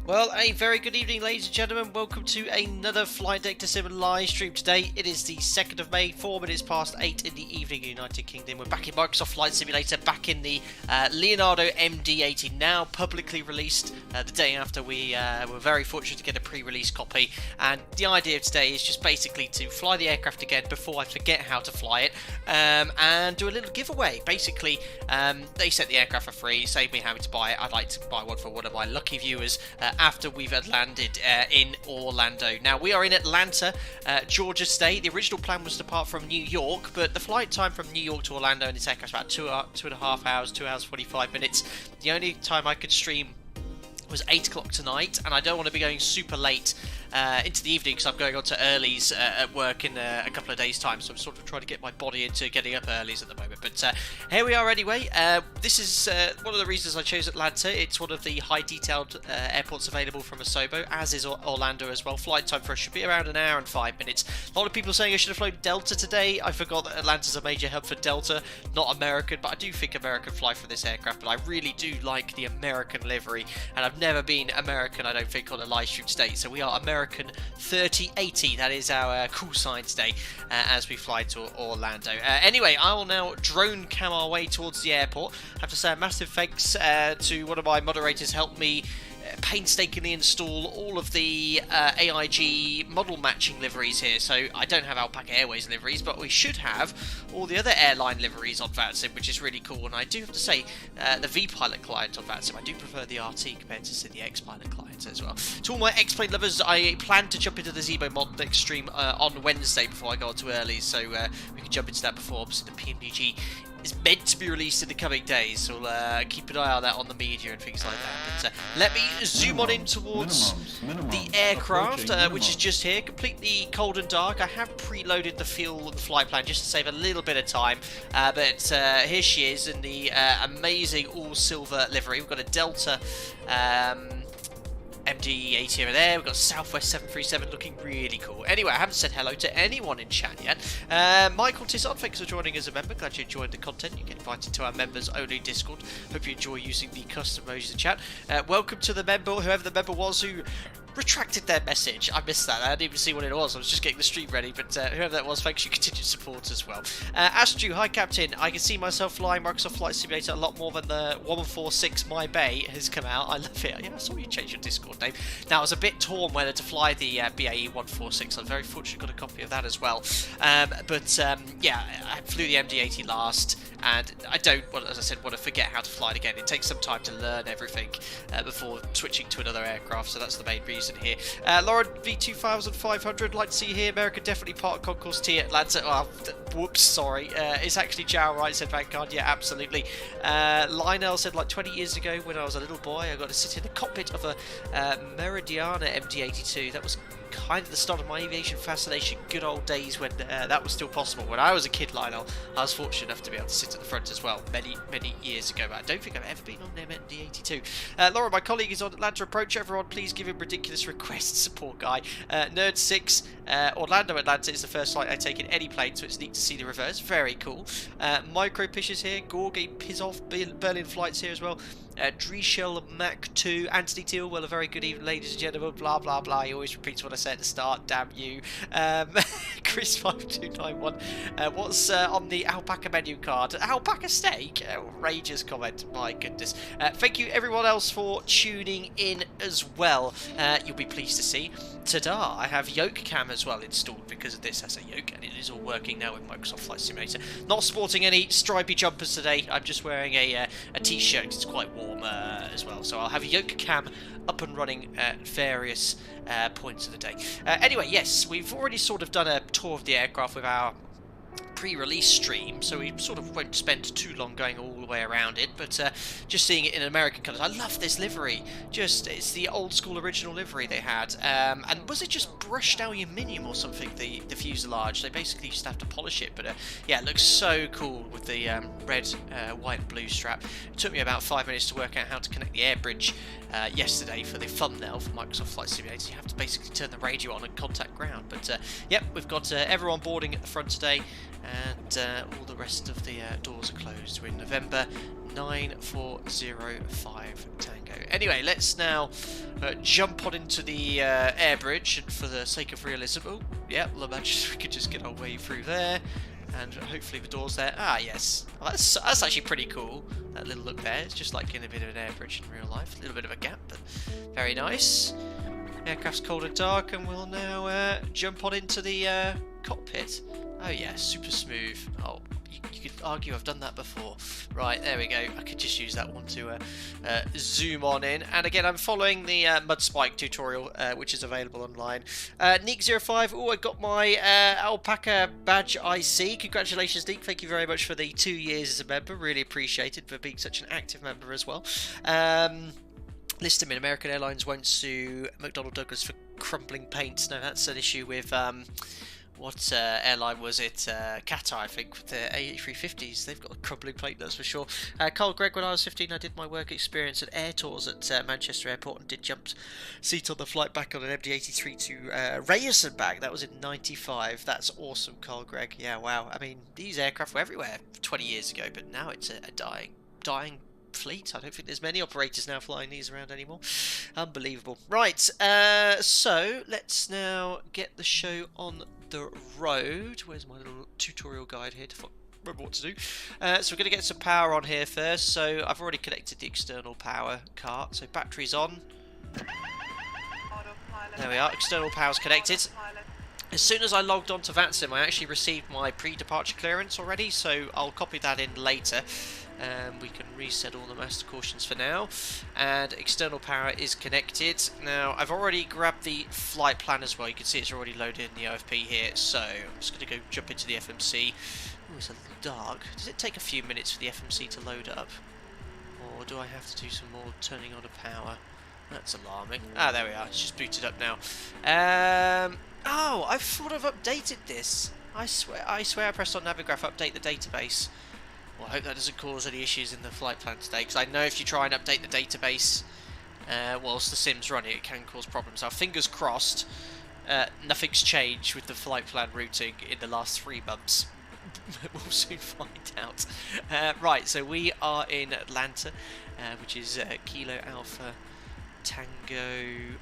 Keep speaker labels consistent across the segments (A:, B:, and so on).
A: Well, a very good evening, ladies and gentlemen. Welcome to another Flight Deck to Sim live stream. Today, it is the 2nd of May, 4 minutes past 8 in the evening, United Kingdom. We're back in Microsoft Flight Simulator, back in the Leonardo MD-80, now publicly released the day after we were very fortunate to get a pre-release copy. And the idea of today is just basically to fly the aircraft again before I forget how to fly it, and do a little giveaway. Basically, they set the aircraft for free, save me having to buy it. I'd like to buy one for one of my lucky viewers after we've landed in Orlando. Now, we are in Atlanta, Georgia today. The original plan was to depart from New York, but the flight time from New York to Orlando in this aircraft is about 2.5 hours, 2 hours 45 minutes. The only time I could stream was 8 o'clock tonight, and I don't want to be going super late into the evening because I'm going on to earlies at work in a couple of days' time, so I'm sort of trying to get my body into getting up earlies at the moment. But here we are anyway. This is one of the reasons I chose Atlanta. It's one of the high-detailed airports available from Asobo, as is Orlando as well. Flight time for us should be around 1 hour and 5 minutes. A lot of people are saying I should have flown Delta today. I forgot that Atlanta's a major hub for Delta, not American, but I do think American fly for this aircraft, but I really do like the American livery, and I've never been American, I don't think, on a live stream today. So we are American 3080. That is our call sign today as we fly to Orlando. Anyway, I will now drone cam our way towards the airport. I have to say a massive thanks to one of my moderators, helped me painstakingly install all of the AIG model matching liveries here. So I don't have Alpaca Airways liveries, but we should have all the other airline liveries on VATSIM, which is really cool. And I do have to say, the V-Pilot client on VATSIM, I do prefer the RT compared to the X-Pilot client as well. To all my X-Plane lovers, I plan to jump into the Zebo Mod Deck stream on Wednesday before I go on to early, so we can jump into that before. Obviously, the PMDG is meant to be released in the coming days, so we'll keep an eye on that on the media and things like that. But let me zoom on in towards the aircraft, which is just here, completely cold and dark. I have preloaded the fuel and the flight plan just to save a little bit of time, but here she is in the amazing all-silver livery. We've got a Delta MD-80 over there. We've got Southwest 737 looking really cool. Anyway, I haven't said hello to anyone in chat yet. Michael Tison, thanks for joining as a member. Glad you enjoyed the content. You get invited to our members only Discord. Hope you enjoy using the custom emojis in chat. Welcome to the member, whoever the member was who retracted their message. I missed that. I didn't even see what it was. I was just getting the stream ready, but whoever that was, thanks for your continued support as well. Astrew, hi Captain. I can see myself flying Microsoft Flight Simulator a lot more than the 1146 My Bay has come out. I love it. Yeah, I saw you change your Discord name. Now, I was a bit torn whether to fly the BAE 146. I'm very fortunate got a copy of that as well. Yeah, I flew the MD-80 last, and I don't, as I said, want to forget how to fly it again. It takes some time to learn everything before switching to another aircraft, so that's the main reason here. Lauren V2500, like to see you here. America definitely part of Concourse T Atlanta. Oh, whoops, sorry. It's actually Jow, right? Said Vanguard. Yeah, absolutely. Lionel said, like 20 years ago when I was a little boy, I got to sit in the cockpit of a Meridiana MD-82. That was kind of the start of my aviation fascination. Good old days when that was still possible. When I was a kid, Lionel, I was fortunate enough to be able to sit at the front as well many years ago, but I don't think I've ever been on an MD-82. Laura, my colleague, is on Atlanta approach. Everyone, please give him ridiculous requests. Support guy. Nerd6, Orlando Atlanta is the first flight I take in any plane, so it's neat to see the reverse. Very cool. Micro Pishers here. Gorgie Pizoff, Berlin flights here as well. Dreshel Mac 2, Anthony Teal, well, a very good evening, ladies and gentlemen, blah blah blah. He always repeats what I say at the start, damn you. Chris5291, what's on the alpaca menu card? Alpaca steak? Outrageous comment, my goodness. Thank you everyone else for tuning in as well. You'll be pleased to see, ta-da, I have yoke cam as well installed because of this as a yoke, and it is all working now with Microsoft Flight Simulator. Not sporting any stripy jumpers today, I'm just wearing a t-shirt, it's quite warm as well, so I'll have yoke cam up and running at various points of the day. Anyway, yes, we've already sort of done a tour of the aircraft with our pre-release stream, so we sort of won't spend too long going all the way around it, but just seeing it in American colours. I love this livery. It's the old school original livery they had, and was it just brushed aluminium or something, the fuselage? They basically used to have to polish it, but yeah, it looks so cool with the red, white and blue strap. It took me about 5 minutes to work out how to connect the air bridge yesterday for the thumbnail for Microsoft Flight Simulator. You have to basically turn the radio on and contact ground, but yep, we've got everyone boarding at the front today, and all the rest of the doors are closed. We're in November 9405 Tango go. Anyway, let's now jump on into the air bridge, and for the sake of realism, oh, yeah, well, imagine we could just get our way through there, and hopefully the door's there. Ah, yes. Well, that's actually pretty cool, that little look there. It's just like in a bit of an air bridge in real life. A little bit of a gap, but very nice. Aircraft's cold and dark, and we'll now jump on into the cockpit. Oh yeah, super smooth. Oh, you could argue I've done that before. Right, there we go. I could just use that one to zoom on in. And again, I'm following the mud spike tutorial, which is available online. Neek05, oh, I got my alpaca badge IC. Congratulations, Neek. Thank you very much for the 2 years as a member. Really appreciated for being such an active member as well. List them in. American Airlines won't sue McDonnell Douglas for crumbling paint. No, that's an issue with what airline was it? KATL, I think, with the A350s. They've got a crumbling paint, that's for sure. Carl Gregg, when I was 15, I did my work experience at air tours at Manchester Airport and did jump seat on the flight back on an MD-80 to Ryerson back. That was in 95. That's awesome, Carl Gregg. Yeah, wow. I mean, these aircraft were everywhere 20 years ago, but now it's a dying fleet. I don't think there's many operators now flying these around anymore. Unbelievable. Right, so let's now get the show on the road. Where's my little tutorial guide here to remember what to do? So we're going to get some power on here first. So I've already connected the external power cart. So battery's on. There we are. External power's connected. As soon as I logged on to VATSIM, I actually received my pre-departure clearance already, so I'll copy that in later. We can reset all the master cautions for now, and external power is connected. Now, I've already grabbed the flight plan as well. You can see it's already loaded in the OFP here, so I'm just going to go jump into the FMC. Oh, it's a little dark. Does it take a few minutes for the FMC to load up? Or do I have to do some more turning on of power? That's alarming. Ah, there we are. It's just booted up now. Oh, I thought I've updated this. I swear I pressed on Navigraph update the database. Well, I hope that doesn't cause any issues in the flight plan today, because I know if you try and update the database whilst the sim's running, it can cause problems. Now, fingers crossed, nothing's changed with the flight plan routing in the last 3 months. We'll soon find out. Right, so we are in Atlanta, which is Kilo Alpha Tango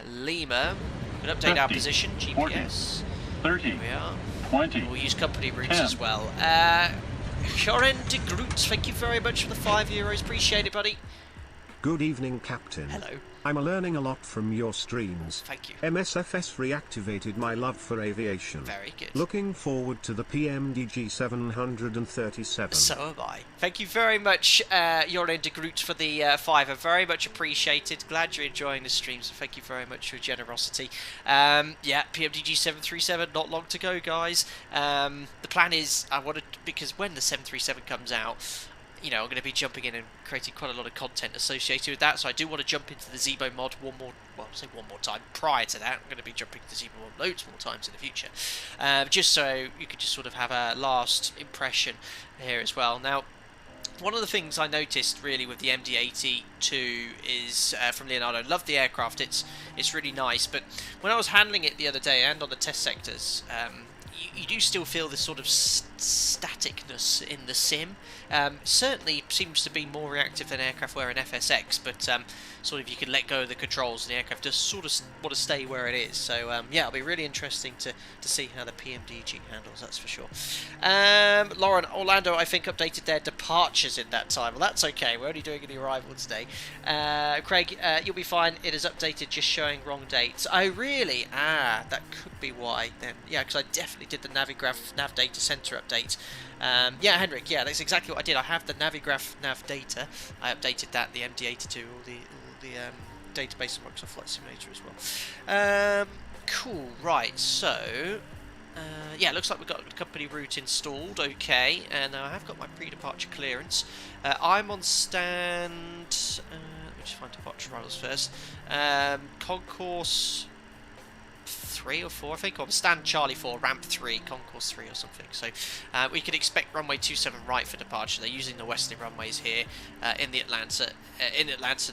A: Lima. We can update
B: 50,
A: our position, GPS.
B: 40, 30,
A: Here we are.
B: 20.
A: We'll use company routes
B: 10.
A: as well. Karen de Groot, thank you very much for the €5. Appreciate it, buddy.
C: Good evening, Captain.
A: Hello.
C: I'm learning a lot from your streams.
A: Thank you.
C: MSFS reactivated my love for aviation.
A: Very good.
C: Looking forward to the PMDG 737.
A: So am I. Thank you very much, Joran de Groot, for the $5. Very much appreciated. Glad you're enjoying the stream, so thank you very much for your generosity. Yeah, PMDG 737, not long to go, guys. The plan is, because when the 737 comes out, you know, I'm going to be jumping in and creating quite a lot of content associated with that, so I do want to jump into the Zebo mod one more time. Prior to that, I'm going to be jumping into the Zebo mod loads more times in the future, just so you could just sort of have a last impression here as well. Now, one of the things I noticed really with the MD-80 2 is from Leonardo. Love the aircraft, it's really nice, but when I was handling it the other day and on the test sectors, you do still feel this sort of staticness in the sim. Certainly seems to be more reactive than aircraft were in FSX, but sort of you can let go of the controls and the aircraft does sort of want to stay where it is. So yeah, it'll be really interesting to see how the PMDG handles, that's for sure. Lauren, Orlando, I think, updated their departures in that time. Well, that's okay, we're only doing the arrival today. Craig, you'll be fine. It is updated, just showing wrong dates. Oh, really? Ah, that could be why then. Yeah, because I definitely did the Navigraph Nav Data Center update. Yeah, Henrik, yeah, that's exactly what I did. I have the Navigraph Nav Data. I updated that, the MD-82, all the database of Microsoft Flight Simulator as well. Cool, right, so yeah, looks like we've got the company route installed, okay, and I have got my pre-departure clearance. I'm on stand, let me just find departure arrivals first, concourse 3 or 4, I think, or stand Charlie 4, ramp 3, concourse 3 or something. So we could expect runway 27 right for departure. They're using the western runways here in Atlanta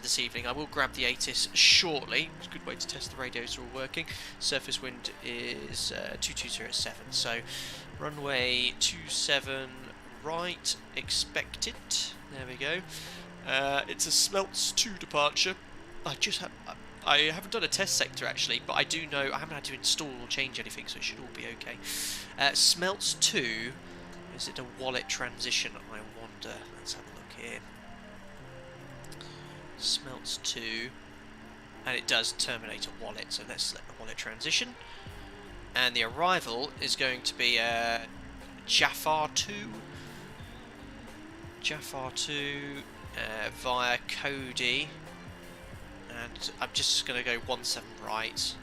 A: this evening. I will grab the ATIS shortly. It's a good way to test the radios are all working. Surface wind is 2207. So runway 27 right expected. There we go. It's a Smelts 2 departure. I haven't done a test sector actually, but I do know I haven't had to install or change anything, so it should all be okay. Smelts 2, is it a wallet transition? I wonder. Let's have a look here. Smelts 2, and it does terminate a wallet, so let's select the wallet transition. And the arrival is going to be Jafar 2. Jafar 2 via Cody. And I'm just going to go 17 right.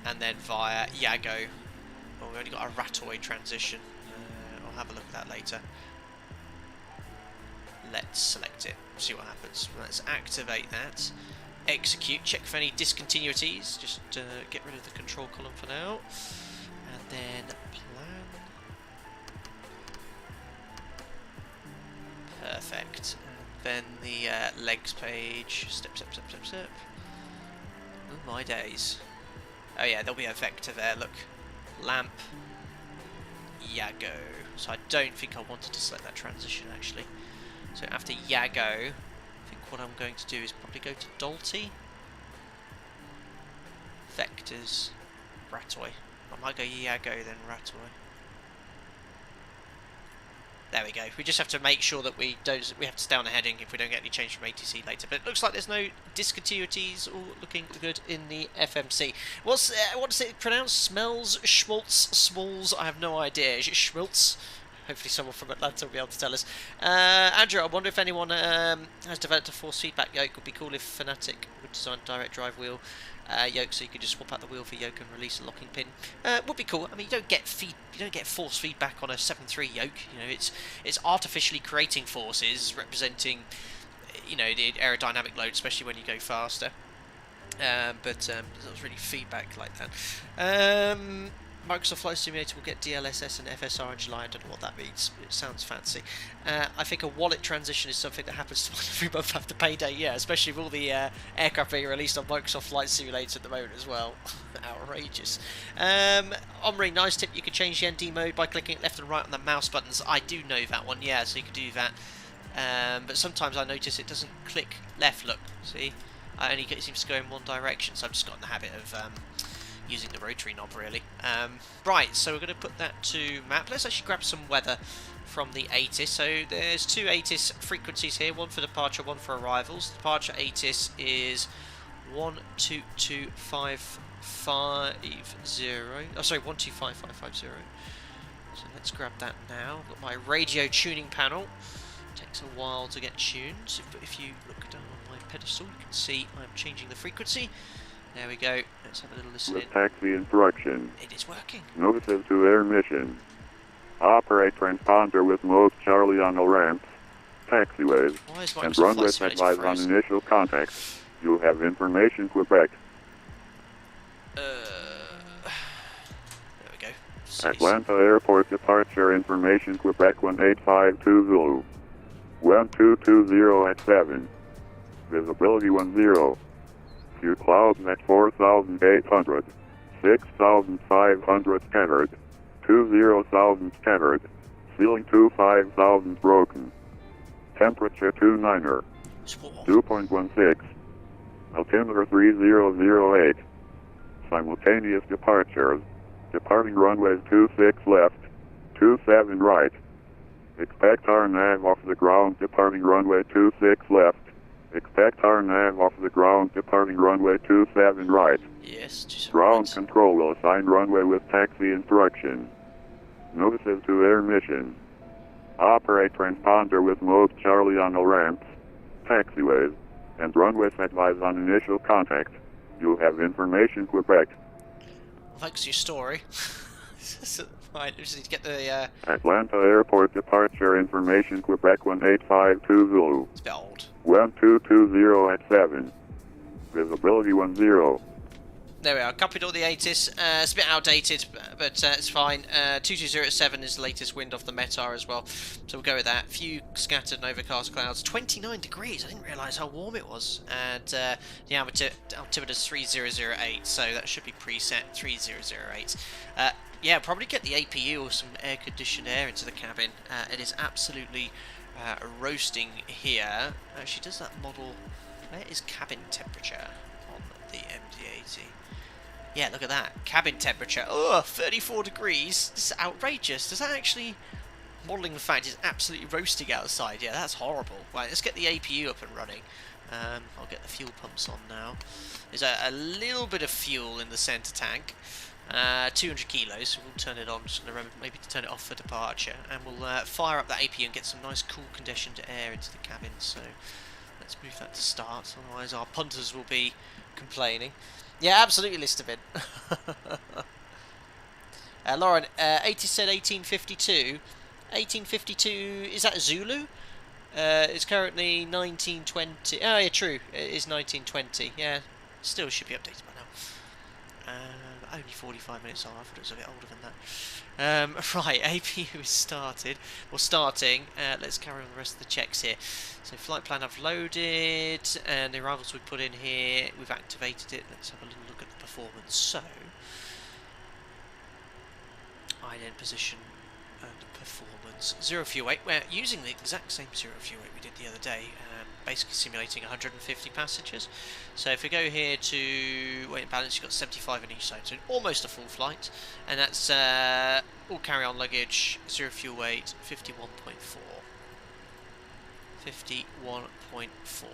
A: And then via Yago. Oh, we've only got a Ratoy transition. I'll have a look at that later. Let's select it, see what happens. Let's activate that. Execute, check for any discontinuities. Just get rid of the control column for now. And then plan. Perfect. And then the legs page. Step. Oh my days. Oh yeah, there'll be a vector there, look. Lamp. Yago. So I don't think I wanted to select that transition actually. So after Yago, I think what I'm going to do is probably go to Dolty. Vectors. Ratoy. I might go Yago then Ratoy. There we go. We just have to make sure that we have to stay on the heading if we don't get any change from ATC later. But it looks like there's no discontinuities. All looking good in the FMC. What does it pronounce? Smells, Schmaltz, Smalls. I have no idea. Is it Schmaltz? Hopefully someone from Atlanta will be able to tell us. Andrew, I wonder if anyone has developed a force feedback yoke. It would be cool if Fnatic would design direct drive wheel yoke, so you could just swap out the wheel for yoke and release a locking pin. Would be cool. I mean, you don't get force feedback on a 7.3 yoke. You know, it's artificially creating forces representing, you know, the aerodynamic load, especially when you go faster. But there's not really feedback like that. Microsoft Flight Simulator will get DLSS and FSR in July. I don't know what that means. It sounds fancy. I think a wallet transition is something that happens every month after payday. Yeah, especially with all the aircraft being released on Microsoft Flight Simulator at the moment as well. Outrageous. Omri, nice tip. You can change the ND mode by clicking left and right on the mouse buttons. I do know that one. Yeah, so you can do that. But sometimes I notice it doesn't click left. Look, see? It seems to go in one direction. So I've just got in the habit of using the rotary knob really. Right, so we're going to put that to map. Let's actually grab some weather from the ATIS. So there's two ATIS frequencies here, one for departure, one for arrivals. Departure ATIS is 125550. Oh, sorry, 125550. So let's grab that now. I've got my radio tuning panel. Takes a while to get tuned. If you look down on my pedestal, you can see I'm changing the frequency. There we go. Let's have a little listen in.
B: Taxi instruction.
A: It is working.
B: Notices to air mission. Operate transponder with mode Charlie on the ramps, taxiways, and runway advise on initial contact. You have information Quebec.
A: There we go.
B: Atlanta Airport departure information Quebec 1852 Zulu. 1220 at 7. Visibility 10. Few clouds at 4,800. 6,500 scattered. 20,000 scattered. Ceiling 25,000 broken. Temperature 29er. 2.16. Altimeter 3008. Simultaneous departures. Departing runways 26 left. 27 right. Expect our nav off the ground departing runway 26 left. Expect our nav off the ground departing runway 27 right.
A: Yes,
B: ground control will assign runway with taxi instruction. Notices to air mission. Operate transponder with mode Charlie on the ramps, taxiways, and runway advise on initial contact. You have information Quebec.
A: Thanks for your story. Right, we just need to get the
B: Atlanta Airport departure information Quebec 1852 Zulu.
A: It's a bit old.
B: 1220 at 7. Visibility 10.
A: There we are. Copied all the ATIS. It's a bit outdated, but it's fine. 220 at 7 is the latest wind off the METAR as well, so we'll go with that. Few scattered and overcast clouds. 29 degrees. I didn't realise how warm it was. And the altimeter is 3008, so that should be preset 3008. Yeah, probably get the APU or some air-conditioned air into the cabin. It is absolutely roasting here. Actually, does that model... Where is cabin temperature on the MD-80? Yeah, look at that. Cabin temperature. Oh, 34 degrees. This is outrageous. Does that actually... Modelling the fact it's absolutely roasting outside. Yeah, that's horrible. Right, let's get the APU up and running. I'll get the fuel pumps on now. There's a little bit of fuel in the centre tank. 200 kilos, so we'll turn it on. Just going to remember maybe to turn it off for departure. And we'll fire up that APU and get some nice cool conditioned air into the cabin. So let's move that to start, otherwise our punters will be complaining. Yeah, absolutely, Listervin. Lauren, 80 said 1852. 1852, is that Zulu? It's currently 1920. Oh, yeah, true. It is 1920. Yeah, still should be updated by now. Only 45 minutes on. I thought it was a bit older than that. Right, APU is started. Or starting. Let's carry on the rest of the checks here. So, flight plan I've loaded, and the arrivals we've put in here. We've activated it. Let's have a little look at the performance. So, ident position and performance. Zero fuel weight. We're using the exact same zero fuel weight we did the other day, basically simulating 150 passengers. So if we go here to weight and balance, you've got 75 on each side, so almost a full flight, and that's all carry-on luggage, zero fuel weight, 51.4. 51.4.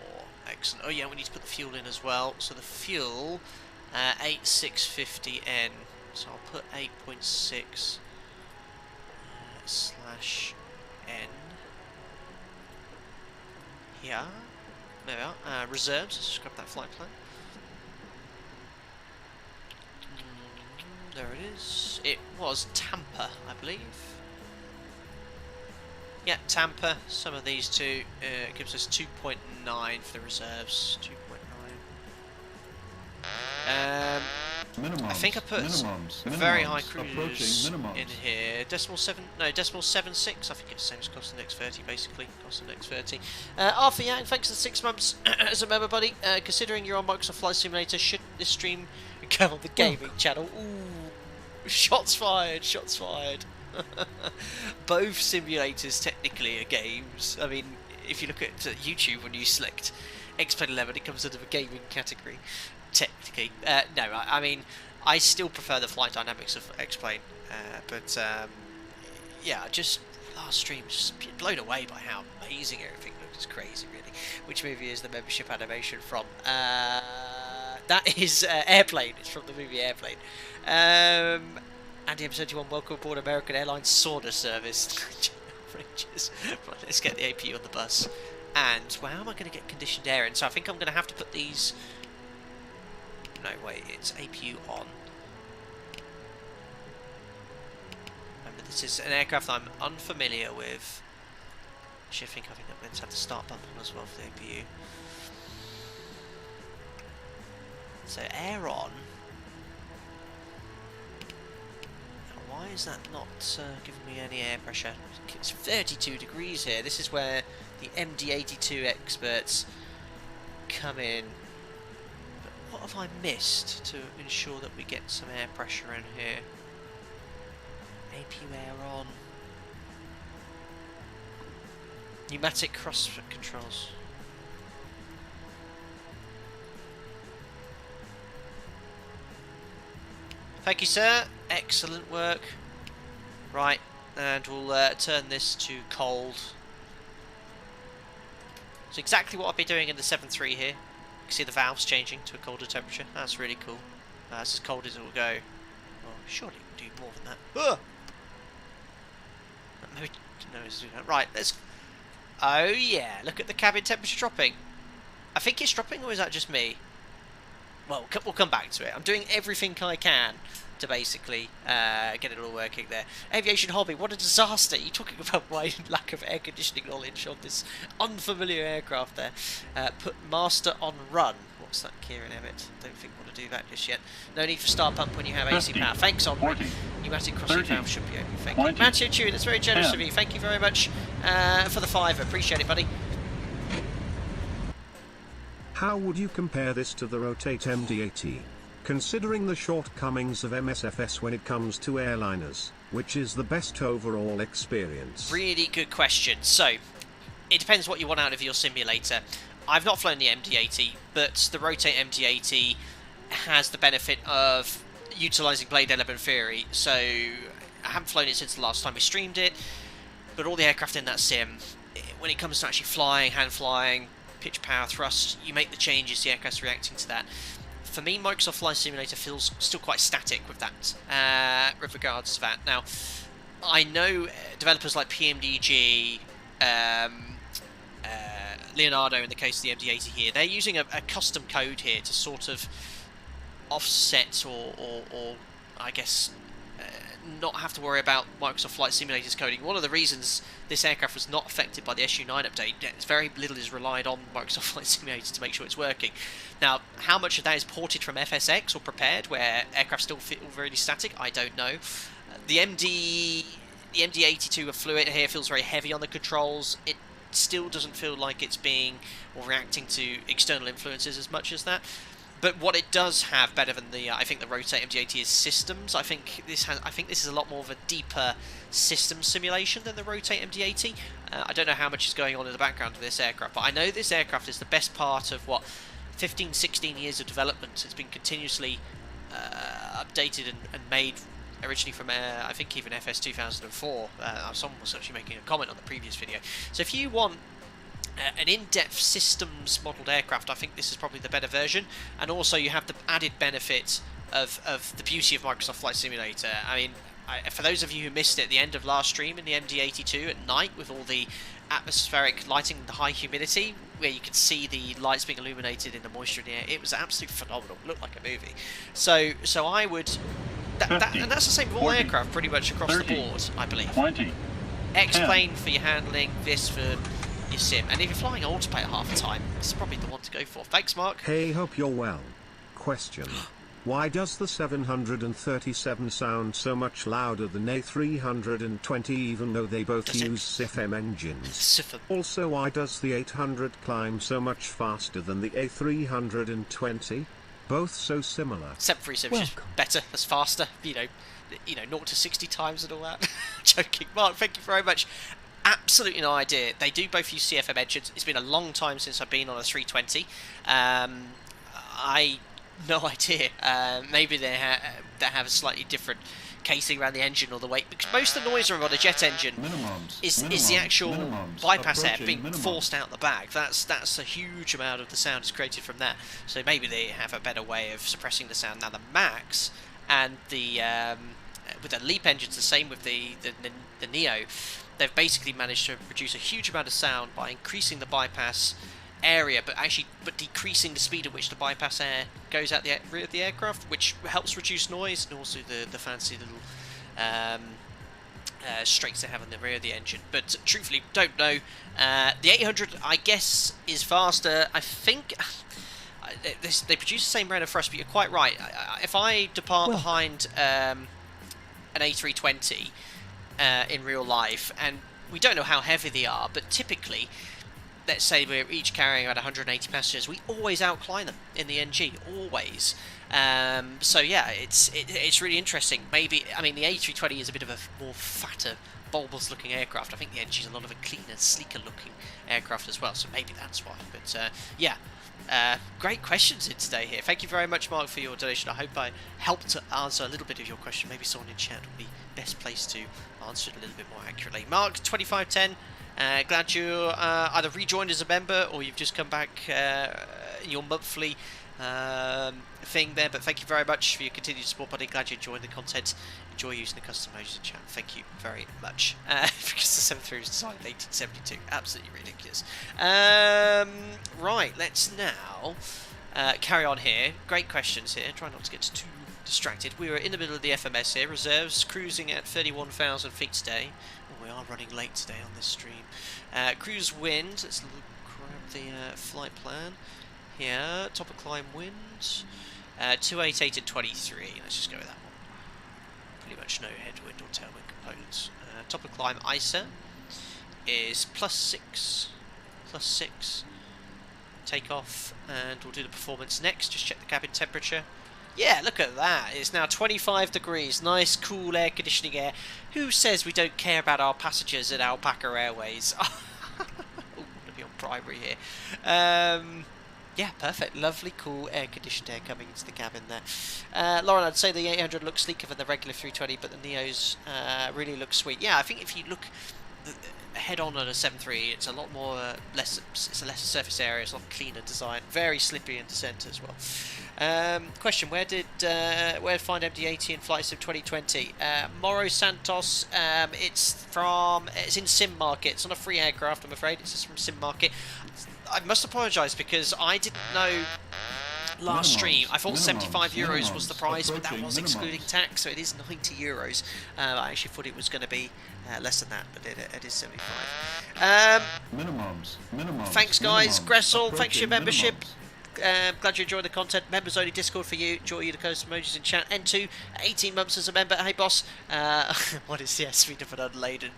A: Excellent. Oh yeah, we need to put the fuel in as well. So the fuel, 8650N. So I'll put 8.6 slash N here. There we are. Reserves. Let's just grab that flight plan. There it is. It was Tampa, I believe. Yeah, Tampa. Some of these two gives us 2.9 for the reserves. 2.9. I think I put very high cruise in here. Decimal 7.6. I think it's the same as cost index 30, basically. Cost index 30. Arthur Yang, thanks for the 6 months as a member, buddy. Considering you're on Microsoft Flight Simulator, should this stream go on the gaming channel? Ooh, shots fired! Shots fired! Both simulators technically are games. I mean, if you look at YouTube, when you select X-Plane 11, it comes under the gaming category. Technically, no. I mean, I still prefer the flight dynamics of X-Plane, but yeah, just last stream, just blown away by how amazing everything looked. It's crazy, really. Which movie is the membership animation from? That is Airplane. It's from the movie Airplane. Andy M71, welcome aboard American Airlines sauna service. Right, let's get the APU on the bus. And well, how am I going to get conditioned air in? So I think I'm going to have to put these. No, wait, it's APU on. Remember, this is an aircraft I'm unfamiliar with. Actually, I think I'm meant to have the start bump on as well for the APU. So, air on. Now, why is that not giving me any air pressure? It's 32 degrees here. This is where the MD-82 experts come in. What have I missed to ensure that we get some air pressure in here? APU air on. Pneumatic cross controls. Thank you, sir. Excellent work. Right, and we'll turn this to cold. So exactly what I'll be doing in the 7.3 here. You can see the valves changing to a colder temperature. That's really cool. That's as cold as it will go. Well, surely it can do more than that. Ugh! Maybe, no, it's doing that. Right, let's... Oh yeah, look at the cabin temperature dropping. I think it's dropping, or is that just me? Well, we'll come back to it. I'm doing everything I can to basically get it all working there. Aviation hobby, what a disaster. You're talking about my lack of air conditioning knowledge on this unfamiliar aircraft there. Put master on run. What's that, Kieran Emmett? Don't think we want to do that just yet. No need for start pump when you have AC power. Thanks, Omri. Pneumatic crossing valve should be open. Thank you. Matthew Chew, that's very generous of you. Thank you very much for the $5. Appreciate it, buddy.
C: How would you compare this to the Rotate MD-80? Considering the shortcomings of MSFS when it comes to airliners, which is the best overall experience?
A: Really good question. So, it depends what you want out of your simulator. I've not flown the MD-80, but the Rotate MD-80 has the benefit of utilising blade element theory, so I haven't flown it since the last time we streamed it, but all the aircraft in that sim, when it comes to actually flying, hand flying, pitch, power, thrust, you make the changes, the aircraft's reacting to that. For me, Microsoft Flight Simulator feels still quite static with that, with regards to that. Now, I know developers like PMDG, Leonardo in the case of the MD-80 here, they're using a custom code here to sort of offset or I guess not have to worry about Microsoft Flight Simulator's coding. One of the reasons this aircraft was not affected by the SU9 update, very little is relied on Microsoft Flight Simulator to make sure it's working. Now, how much of that is ported from FSX or prepared, where aircraft still feel really static, I don't know. The MD-82 fluid here feels very heavy on the controls. It still doesn't feel like it's being or reacting to external influences as much as that. But what it does have better than the, I think the Rotate MD-80 is systems. I think this is a lot more of a deeper system simulation than the Rotate MD-80. I don't know how much is going on in the background of this aircraft, but I know this aircraft is the best part of 15, 16 years of development. It's been continuously updated and made originally from I think even FS 2004. Someone was actually making a comment on the previous video. So if you want an in-depth systems modelled aircraft, I think this is probably the better version, and also you have the added benefit of the beauty of Microsoft Flight Simulator. I mean, for those of you who missed it at the end of last stream in the MD-82 at night with all the atmospheric lighting, the high humidity, where you could see the lights being illuminated in the moisture in the air, it was absolutely phenomenal. It looked like a movie. So I would... and that's the same for all aircraft pretty much across
D: 30,
A: the board, I believe.
D: 20.
A: X-plane for your handling, this for your sim. And if you're flying autopilot half the time, this is probably the one to go for. Thanks, Mark.
C: Hey, hope you're well. Question. Why does the 737 sound so much louder than A320 even though they both use CFM engines?
A: CFM.
C: Also, why does the 800 climb so much faster than the A320? Both so similar.
A: 737 is just better, that's faster, you know 0 to 60 times and all that. Joking. Mark, thank you very much. Absolutely no idea. They do both use CFM engines. It's been a long time since I've been on a 320. I no idea. Maybe they have a slightly different casing around the engine or the weight, because most of the noise on a jet engine is the actual bypass air being forced out the bag. That's a huge amount of the sound is created from that. So maybe they have a better way of suppressing the sound. Now the Max and the with the LEAP engines, the same with the Neo, they've basically managed to produce a huge amount of sound by increasing the bypass area, but decreasing the speed at which the bypass air goes out the rear of the aircraft, which helps reduce noise, and also the fancy little strakes they have in the rear of the engine. But truthfully, don't know. The 800, I guess, is faster. I think they produce the same rate of thrust, but you're quite right. If I depart behind an A320 in real life, and we don't know how heavy they are, but typically, let's say we're each carrying about 180 passengers, we always outclimb them in the NG, always. So yeah, it's really interesting. Maybe, I mean, the A320 is a bit of a more fatter, bulbous looking aircraft. I think the NG is a lot of a cleaner, sleeker looking aircraft as well, so maybe that's why. But yeah, great questions in today here. Thank you very much, Mark, for your donation. I hope I helped to answer a little bit of your question. Maybe someone in chat would be best placed to answer it a little bit more accurately. Mark, 2510. Glad you either rejoined as a member or you've just come back in your monthly thing there. But thank you very much for your continued support, buddy. Glad you enjoyed the content. Enjoy using the custom emojis in chat. Thank you very much. Because the 7.3 was designed in 1872. Absolutely ridiculous. Right, let's now carry on here. Great questions here. Try not to get too distracted. We were in the middle of the FMS here. Reserves cruising at 31,000 feet today. We are running late today on this stream. Cruise wind, let's grab the flight plan here. Top of climb wind, 288 and 23. Let's just go with that one. Pretty much no headwind or tailwind components. Top of climb ISA is +6. Takeoff, and we'll do the performance next. Just check the cabin temperature. Yeah, look at that. It's now 25 degrees. Nice, cool air conditioning air. Who says we don't care about our passengers at Alpaca Airways? Oh, primary here. Yeah, perfect. Lovely, cool air-conditioned air coming into the cabin there. Lauren, I'd say the 800 looks sleeker than the regular 320, but the Neos really look sweet. Yeah, I think if you look head-on on a 7.3, it's a lot more it's a lesser surface area, it's a lot cleaner design, very slippy in descent as well. Question: where to find MD-80 in Flight Sim 2020? Morro Santos. It's in Sim Market. It's not a free aircraft, I'm afraid. It's just from Sim Market. I must apologise because I didn't know last stream. I thought €75 was the price, but that was excluding tax, so it is €90. I actually thought it was going to be less than that, but it is 75. Thanks, guys. Gressel, thanks for your membership. Glad you enjoyed the content. Members only Discord for you. Enjoy you the custom emojis in chat. N2, 18 months as a member. Hey boss, what is the speed of an unladen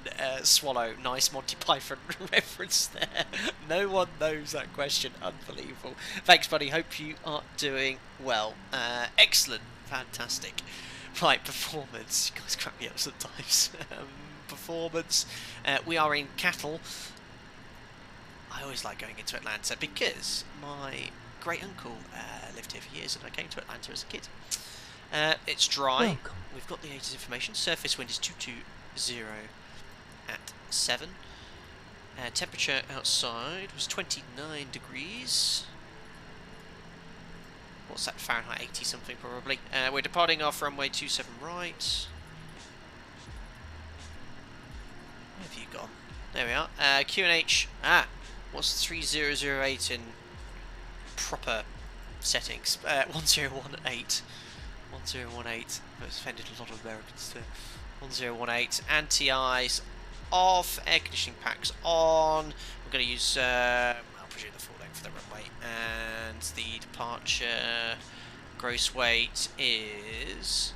A: swallow? Nice Monty Python reference there. No one knows that question. Unbelievable. Thanks, buddy. Hope you are doing well. Excellent. Fantastic. Right, performance. You guys crack me up sometimes. Performance. We are in KATL. I always like going into Atlanta because my great uncle lived here for years, and I came to Atlanta as a kid. It's dry.
D: Welcome.
A: We've got the 80's information. Surface wind is 220 at 7. Temperature outside was 29 degrees. What's that, Fahrenheit? 80 something probably. We're departing off runway 27 right. Where have you gone? There we are. QNH. What's 3008 in proper settings? 1018. 1018. That's offended a lot of Americans too. 1018. Anti-eyes off. Air conditioning packs on. We're going to use, I'll presume the full length for the runway. And the departure gross weight is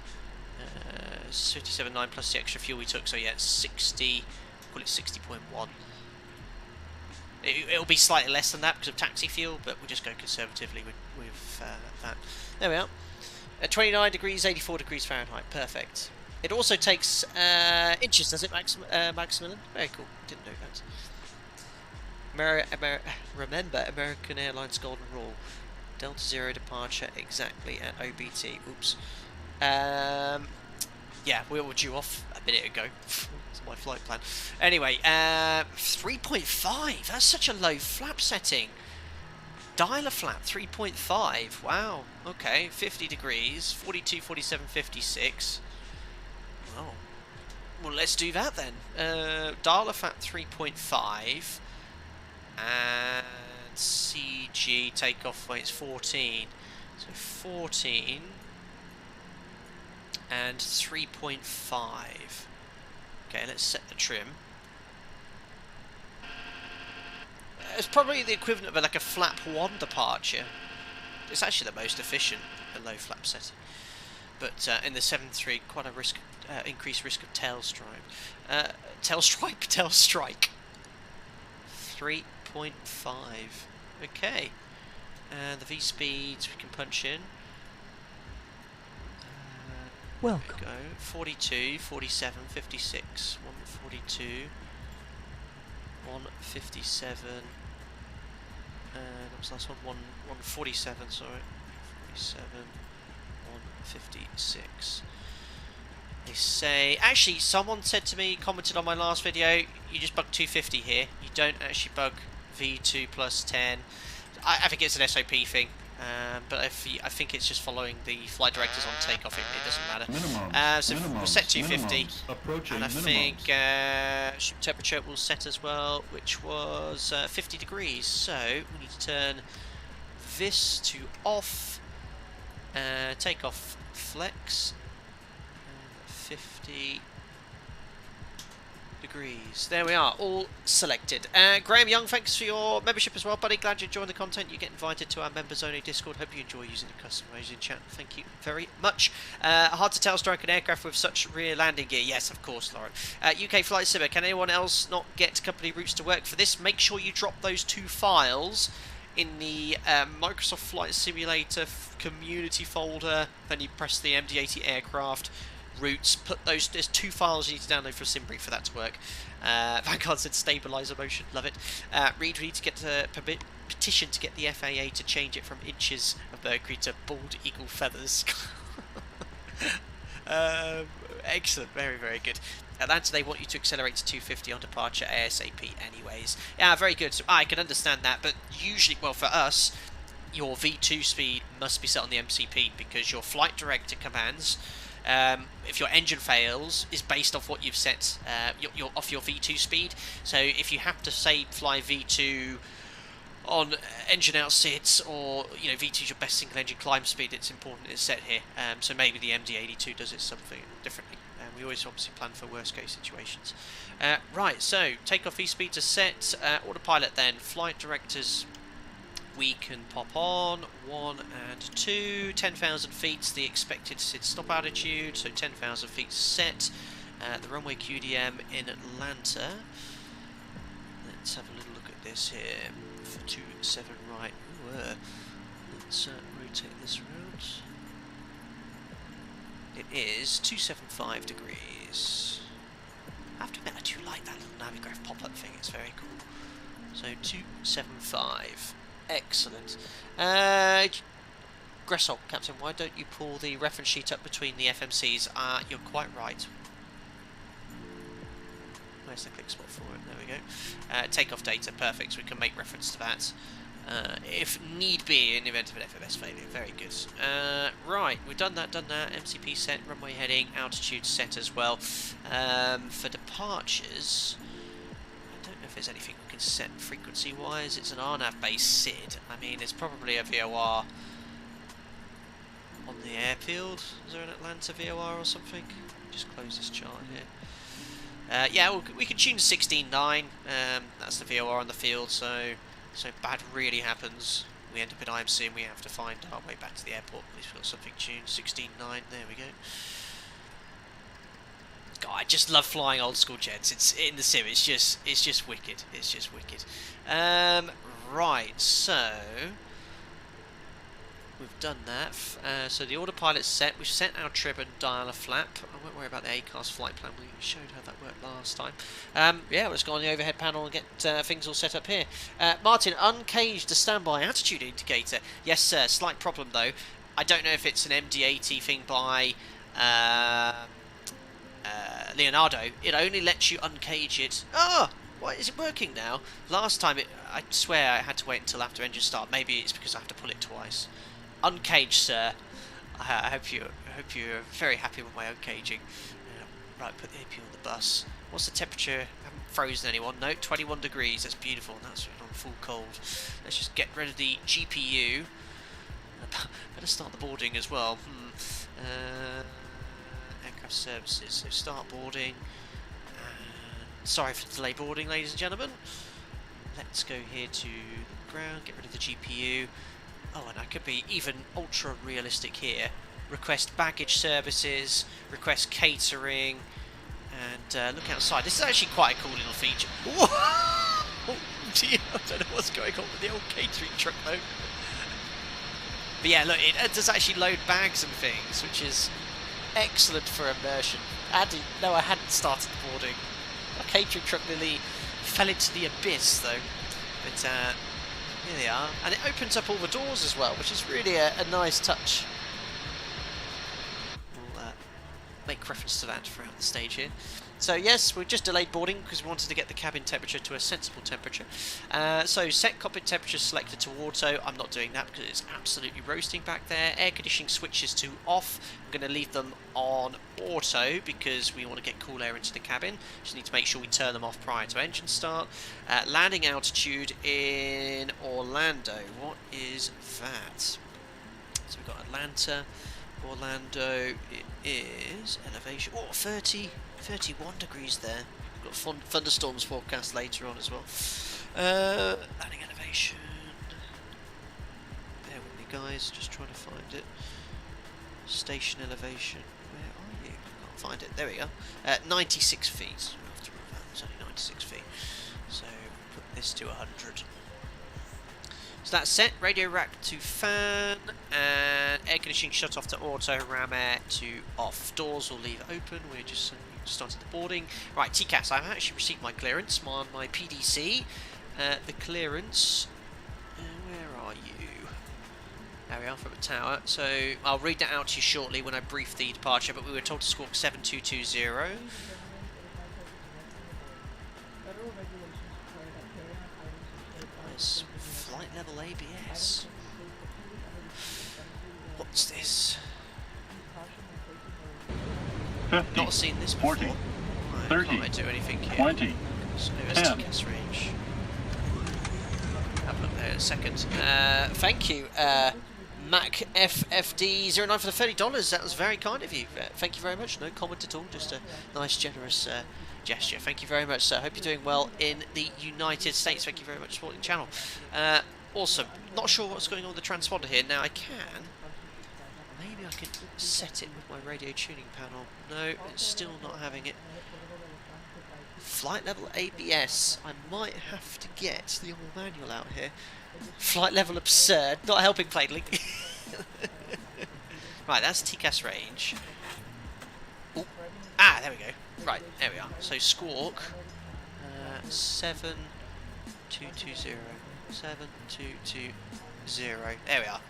A: 37.9 plus the extra fuel we took. So yeah, it's 60. Call it 60.1. It'll be slightly less than that because of taxi fuel, but we'll just go conservatively with that. There we are. 29 degrees, 84 degrees Fahrenheit. Perfect. It also takes inches, does it, Maximilian? Very cool. Didn't know that. Remember American Airlines Golden Rule. Delta Zero departure exactly at OBT. Oops. Yeah, we were due off a minute ago. My flight plan. Anyway, 3.5. That's such a low flap setting. Dialer flap 3.5. Wow. Okay. 50 degrees. 42, 47, 56. Oh. Well, let's do that then. Dialer flap 3.5. And CG takeoff weight is 14. So 14 and 3.5. Okay, let's set the trim. It's probably the equivalent of like a flap 1 departure. It's actually the most efficient, a low flap setting. But in the 7.3, quite a increased risk of tail strike. Tail strike. 3.5. Okay. And the V speeds we can punch in.
D: Welcome.
A: There we go. 42, 47, 56, 142, 157, and what was the last one? 147, sorry. 47, 156. They say, actually, someone said to me, commented on my last video, you just bug 250 here. You don't actually bug V2 plus 10. I think it's an SOP thing. But I think it's just following the flight directors on takeoff. It doesn't matter. So we'll set 250, and I think ship temperature will set as well, which was 50 degrees. So we need to turn this to off. Takeoff flex. 50 degrees. There we are, all selected. Graham Young, thanks for your membership as well, buddy. Glad you enjoyed the content. You get invited to our members only Discord. Hope you enjoy using the custom emojis in chat. Thank you very much. Hard to tail strike an aircraft with such rear landing gear. Yes, of course, Lauren. UK Flight Simmer, can anyone else not get company routes to work for this? Make sure you drop those 2 files in the Microsoft Flight Simulator community folder. Then you press the MD-80 aircraft. routes. Put those. There's 2 files you need to download for Simbrief for that to work. Vanguard said stabilizer motion, love it. Reed, we need to get petition to get the FAA to change it from inches of mercury to bald eagle feathers. Excellent, very, very good. Atlanta, they want you to accelerate to 250 on departure ASAP anyways. Yeah, very good. So I can understand that, but usually, well, for us, your V2 speed must be set on the MCP because your flight director commands, if your engine fails, is based off what you've set off your V2 speed. So if you have to, say, fly V2 on engine out sits, or V2 is your best single engine climb speed, it's important it's set here. So maybe the MD-82 does it something differently. We always obviously plan for worst case situations. Right, so takeoff V-speeds are set. Autopilot then, flight directors we can pop on 1 and 2. 10,000 feet's the expected stop altitude, so 10,000 feet set. The runway QDM in Atlanta. Let's have a little look at this here for 27 right. Ooh, let's rotate this around. It is 275 degrees. I have to admit, I do like that little Navigraph pop-up thing, it's very cool. So 275. Excellent. Gressel, Captain, why don't you pull the reference sheet up between the FMCs? You're quite right. Where's the click spot for it? There we go. Takeoff data, perfect, so we can make reference to that. If need be, in the event of an FMS failure. Very good. Right, we've done that. MCP set, runway heading, altitude set as well. For departures, I don't know if there's anything we can set frequency-wise. It's an RNAV based SID. I mean, there's probably a VOR on the airfield. Is there an Atlanta VOR or something? Just close this chart here. Yeah, we can tune 16.9. That's the VOR on the field, so bad really happens, we end up in IMC and we have to find our way back to the airport. At least we've got something tuned. 16.9, there we go. God, I just love flying old school jets. It's in the sim. It's just wicked. It's just wicked. Right, so we've done that. So the autopilot's set. We've set our trib and dial a flap. I won't worry about the A-class flight plan. We showed how that worked last time. Yeah, let's go on the overhead panel and get things all set up here. Martin, uncaged the standby attitude indicator. Yes, sir. Slight problem though. I don't know if it's an MD-80 thing by Leonardo. It only lets you uncage it. Oh, why is it working now? Last time, I swear I had to wait until after engine start. Maybe it's because I have to pull it twice. Uncaged, sir. I hope you're very happy with my uncaging. Right, put the AP on the bus. What's the temperature? I haven't frozen anyone. No, 21 degrees. That's beautiful. That's on full cold. Let's just get rid of the GPU. Better start the boarding as well. Aircraft services. So start boarding. Sorry for the delay boarding, ladies and gentlemen. Let's go here to the ground. Get rid of the GPU. Oh, and I could be even ultra realistic here. Request baggage services, request catering, and look outside. This is actually quite a cool little feature. Oh dear, I don't know what's going on with the old catering truck though. But yeah, look, it does actually load bags and things, which is excellent for immersion. I hadn't started the boarding. Our catering truck nearly fell into the abyss though. But here they are, and it opens up all the doors as well, which is really a nice touch. We'll make reference to that throughout the stage here. So yes, we've just delayed boarding because we wanted to get the cabin temperature to a sensible temperature. So set cockpit temperature selected to auto. I'm not doing that because it's absolutely roasting back there. Air conditioning switches to off. I'm going to leave them on auto because we want to get cool air into the cabin. Just need to make sure we turn them off prior to engine start. Landing altitude in Orlando. What is that? So we've got Atlanta, Orlando. It is elevation. Oh, 31 degrees there. We've got thunderstorms forecast later on as well. Landing elevation. Bear with me, guys. Just trying to find it. Station elevation. Where are you? I can't find it. There we go. 96 feet. After that, it's only 96 feet. So put this to 100. So that's set. Radio rack to fan and air conditioning ignition shut off to auto, ram air to off. Doors will leave open. We're just started the boarding. Right, TCAS, I've actually received my clearance on my PDC. The clearance, where are you? There we are, from a tower. So I'll read that out to you shortly when I brief the departure, but we were told to squawk 7220. There's flight level ABS. What's this?
D: 50,
A: Not seen this before.
D: 40,
A: Right,
D: 30,
A: can't really do anything here.
D: 20,
A: So
D: 10.
A: TCAS range. Have a look there in a second. Thank you, Mac FFD09 for the $30. That was very kind of you. Thank you very much. No comment at all. Just a nice, generous gesture. Thank you very much, sir. Hope you're doing well in the United States. Thank you very much for supporting the channel. Awesome. Not sure what's going on with the transponder here. Now I can. Maybe I can set it with my radio tuning panel. No, it's still not having it. Flight level ABS. I might have to get the old manual out here. Flight level absurd. Not helping plainly. Right, that's TCAS range. Ooh. Ah, there we go. Right, there we are. So squawk 7220. 7220. There we are.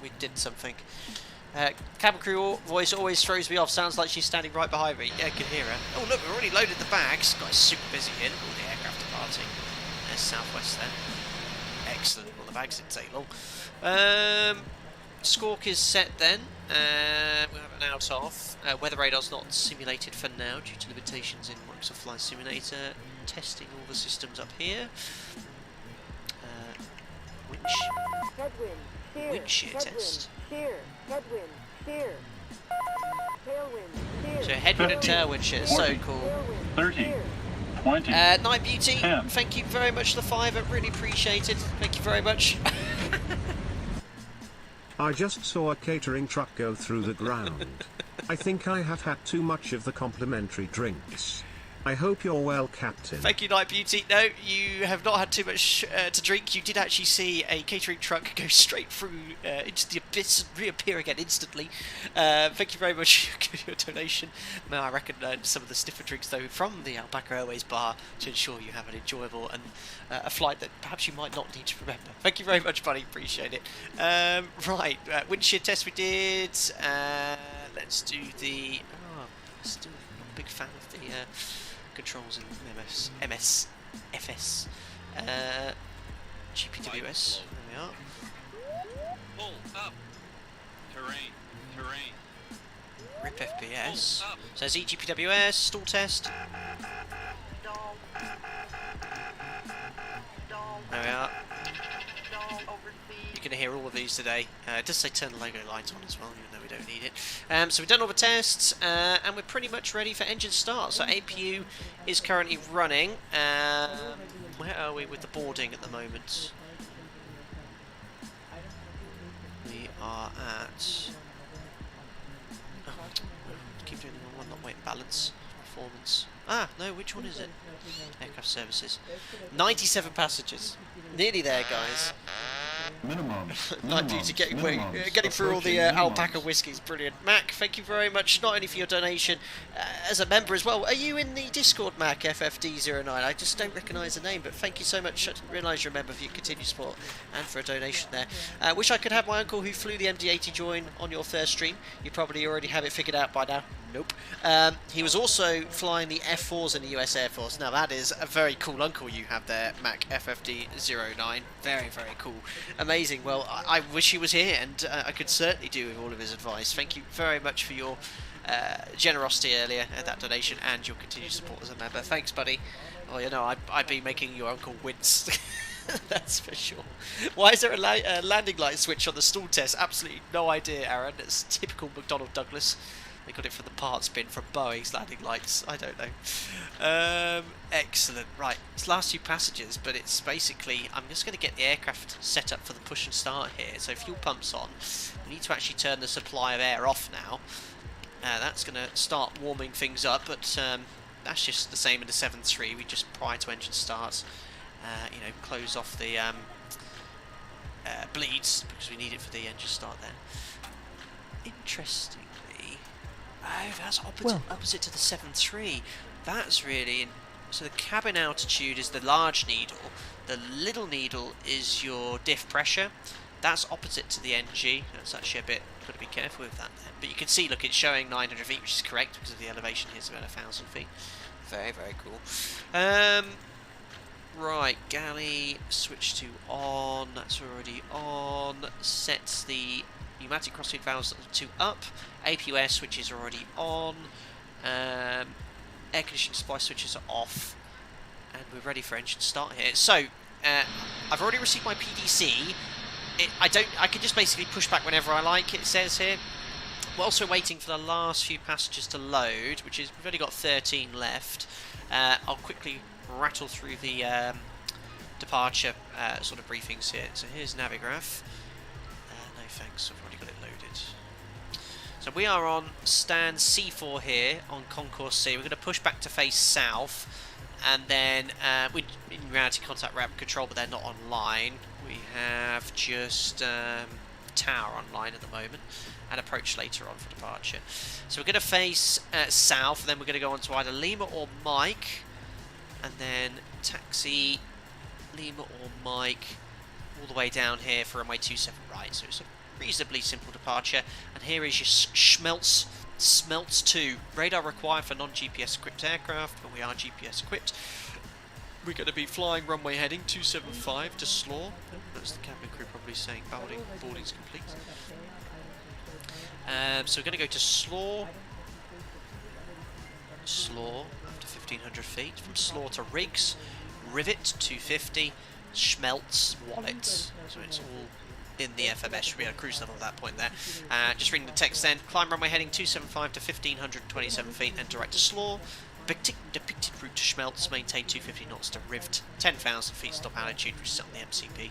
A: We did something. Cabin crew voice always throws me off. Sounds like she's standing right behind me. Yeah, I can hear her. Oh look, we've already loaded the bags. Guys, super busy here. All the aircraft departing. There's Southwest then. Excellent. Well, the bags didn't take long. Squawk is set then. We'll have an out off. Weather radar's not simulated for now due to limitations in Microsoft Flight Simulator. Testing all the systems up here. Wind shear test.
E: Headwind, steer. Tailwind, steer.
A: So headwind and tailwind shear, so cool.
D: 30, 20,
A: Night Beauty,
D: 10.
A: thank you very much for the $5, really appreciate it. Thank you very much.
C: I just saw a catering truck go through the ground. I think I have had too much of the complimentary drinks. I hope you're well, Captain.
A: Thank you, Night Beauty. No, you have not had too much to drink. You did actually see a catering truck go straight through into the abyss and reappear again instantly. Thank you very much for your donation. Now, I reckon some of the sniffer drinks, though, from the Alpaca Airways bar to ensure you have an enjoyable and a flight that perhaps you might not need to remember. Thank you very much, buddy. Appreciate it. Right, wind shear test we did. Let's do the... Oh, still not a big fan of the... controls in MSFS. GPWS. There we are.
F: Pull up. Terrain.
A: RIP FPS. Says EGPWS. Stall test. There we are. You're going to hear all of these today. It does say turn the logo lights on as well, even though we don't need it. So we've done all the tests, and we're pretty much ready for engine start. So APU is currently running. Where are we with the boarding at the moment? We are at... Oh, keep doing the one, not weight and balance. Performance. Ah, no, which one is it? Aircraft services. 97 passengers. Nearly there, guys.
D: Minimum.
A: Night Beauty getting through all the alpaca whiskies. Brilliant. Mac, thank you very much, not only for your donation, as a member as well. Are you in the Discord, Mac, FFD09? I just don't recognise the name, but thank you so much. I didn't realise you're a member, for your continued support and for a donation there. Wish I could have my uncle who flew the MD-80 join on your first stream. You probably already have it figured out by now. Nope. He was also flying the F4s in the US Air Force. Now that is a very cool uncle you have there, Mac FFD09. Very, very cool. Amazing. Well, I wish he was here, and I could certainly do with all of his advice. Thank you very much for your generosity earlier at that donation and your continued support as a member. Thanks, buddy. Oh, you know, I'd be making your uncle wince. That's for sure. Why is there a landing light switch on the stall test? Absolutely no idea, Aaron. It's typical McDonnell Douglas. They got it from the parts bin from Boeing's landing lights. I don't know. Excellent. Right, it's last few passengers, but it's basically... I'm just going to get the aircraft set up for the push and start here. So fuel pump's on. We need to actually turn the supply of air off now. That's going to start warming things up, but that's just the same in the 7.3. We just, prior to engine start, you know, close off the bleeds, because we need it for the engine start there. interestingly, oh, that's opposite to the 7.3. That's really... So the cabin altitude is the large needle. The little needle is your diff pressure. That's opposite to the NG. That's actually a bit... Got to be careful with that then. But you can see, look, it's showing 900 feet, which is correct because of the elevation here is about 1,000 feet. Very, very cool. Right, galley, switch to on. That's already on. Sets the pneumatic crossfeed valves to up. APUS switches are already on. Air conditioning supply switches are off. And we're ready for engine start here. So, I've already received my PDC. I can just basically push back whenever I like, it says here. Whilst we're waiting for the last few passengers to load, which is, we've only got 13 left, I'll quickly rattle through the departure sort of briefings here. So here's Navigraph. No thanks, I've already got it loaded. So we are on stand C4 here on Concourse C. We're going to push back to face south, and then we in reality contact rapid control, but they're not online. We have just tower online at the moment, and approach later on for departure. So we're going to face south, and then we're going to go on to either Lima or Mike, and then taxi Lima or Mike all the way down here for runway 27 right. So it's a reasonably simple departure. And here is your Smelts 2. Radar required for non-GPS equipped aircraft, but we are GPS equipped. We're going to be flying runway heading 275 to Slaw. That's the cabin crew probably saying boarding's complete. So we're going to go to Slaw after 1500 feet. From Slaw to Riggs, Rivet 250, Schmeltz, Wallet. So it's all in the FMS. Should be at cruise level at that point there. Just reading the text then. Climb runway heading 275 to 1527 feet and direct to Slaw. Depicted route to Schmeltz, maintain 250 knots to Rivet, 10,000 feet stop altitude, which is on the MCP.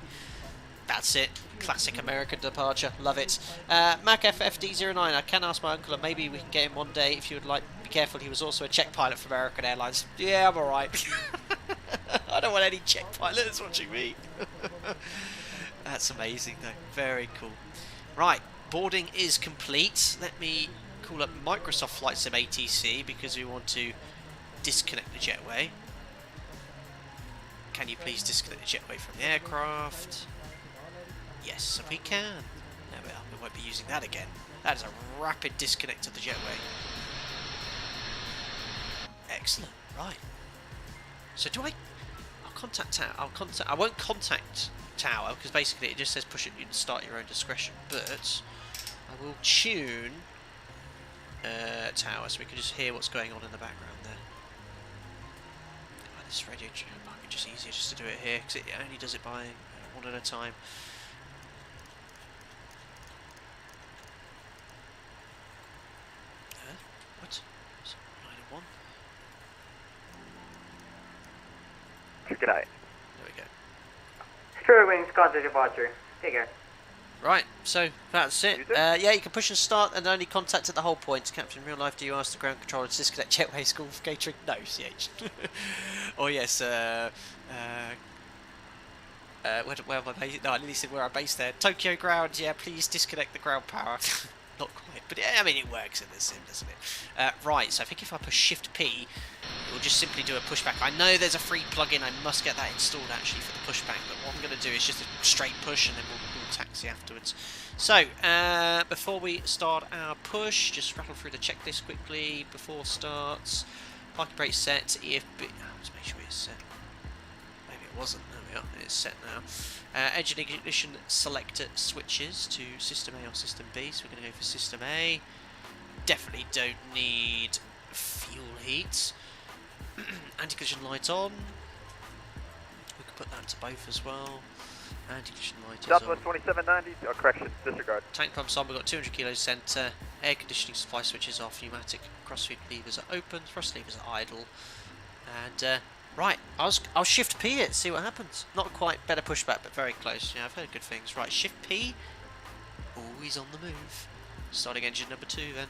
A: That's it. Classic American departure. Love it. Mac FFD09. I can ask my uncle, and maybe we can get him one day if you would like. Be careful, he was also a Czech pilot for American Airlines. Yeah, I'm alright. I don't want any Czech pilots watching me. That's amazing, though. Very cool. Right, boarding is complete. Let me call up Microsoft Flight Sim ATC because we want to disconnect the jetway. Can you please disconnect the jetway from the aircraft? Yes, we can. There we are. We won't be using that again. That is a rapid disconnect of the jetway. Excellent. Right. So do I? I'll contact tower. I won't contact tower because basically it just says push it. You can start your own discretion. But I will tune tower so we can just hear what's going on in the background there. Oh, this radio might be just easier just to do it here because it only does it by one at a time. What? 901.
G: Good eye.
A: There we go.
G: Straight wings, contact departure. Take care.
A: Right, so that's it. Yeah, you can push and start and only contact at the hold points. Captain, in real life, do you ask the ground controller to disconnect jetway school for catering? No, CH. Or yes, where am I based? No, I nearly said where I'm based there. Tokyo ground, yeah, please disconnect the ground power. Not quite, but yeah, I mean, it works in the sim, doesn't it? Right, so I think if I push Shift P, it will just simply do a pushback. I know there's a free plugin, I must get that installed actually for the pushback, but what I'm going to do is just a straight push and then we'll taxi afterwards. So, before we start our push, just rattle through the checklist quickly before starts. Parking brake set, EFB, let's make sure it's set. Maybe it wasn't, there we are, it's set now. Engine ignition selector switches to system A or system B, so we're going to go for system A. Definitely don't need fuel heat. Anti-collision light on. We can put that to both as well. Anti-collision light is
G: Southwest
A: on.
G: 2790, correction, disregard.
A: Tank pumps on, we've got 200 kilos centre. Air conditioning supply switches off. Pneumatic crossfeed levers are open. Thrust levers are idle. And, right, I'll shift P it, see what happens. Not quite better pushback, but very close. Yeah, I've heard good things. Right, shift P. Always on the move. Starting engine number 2 then.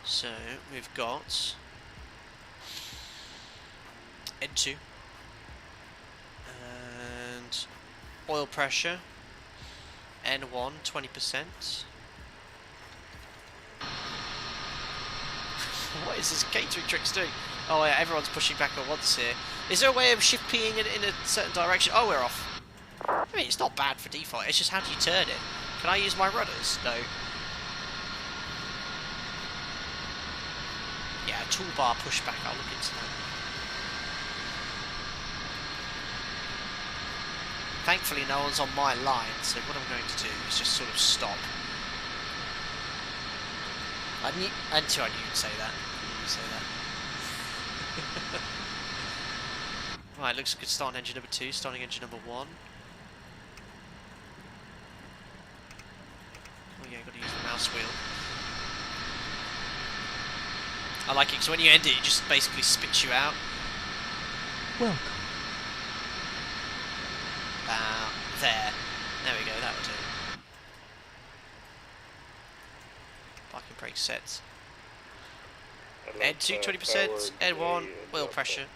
A: So we've got N2. And oil pressure. N1, 20%. What is this catering tricks doing? Oh yeah, everyone's pushing back at once here. Is there a way of shift P'ing in a certain direction? Oh, we're off. I mean, it's not bad for default, it's just how do you turn it? Can I use my rudders? No. Yeah, toolbar pushback, I'll look into that. Thankfully no one's on my line, so what I'm going to do is just sort of stop. Until I knew you'd say that. Right, looks good. Starting engine number 2, starting engine number 1. Oh yeah, got to use the mouse wheel. I like it because when you end it, it just basically spits you out.
C: Welcome.
A: There. There we go, that will do. Parking brake sets. N2 20%, N1, oil pressure.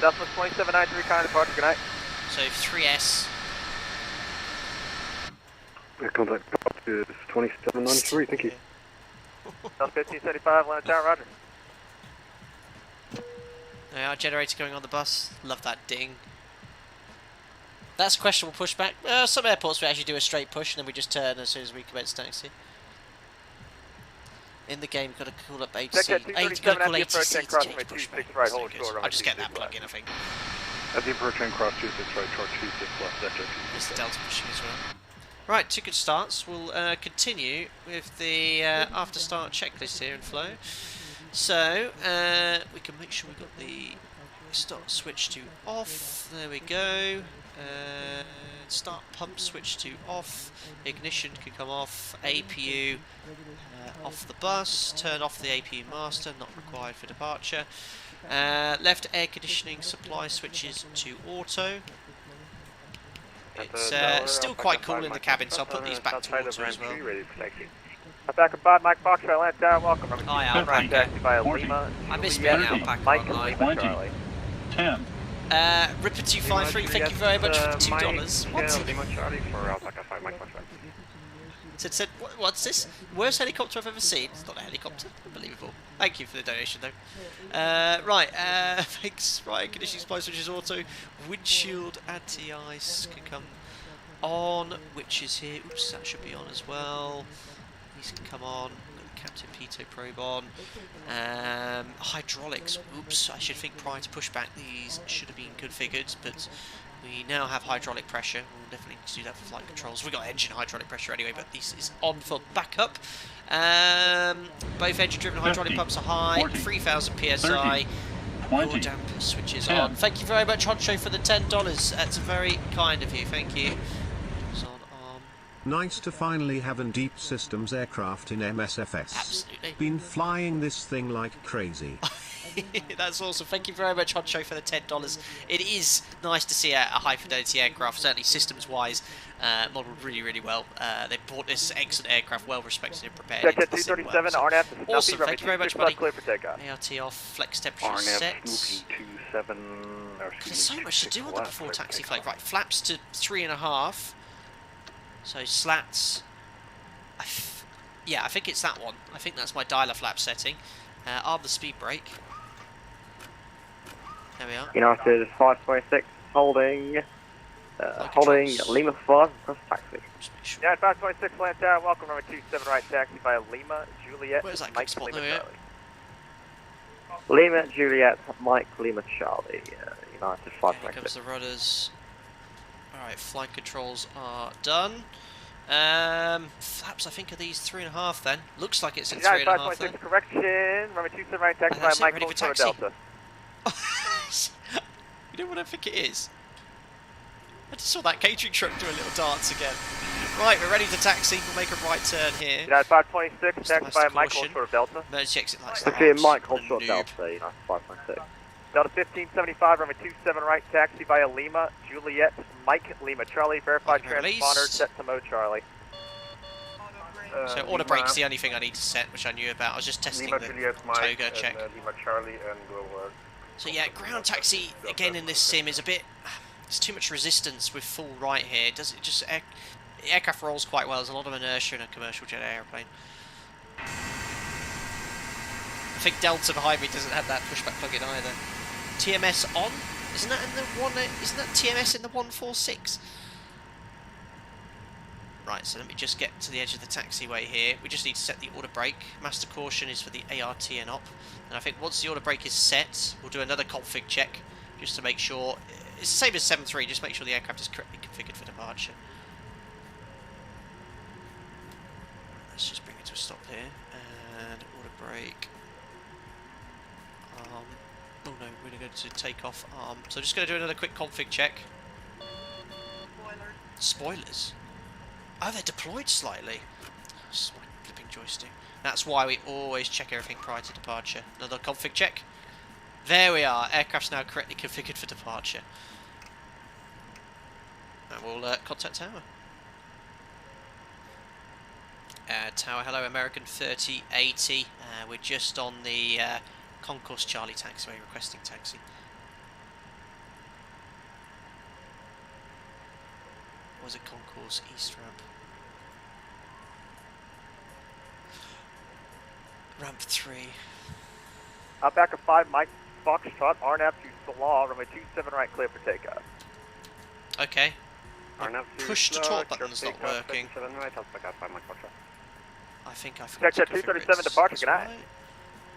H: Southwest 2793, kind of departure, good night.
A: So 3S.
I: Contact is 2793, thank you.
H: South 1575, Atlanta Tower, roger.
A: There we are, generator going on the bus. Love that ding. That's questionable pushback. Some airports we actually do a straight push and then we just turn as soon as we commence taxi. In the game, got to call up ATC. Got to call ATC to change pushback.
H: Right,
A: So
H: hold
A: good.
H: short,
A: I'll just get that plug in, I think.
I: At the approach train cross 26 right, short 26 left, Delta.
A: There's the Delta pushing as well. Right, 2 good starts. We'll continue with the after start checklist here in Flow. So, we can make sure we've got the start switch to off. There we go. Start pump switch to off. Ignition can come off. APU off the bus. Turn off the APU master, not required for departure. Left air conditioning supply switches to auto. It's still quite cool in the cabin, so I'll put these back to auto as well.
H: Back and by Mike Fox, Atlanta Tower, welcome.
A: Hi, Alpaca.
H: Taxi via Lima.
A: I miss being Alpaca
H: Mike
A: online.
H: Lima, Charlie.
D: 10.
A: Ripper253, thank you very much for the $2. What?
H: Lima Charlie for Alpaca 5, Mike Fox.
A: Said, what's this? Worst helicopter I've ever seen. It's not a helicopter. Unbelievable. Thank you for the donation, though. Right, thanks. Right, conditioning supply switches auto. Windshield anti-ice can come on, which is here. Oops, that should be on as well. These can come on. Captain Pitot probe on. Hydraulics. Oops, I should think prior to pushback these should have been configured, but we now have hydraulic pressure. We'll definitely need to do that for flight controls. We've got engine hydraulic pressure anyway, but this is on for backup. Both engine driven hydraulic pumps are high. 3,000 psi. Your damper switches on. Thank you very much, Honcho, for the $10. That's very kind of you. Thank you.
C: Nice to finally have an Deep Systems aircraft in MSFS.
A: Absolutely.
C: Been flying this thing like crazy.
A: That's awesome. Thank you very much, Honcho, for the $10. It is nice to see a high-fidelity aircraft, certainly systems-wise, modelled really, really well. They bought this excellent aircraft, well-respected and prepared.
H: Check at 237, RNAF.
A: Awesome, thank you very much, buddy.
H: Clear for takeoff.
A: ART off, flex temperature sets. There's so much to do on the before taxi flight. Right, flaps to 3.5. So slats, yeah, I think it's that one. I think that's my dialer flap setting. Arm the speed brake. There we are.
H: United 526, holding Lima 5, cross taxi. Yeah, 526, Atlanta Tower, welcome, runway 27 right taxi via Lima, Juliet,
A: Where's that
H: Mike,
A: spot?
H: Lima,
A: There
H: Charlie. Lima, Juliet, Mike, Lima, Charlie, United 526.
A: Here comes the rudders. Alright, flight controls are done. Flaps, I think, are these 3.5 then. Looks like it's at 3.5 then.
H: Correction, runway 27 right taxi via Mike, Lima, Delta.
A: You know what I think it is? I just saw that catering truck do a little dance again. Right, we're ready to taxi. We'll make a right turn here.
H: United 526, taxi via Mike, hold short of Delta.
A: Emergency exit lights.
H: Okay, Mike, hold short of Delta, United 526. Delta 1575, runway 27 right, taxi via Lima, Juliet, Mike, Lima, Charlie, verified transponder, set to mode, Charlie.
A: So order brake's the only thing I need to set, which I knew about. I was just testing the toga check.
I: Lima Charlie and
A: So yeah, ground taxi again in this sim is a bit. There's too much resistance with full right here. Does it just the aircraft rolls quite well? There's a lot of inertia in a commercial jet airplane. I think Delta behind me doesn't have that pushback plug-in either. TMS on? Isn't that in the one? Isn't that TMS in the 146? Right, so let me just get to the edge of the taxiway here. We just need to set the order brake. Master caution is for the ART and op. And I think once the order brake is set, we'll do another config check just to make sure. It's the same as 7.3, just make sure the aircraft is correctly configured for departure. Let's just bring it to a stop here. And order brake. Oh no, we're going to take off arm. So just going to do another quick config check. Spoilers? Oh, they're deployed slightly. This is my flipping joystick. That's why we always check everything prior to departure. Another config check. There we are. Aircraft's now correctly configured for departure. And we'll contact tower. Tower, hello, American 3080. We're just on the Concourse Charlie taxiway, requesting taxi. Or was it Concourse East ramp? Ramp 3.
H: Back of 5, Mike Foxtrot, RNAV to Slaw, runway 27 right, clear for takeoff.
A: Okay.
H: RNAV to
A: Push to talk button's not working.
H: 27 right, I'll back up 5, Mike Foxtrot.
A: I think I forgot
H: Check
A: to
H: 237 departure, good night.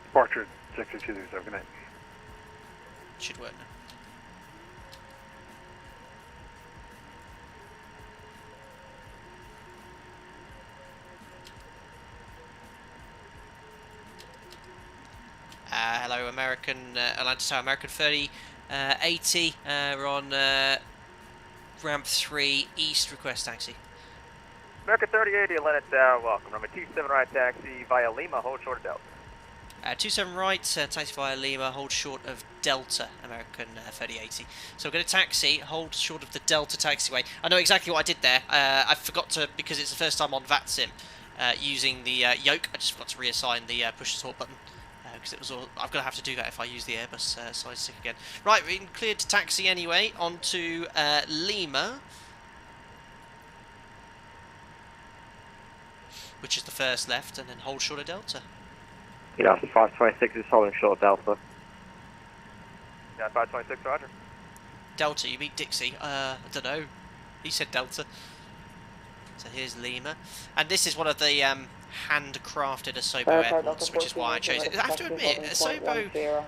I: Departure 6237, good night.
A: Should work now. Hello, American Orlando Tower, American 3080. We're on ramp 3 east. Request taxi.
H: American 3080, Atlanta Tower, welcome. Runway 27 right, taxi via Lima, hold short of Delta.
A: 27 right, taxi via Lima, hold short of Delta, American 3080. So we're going to taxi, hold short of the Delta taxiway. I know exactly what I did there. I forgot to, because it's the first time on VATSIM using the yoke, I just forgot to reassign the push to talk button. Because it was all, I'm going to have to do that if I use the Airbus side stick again. Right, we're cleared to taxi anyway, on to Lima. Which is the first left, and then hold short of Delta.
H: Yeah, 526 is holding short of Delta. Yeah, 526, roger.
A: Delta, you mean Dixie? I don't know. He said Delta. So here's Lima. And this is one of the handcrafted Asobo airports, which is why I chose it. I have to admit, Asobo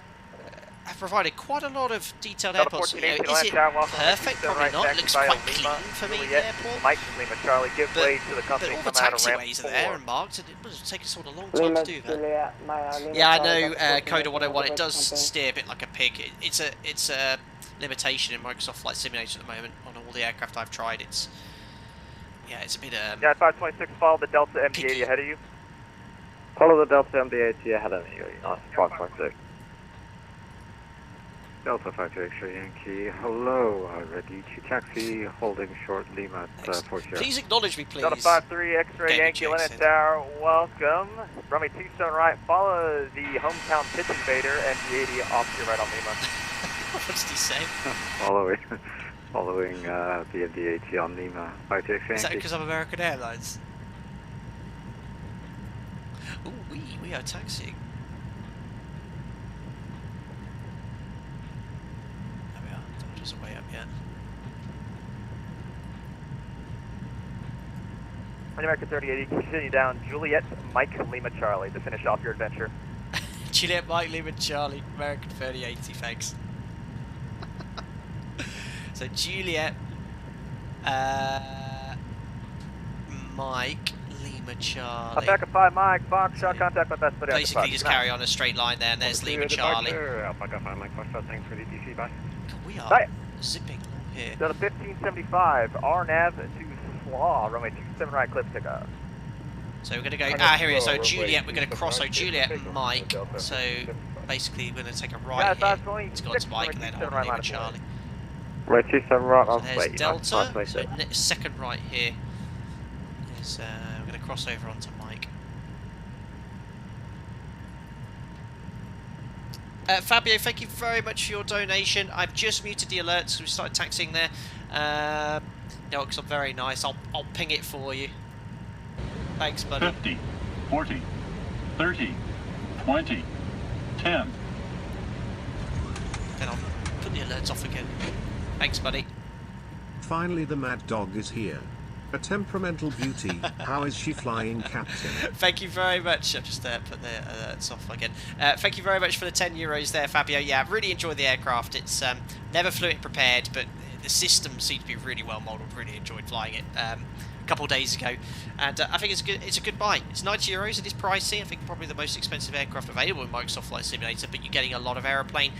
A: have provided quite a lot of detailed airports. You know, is it perfect? Probably not. It looks quite clean for me, the airport.
H: Mike Lima Charlie, give way to the company.
A: But all the taxiways are there and marked, and it would take us all a long time to do that. Yeah, I know, Coda 101, it does steer a bit like a pig. It's a limitation in Microsoft Flight Simulator at the moment on all the aircraft I've tried. It's a bit
H: yeah, 526, follow the Delta MD-80 ahead of you.
J: Follow the Delta MD-80 ahead of you. 526.
B: Delta 5 X-ray Yankee, hello, ready to taxi, holding short Lima at 40.
A: Please acknowledge me, please.
H: Delta 53 X-ray Yankee, Atlanta Tower, welcome. Runway 27 right, follow the hometown pitch invader, MD-80 off to your right on Lima.
A: What did he say?
B: Following the MD-80 on Lima, 5 X-ray Yankee.
A: Is that because I'm American Airlines? Ooh, we are taxiing. Isn't way up yet.
H: American 3080, continue down. Juliet, Mike, Lima, Charlie to finish off your adventure.
A: Juliet, Mike, Lima, Charlie, American 3080, thanks. So Juliet, Mike, Lima, Charlie.
H: Back at 5, Mike, Foxtrot, contact my best buddy.
A: Basically, just carry on a straight line there, and there's Lima, Charlie.
I: Alpha 5, Mike Foxtrot, thanks for the DC, bye.
A: We are zipping along here.
H: Delta 1575, RNAV to Slaw, runway 27 right, clip pickup.
A: So we're going to go, here we go, so Juliet, we're going to cross, so Juliet and Mike, so basically we're going to take a right here, to go to Mike, and then hold on Lima, Charlie.
J: Right, 27 right,
A: so there's Delta, so second right here is, we're going to crossover onto Mike. Fabio, thank you very much for your donation. I've just muted the alerts because we started taxiing there. No, because I'm very nice. I'll ping it for you. Thanks, buddy.
D: 50, 40, 30, 20, 10.
A: Then I'll put the alerts off again. Thanks, buddy.
C: Finally, the Maddog is here. A temperamental beauty. How is she flying, Captain?
A: Thank you very much. I've just put the alerts off again. Thank you very much for the €10 there, Fabio. Yeah, I've really enjoyed the aircraft. It's never flew it prepared, but the system seemed to be really well modelled. Really enjoyed flying it a couple of days ago, and I think it's a good buy. It's €90. It is pricey. I think probably the most expensive aircraft available in Microsoft Flight Simulator, but you're getting a lot of aeroplane.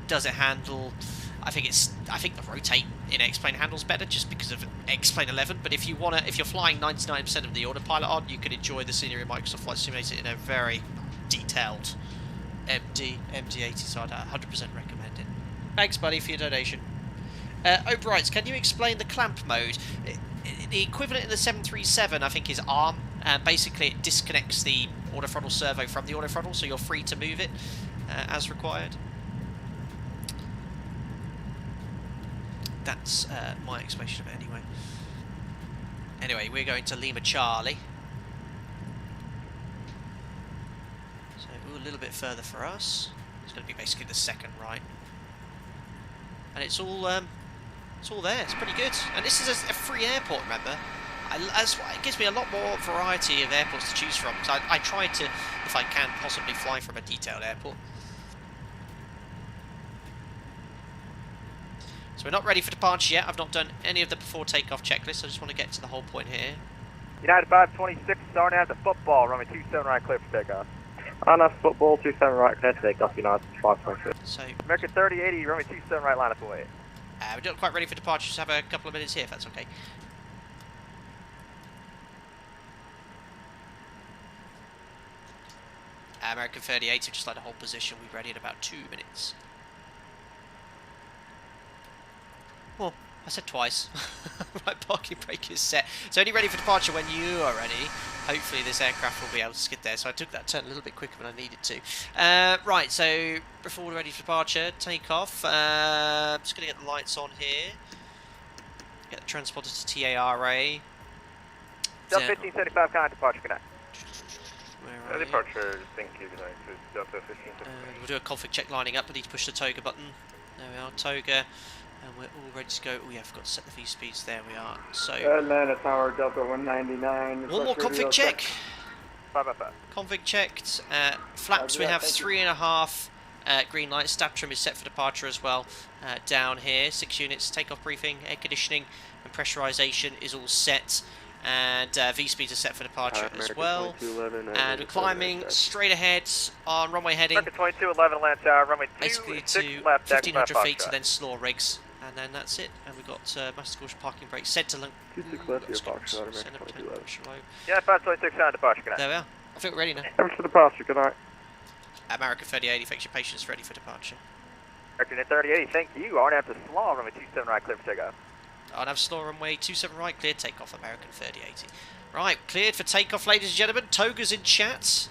A: Does it handle? I think the rotate in X-Plane handles better just because of X-Plane 11. But if you're flying 99% of the autopilot on, you can enjoy the scenery in Microsoft Flight Simulator in a very detailed MD-80. So I'd 100% recommend it. Thanks, buddy, for your donation. O'Bright, can you explain the clamp mode? The equivalent in the 737, I think, is arm. Basically, it disconnects the autothrottle servo from the autothrottle, so you're free to move it as required. That's my explanation of it anyway. Anyway, we're going to Lima Charlie. So a little bit further for us. It's going to be basically the second right. And it's all there. It's pretty good. And this is a free airport, remember? It gives me a lot more variety of airports to choose from. So I try to, if I can, possibly fly from a detailed airport. So we're not ready for departure yet. I've not done any of the before takeoff checklist. I just want to get to the whole point here.
H: United 526, starting out the football, runway 27 right, clear for takeoff. On a football, 27 right, clear to takeoff, United 526.
A: So
H: American 3080, runway 27 right, line up away.
A: we're not quite ready for departure. Just have a couple of minutes here, if that's okay. American 3080, just like the whole position. We're ready in about 2 minutes. Well, I said twice. Right, parking brake is set. It's only ready for departure when you are ready. Hopefully this aircraft will be able to skid there. So I took that turn a little bit quicker than I needed to. Right, so before we're ready for departure, take off. I'm just going to get the lights on here. Get the transponder to TARA.
H: Delta 1575, kind departure, good night.
A: Where are you?
J: Departure, thank you, good night. Delta 1575.
A: We'll do a config check lining up. We need to push the toga button. There we are, toga. And we're all ready to go. Oh yeah, I forgot to set the V-speeds. There we are. So
J: Atlanta Tower, Delta 199.
A: one more config check.
H: 555.
A: Config checked. Flaps, we have 3.5 green light. Stab trim is set for departure as well. Down here, 6 units. Takeoff briefing, air conditioning, and pressurization is all set. And V-speeds are set for departure as well. And we're climbing straight ahead on runway heading.
H: American 2211, Atlanta Tower, runway 2,
A: Basically
H: 6
A: to
H: left,
A: 1,500 feet to then slow rigs. And then that's it. And we've got master caution parking brake set to link.
J: Left, American 2211.
H: Yeah, 526, kind departure, good night.
A: There we are. I think we're ready now.
J: Over to departure, good night.
A: American 3080, thanks for your patience, ready for departure.
H: American 3080, thank you. RNAV to Slaw, runway 27 right, clear for takeoff.
A: I'll have slow runway 27 right, clear takeoff, American 3080. Right, cleared for takeoff, ladies and gentlemen. Toga's in chat.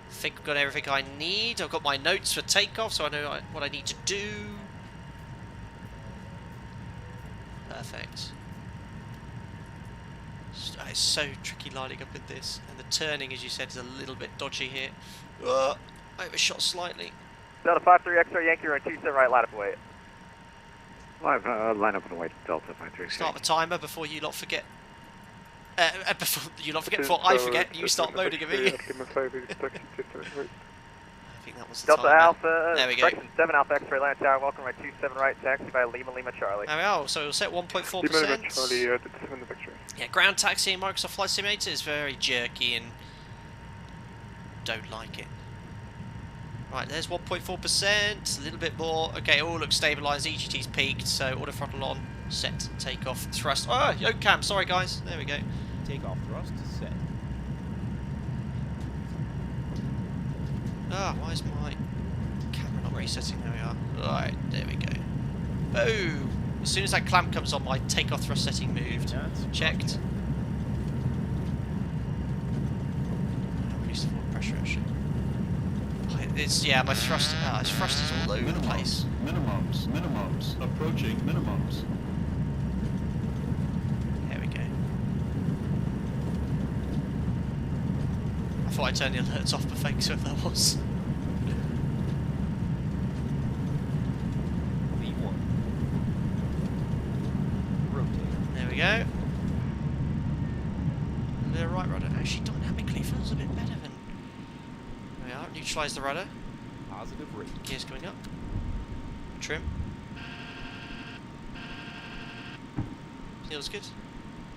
A: I think I've got everything I need. I've got my notes for takeoff, so I know what I need to do. Perfect. It's so tricky lining up with this, and the turning, as you said, is a little bit dodgy here. Oh, I overshot slightly.
H: Delta 53 X-ray Yankee, runway 27 right, line up away.
J: Line up and wait, Delta 53.
A: Start the timer before you lot forget. Before I forget, and you start loading immediately. I think that was the
H: Delta
A: timer.
H: Alpha,
A: There we go.
H: correction, 7 Alpha X-ray, Atlanta Tower, welcome right 27 right, taxi by Lima Charlie.
A: There we are, so we'll set 1.4%. Yeah, ground taxi in Microsoft Flight Simulator is very jerky and don't like it. Right, there's 1.4%, a little bit more. Okay, all looks stabilised, EGT's peaked, so auto throttle on, set, takeoff, thrust. Oh, yoke cam, sorry guys, there we go.
K: Takeoff thrust set.
A: Ah, why is my camera not resetting? There we are. Right, there we go. Boom! As soon as that clamp comes on, my takeoff thrust setting moved. Checked. pressure actually. It's yeah, my thrust. Its thrust is all over the place.
D: Minimums. Approaching minimums.
A: There we go. I thought I turned the alerts off, but thanks if that was.
K: V1. Rotate.
A: There we go. The right rudder actually dynamically feels a bit better than. There we are. Neutralise the rudder.
K: Positive rate.
A: Gears coming up. Trim. Feels good.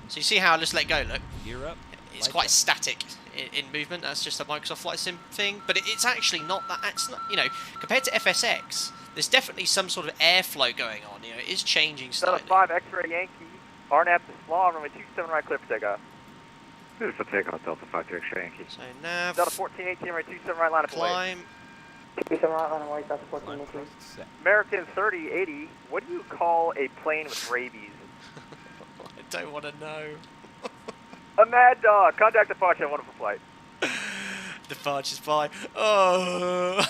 A: So you see how I just let go, look?
K: Gear up.
A: It's quite static in movement. That's just a Microsoft Flight Sim thing. But it's actually not that. It's not, you know, compared to FSX, there's definitely some sort of airflow going on. You know, it is changing slightly.
H: Delta 5 X-ray Yankee. RNAV to slaw, runway 27 right, clear for takeoff.
J: Clear for takeoff, Delta 5 to X-ray Yankee.
A: So nav.
H: Delta 1418 right, 27 right, line up away.
A: Climb.
G: 27 right, line away, Delta 1418.
K: Climb thrust set.
H: American 3080, what do you call a plane with rabies?
A: I don't want to know.
H: A mad dog. Contact departure on wonderful flight.
A: Departure is by. Oh.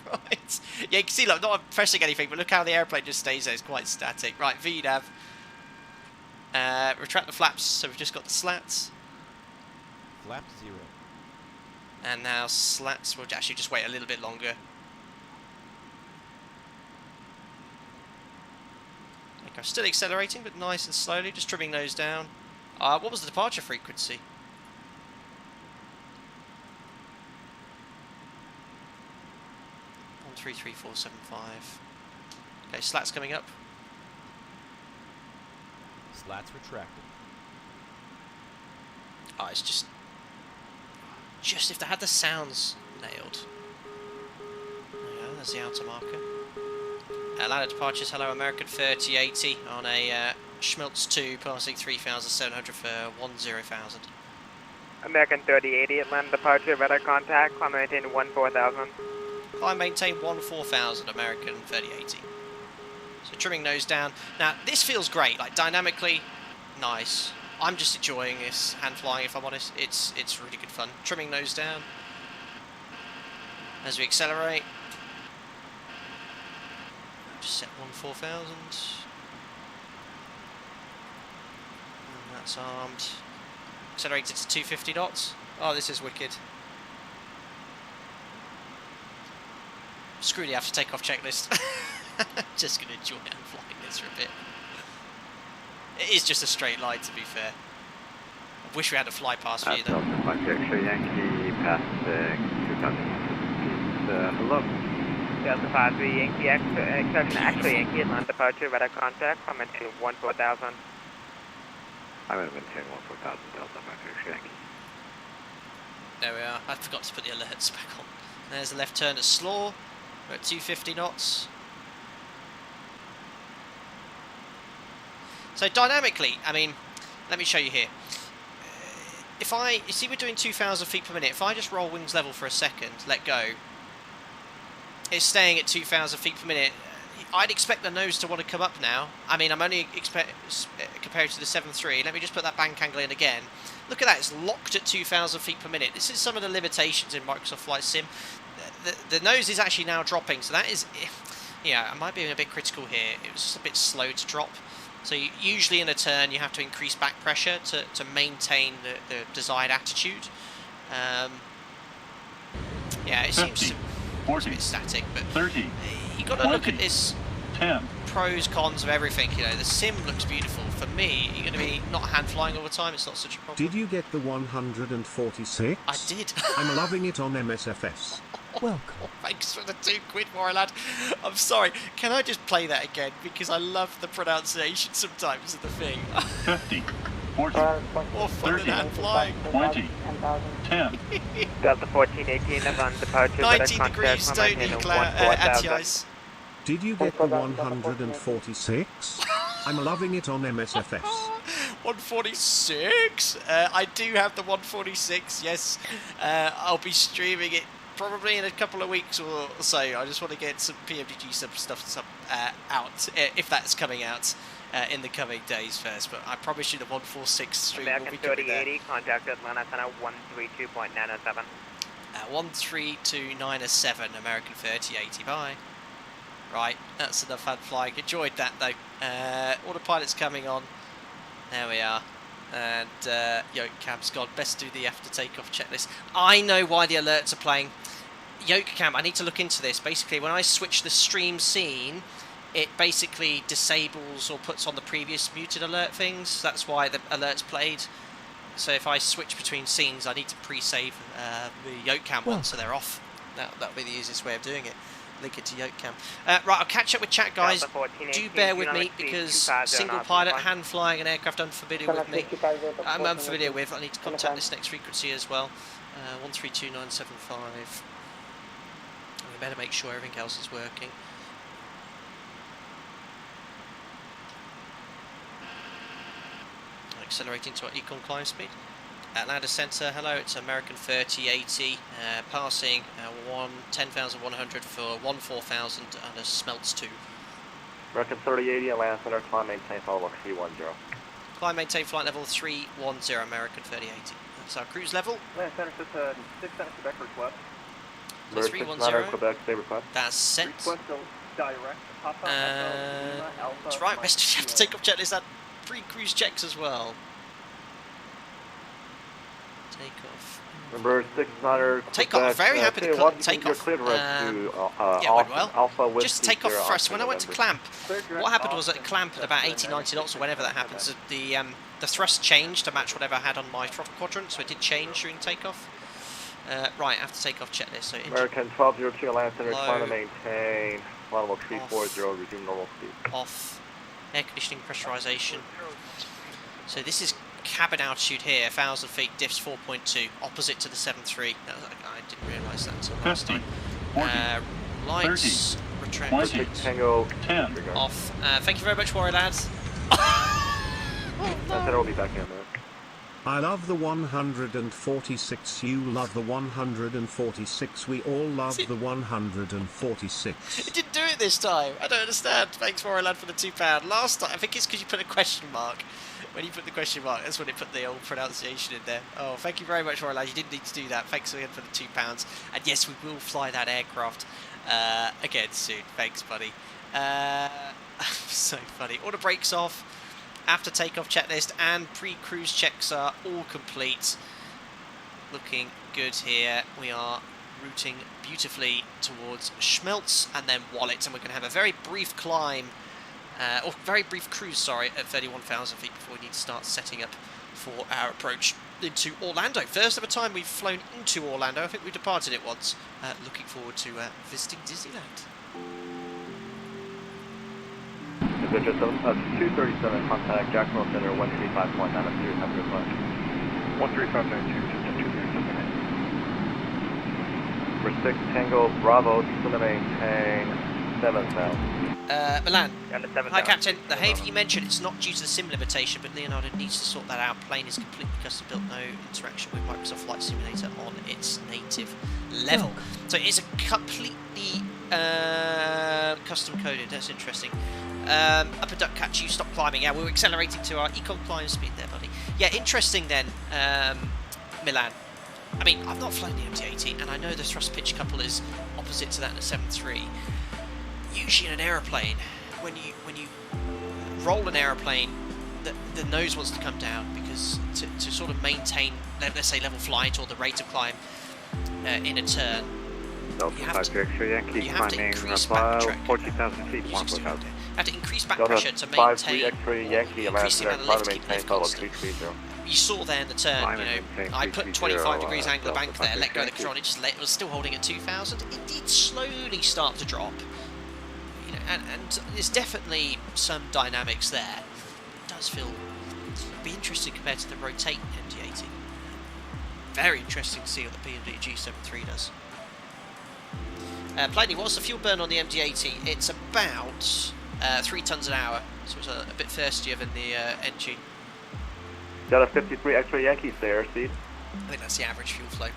A: Right. Yeah, you can see, look, not pressing anything, but look how the airplane just stays there. It's quite static. Right, VNav. Retract the flaps, so we've just got the slats.
K: Flap 0.
A: And now slats, we'll actually just wait a little bit longer. Okay, I'm still accelerating, but nice and slowly, just trimming those down. What was the departure frequency? One 33475. Okay, slats coming up.
K: Slats retracted.
A: Oh, it's just if they had the sounds nailed. There we go, there's the outer marker. Atlanta departures, hello, American 3080 on a Schmelz 2 passing 3,700 for 10,000.
H: American 3080, Atlanta departure, radar contact, climb maintain 14,000.
A: Climb maintain 14,000, American 3080. So trimming nose down. Now this feels great, like dynamically nice. I'm just enjoying this hand flying, if I'm honest. It's really good fun. Trimming nose down as we accelerate. Just set 14,000. And that's armed. Accelerated to 250 knots. Oh, this is wicked. Screw the after takeoff checklist. Just gonna enjoy hand flying this for a bit. It is just a straight line, to be fair. I wish we had a fly pass for you though.
J: Delta 5 to X-ray Yankee, passing 2,000. Hello.
H: Delta 5 to Yankee, exception X-ray Yankee, Atlanta departure, radar contact, climb maintain 14,000.
J: I'm going to maintain 14,000, Delta 5 to X-ray Yankee.
A: There we are. I forgot to put the alerts back on. There's the left turn at Slaw. We're at 250 knots. So dynamically, I mean, let me show you here. You see we're doing 2,000 feet per minute. If I just roll wings level for a second, let go, it's staying at 2,000 feet per minute. I'd expect the nose to want to come up now. I mean, I'm only compared to the 7.3. Let me just put that bank angle in again. Look at that, it's locked at 2,000 feet per minute. This is some of the limitations in Microsoft Flight Sim. The nose is actually now dropping, so that is, yeah, I might be a bit critical here. It was just a bit slow to drop. So usually in a turn you have to increase back pressure to maintain the desired attitude. Yeah, it seems to be a bit static, but
D: 30,
A: you got to look at this
D: 10.
A: pros, cons of everything. You know, the sim looks beautiful. For me, you're going to be not hand flying all the time. It's not such a problem.
C: Did you get the 146?
A: I did.
C: I'm loving it on MSFS.
K: Welcome.
A: Thanks for the £2 more, lad. I'm sorry. Can I just play that again? Because I love the pronunciation sometimes of the thing.
D: 50, 40,
A: More fun than hand flying.
D: 20, 10.
H: Delta 1418, Atlanta departure,
A: 19 degrees, don't need anti-ice.
C: Did you get the 146? I'm loving it on MSFS.
A: 146? I do have the 146, yes. I'll be streaming it probably in a couple of weeks or so. I just want to get some PMDG stuff out, if that's coming out. in the coming days first. But I promise you the 146 stream will
H: American
A: be coming there.
H: 3080, contact Atlanta Center 132.907.
A: 13297, American 3080. Bye. Right, that's enough fun flying. Enjoyed that though. Autopilot's coming on. There we are. And yoke cam's gone. Best do the after takeoff checklist. I know why the alerts are playing. Yoke cam, I need to look into this. Basically, when I switch the stream scene, it basically disables or puts on the previous muted alert things. That's why the alerts played. So if I switch between scenes, I need to pre-save the yoke cam one, so they're off. That'll be the easiest way of doing it. Link it to yoke cam. Right, I'll catch up with chat, guys. Do bear with me because single pilot, hand flying an aircraft unfamiliar with me. I'm unfamiliar with. I need to contact this next frequency as well. 132975. We better make sure everything else is working. Accelerating to our econ climb speed. Atlanta Center, hello, it's American 3080, passing 10,100 for 14,000 and a smelts 2.
H: American 3080, Atlanta Center, climb maintain flight level 310.
A: Climb maintain flight level 310, American 3080. That's our cruise level.
H: Atlanta Center, 6 Center Quebec request.
A: So 310.
H: Quebec, same request.
A: That's sent.
H: Direct.
A: That's right, best have to take off checklist that pre-cruise checks as well. Take off.
H: Remember 600.
A: Take off. Very happy to take off. Yeah, went well.
H: Alpha
A: just take off first. When I went to clamp, what happened was at clamp at about 80, 90 knots or whenever that happens, the thrust changed to match whatever I had on my throttle quadrant, so it did change during takeoff. Right, I have to take off checklist. So
H: American 1202 Atlanta Center, climb to maintain flight level 340, resume normal speed.
A: Off. Air conditioning, pressurization. So this is cabin altitude here, 1,000 feet, diffs 4.2, opposite to the 7.3. I didn't realise that until last time. Lights, retract.
H: Tango,
D: 10.
A: Off. Thank you very much, Warrior lads.
H: I said I'll be back in a minute.
C: I love the 146, you love the 146, we all love the 146.
A: It didn't do it this time. I don't understand. Thanks, Warrior lad, for the £2. Last time, I think it's because you put a question mark. When you put the question mark, that's when it put the old pronunciation in there. Oh, thank you very much, Warrior lad. You didn't need to do that. Thanks again for the £2. And yes, we will fly that aircraft again soon. Thanks, buddy. So funny. All the brakes off. After takeoff checklist and pre-cruise checks are all complete. Looking good here. We are routing beautifully towards Schmelz and then Wallet, and we're going to have a very brief climb, or very brief cruise, sorry, at 31,000 feet before we need to start setting up for our approach into Orlando. First ever time we've flown into Orlando. I think we departed it once. Looking forward to visiting Disneyland.
H: Just 237, contact Jacksonville Center 135.9, have a good flight.
I: 13592, just 237.
H: For 6 Tango Bravo, still to maintain 7,000.
A: Milan. Hi, Captain. The haven you mentioned, it's not due to the sim limitation, but Leonardo needs to sort that out. Plane is completely custom built, no interaction with Microsoft Flight Simulator on its native level. So it is a completely custom coded. That's interesting. Upper duck catch, you stop climbing. Yeah, we were accelerating to our econ climb speed there, buddy. Yeah, interesting then, Milan. I mean, I've not flown the MD-80, and I know the thrust pitch couple is opposite to that in a 7.3. Usually in an aeroplane, when you roll an aeroplane, the nose wants to come down because to sort of maintain, let's say, level flight or the rate of climb in a turn. You have to increase back pressure.
H: 40,000 feet,
A: You have to increase back pressure to maintain increasing amount of lift, keep lift constant. You saw there in the turn, you know, I put 25 degrees angle of bank there, let go of the control, it was still holding at 2,000. It did slowly start to drop, you know, and there's definitely some dynamics there. It does feel, it'll be interesting compared to the rotate MD-80. Very interesting to see what the PMD G73 does. Plainly, what's the fuel burn on the MD-80? It's about 3 tons an hour, so it's a bit thirstier than the NG.
H: Got a 53 X-ray Yankees there, Steve.
A: I think that's the average fuel flow.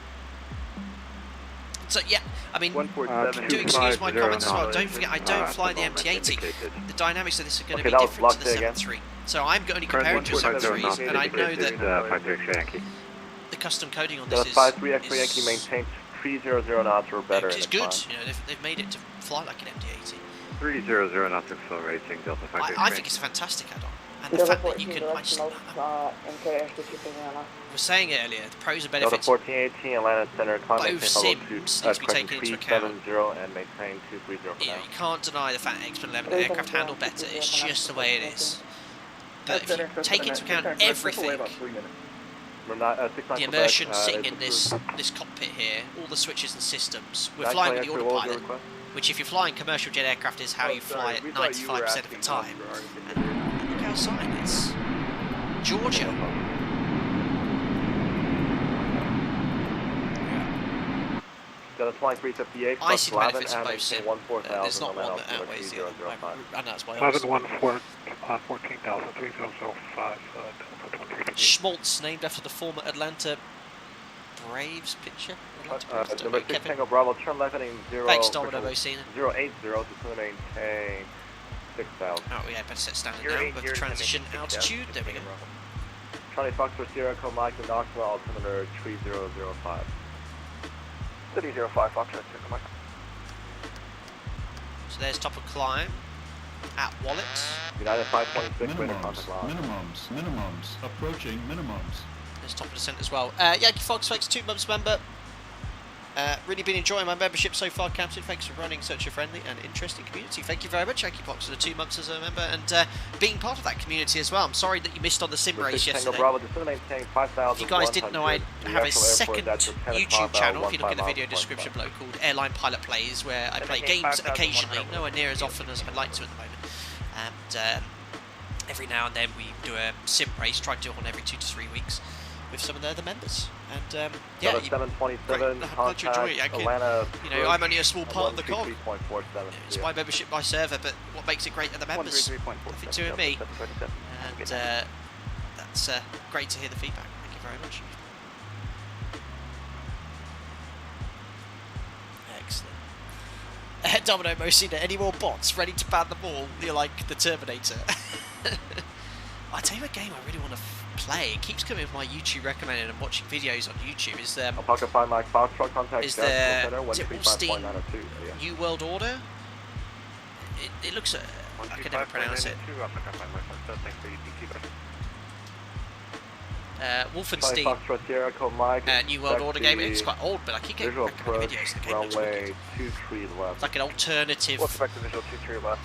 A: So yeah, I mean,
J: 147,
A: do excuse my comments as well. Don't forget, I don't fly the MD-80. The dynamics of this are going to be different to the 7.3. So I'm only comparing to 7.3s, and I know that the custom coding on this is
H: 53 X-ray Yankee maintains 300 knots or better.
A: Which is good. You know, they've made it to fly like an MD-80.
J: 300 knots accelerating, Delta 53.
A: I think it's a fantastic add-on. And the fact that you can, we're saying it earlier, the pros and benefits.
H: 1418 Atlanta Center,
A: both sims need to be taken into account.
H: And maintain 230.
A: You know, you can't deny the fact that X-11 aircraft handle better. It's just the way it is. But if you take into account everything, the immersion sitting in this cockpit here, all the switches and systems, we're flying with the autopilot, which if you're flying commercial jet aircraft is how you fly it 95% of the time. And look outside, it's Georgia.
H: Got a flying 358.
A: I see the benefits of both sim. There's not one that outweighs the other. And that's why I was.
I: 14,000,
A: Schmaltz, named after the former Atlanta Braves pitcher.
H: Number 6 Tango Bravo, turn left heading 0.
A: Thanks, Domino Mosina.
H: 080 to maintain 6,000.
A: Oh, yeah, better set standard now with the transition altitude. There we go.
H: Charlie Fox for Sierra, Co Mike and Knoxville, altimeter 3005. 3005, Fox, Mike.
A: So there's top of climb at Wallet.
H: United 526,
D: minimums, approaching minimums.
A: There's top of descent as well. Yankee Fox, thanks, 2 months member. Really been enjoying my membership so far, Captain. Thanks for running such a friendly and interesting community. Thank you very much, Yankee Fox, for the 2 months as a member and being part of that community as well. I'm sorry that you missed on the sim race yesterday. If you guys didn't know, I have a second YouTube channel, if you look in the video description below, called Airline Pilot Plays, where I play games occasionally, nowhere near as often as I'd like to at the moment. And every now and then we do a sim race, try to do it on every 2 to 3 weeks with some of the other members. And yeah, you, great, glad you enjoy it, Yankee. You know, I'm only a small part of the cog. It's my membership, my server, but what makes it great are the members. Nothing to it me. And that's great to hear the feedback. Thank you very much. Excellent. Domino Mosina, any more bots ready to ban them all? You're like the Terminator. I tell you a game I really want to play. It keeps coming with my YouTube recommended and watching videos on YouTube. Is there? Is there? Is it Wolfstein New World Order? It looks. I can never pronounce it. Wolfenstein New World Order game. It's quite old, but I keep getting recommended videos. The game looks wicked. It's like an alternative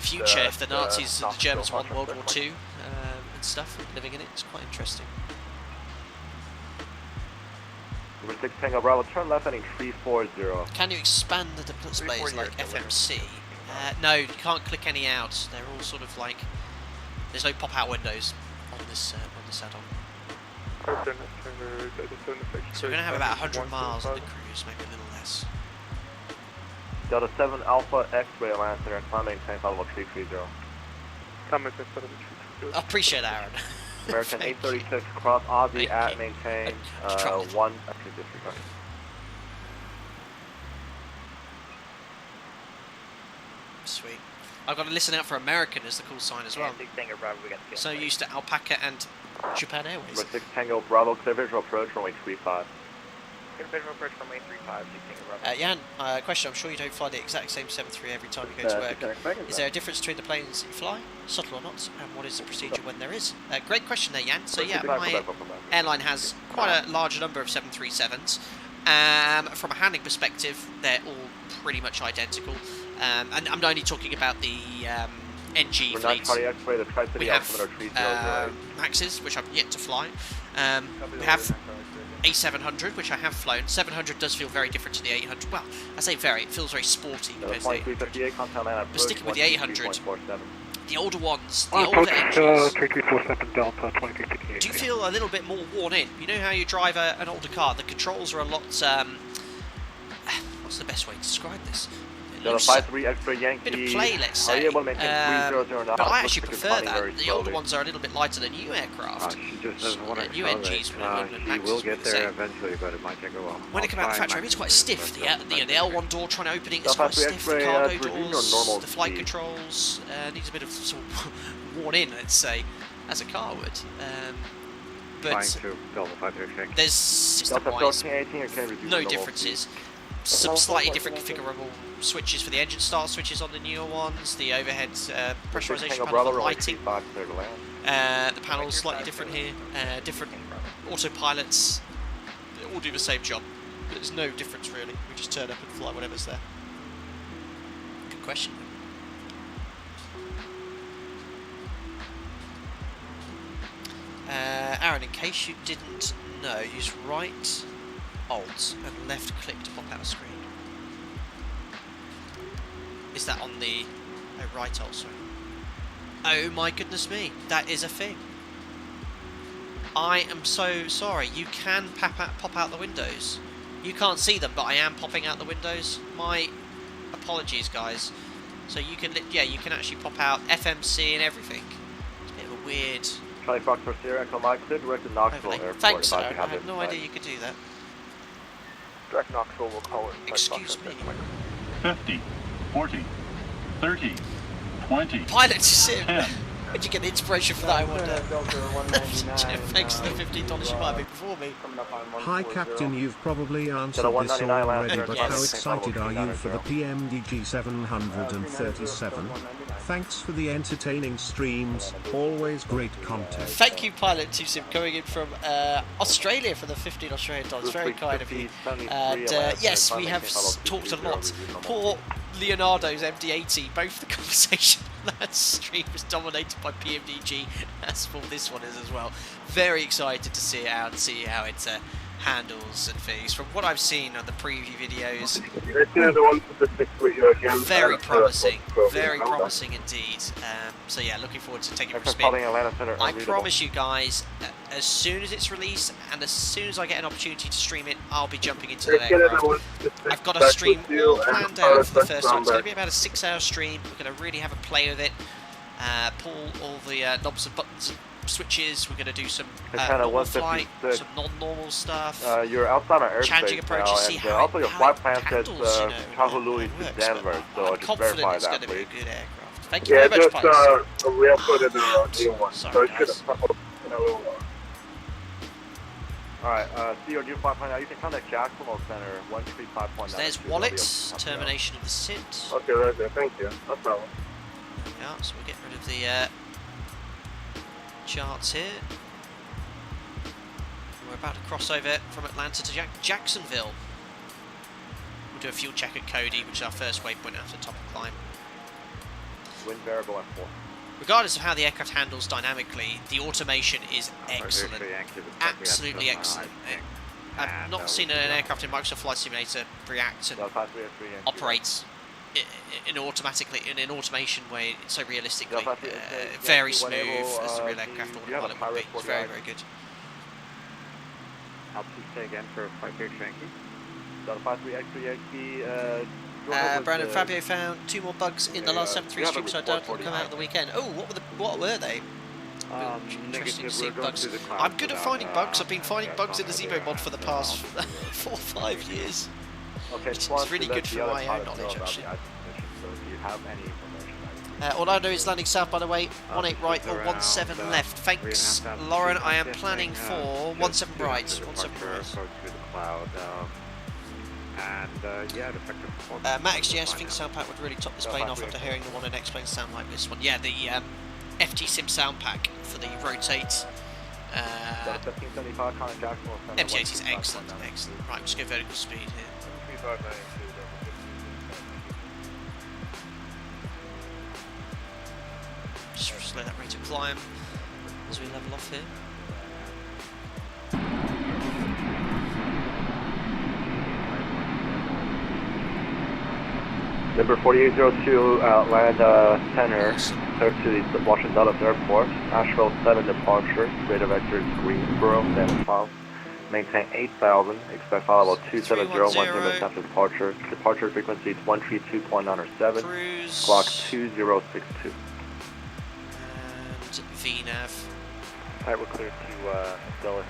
A: future if the Nazis and the Germans won World War II and stuff, living in it. It's quite interesting.
H: Number 6 Tango Bravo, turn left heading 340.
A: Can you expand the displays like FMC? No, you can't click any out. They're all sort of like, there's no pop-out windows on this add-on. So we're going to have about 100 miles on the cruise, maybe a little less.
H: Delta 7 Alpha X-Ray Atlanta Center, climb maintain follow 330.
A: I appreciate that, Aaron.
H: American 836 cross Aussie at maintain 1.
A: Sweet. I've got to listen out for American as the call sign as well. So used to Alpaca and Japan Airways.
H: Number 6 Tango Bravo, clear visual approach, runway 35.
G: Clear visual approach, runway 35, 6 Tango Bravo.
A: Jan, question, I'm sure you don't fly the exact same 7.3 every time you go to work. Is there a difference between the planes that you fly, subtle or not, and what is the procedure when there is? Great question there, Jan. So yeah, my airline has quite a large number of 737s. From a handling perspective, they're all pretty much identical. And I'm only talking about the NG fleets. We have Maxes, which I've yet to fly. We have A700, which I have flown. 700 does feel very different to the 800. Well, I say very, it feels very sporty compared to the 800. But sticking with the 800, the older ones, the older engines, do you feel a little bit more worn in? You know how you drive an older car, the controls are a lot, what's the best way to describe this? looser.
H: 53 extra Yankee.
A: Bit of play, let's say. But I actually prefer that. The older ones are a little bit lighter than new aircraft.
J: She just doesn't want to
A: new NGs
J: She will get there eventually, but it might take a while.
A: When it comes out the factory, it's quite stiff. The L1 door trying to open it is quite stiff. The cargo doors, the flight controls needs a bit of sort of worn in, let's say, as a car would. But there's system-wise no differences. Some slightly different configurable switches for the engine start switches on the newer ones. The overhead pressurization panel for lighting. The panel's slightly different here. Different autopilots. They all do the same job. There's no difference really. We just turn up and fly whatever's there. Good question. Aaron, in case you didn't know, use right Alt and left click to pop out a screen. Is that on the right Alt? Sorry. Oh my goodness me, that is a thing. I am so sorry. You can pop out the windows. You can't see them, but I am popping out the windows. My apologies, guys. So you can, you can actually pop out FMC and everything. It's a bit of a weird.
H: Charlie Fox for Sierra, Echo Mike, clear direct to Knoxville Airport.
A: Thanks, sir. I had no idea you could do that.
H: Direct Knoxville, we'll call it.
A: Excuse me.
D: 50, 40, 30, 20.
A: Pilot sim.
D: 10.
A: Where'd you get the inspiration for that, I wonder? Thanks to the $15 you might be before me.
C: Hi Captain, you've probably answered this already, but how excited are you for the PMDG 737? Thanks for the entertaining streams, always great content.
A: Thank you, Pilot 2Sim, coming in from Australia for the $15 Australian. Very kind of you. And yes, we have talked a lot. Poor Leonardo's MD-80, both the conversation on that stream was dominated by PMDG, as for this one is as well. Very excited to see it out and see how it handles and things. From what I've seen on the preview videos, very promising indeed. So yeah, looking forward to taking it for a spin. I promise you guys, as soon as it's released and as soon as I get an opportunity to stream it, I'll be jumping into that aircraft. I've got a stream all planned out for the first time. It's going to be about a 6-hour stream. We're going to really have a play with it, pull all the knobs and buttons and switches. We're going to do some normal flight, some non-normal stuff.
H: You're outside of airspace
A: challenging approaches, see how
H: also your flight plan says
A: handles,
H: Kahului to Denver, so
A: I'm
H: just
A: confident
H: verify
A: it's
H: that,
A: going to be a
H: please.
A: good aircraft. Thank you very much, pilots.
L: We have put in a new one, so
A: Sorry,
L: it should
A: guys.
L: have popped in a little while.
H: Alright, CRG 5.9, you can contact Jacksonville Center, 135.9.
A: So there's wallets, termination of the SIT.
L: Okay, right there, thank you. No problem.
A: Yeah, so we'll get rid of the charts here. We're about to cross over from Atlanta to Jacksonville. We'll do a fuel check at Cody, which is our first waypoint after the top of climb.
H: Wind variable at 4.
A: Regardless of how the aircraft handles dynamically, the automation is excellent. Absolutely excellent. I've not seen an aircraft in Microsoft Flight Simulator react and operate in an automation way so realistically. Very smooth as the real aircraft autopilot would be. It's very, very good.
J: I'll please say again for 58 Yankee.
A: Brandon Fabio found 2 more bugs in the last 7.3 stream, so I doubt it'll come out on the weekend. Oh, what were they? Interesting to see bugs. I'm good at finding bugs. I've been finding bugs in the Zebo mod for the past 4 or 5 years. It's really good for my own knowledge, actually. Orlando is landing south, by the way. 18 right or 17 left. Thanks, Lauren. I am planning for 17 right. 17 right. Matt XGS thinks sound pack would really top this plane off after hearing the one and X-plane sound like this one. Yeah, the FT Sim sound pack for the rotate. MD-80 is excellent, excellent. Right, let's go vertical speed here. Just slow that rate of climb as we level off here.
H: Number 4802, Atlanta Center, clear to the Washington Dulles Airport. Asheville 7 departure, radar vector is Greensboro, 7 miles. Maintain 8,000. Expect flight level 270, 1 after departure. Departure frequency 132.907.
A: Cruise.
H: Squawk 2062.
A: And VNAV.
J: Alright, we're clear to Dulles.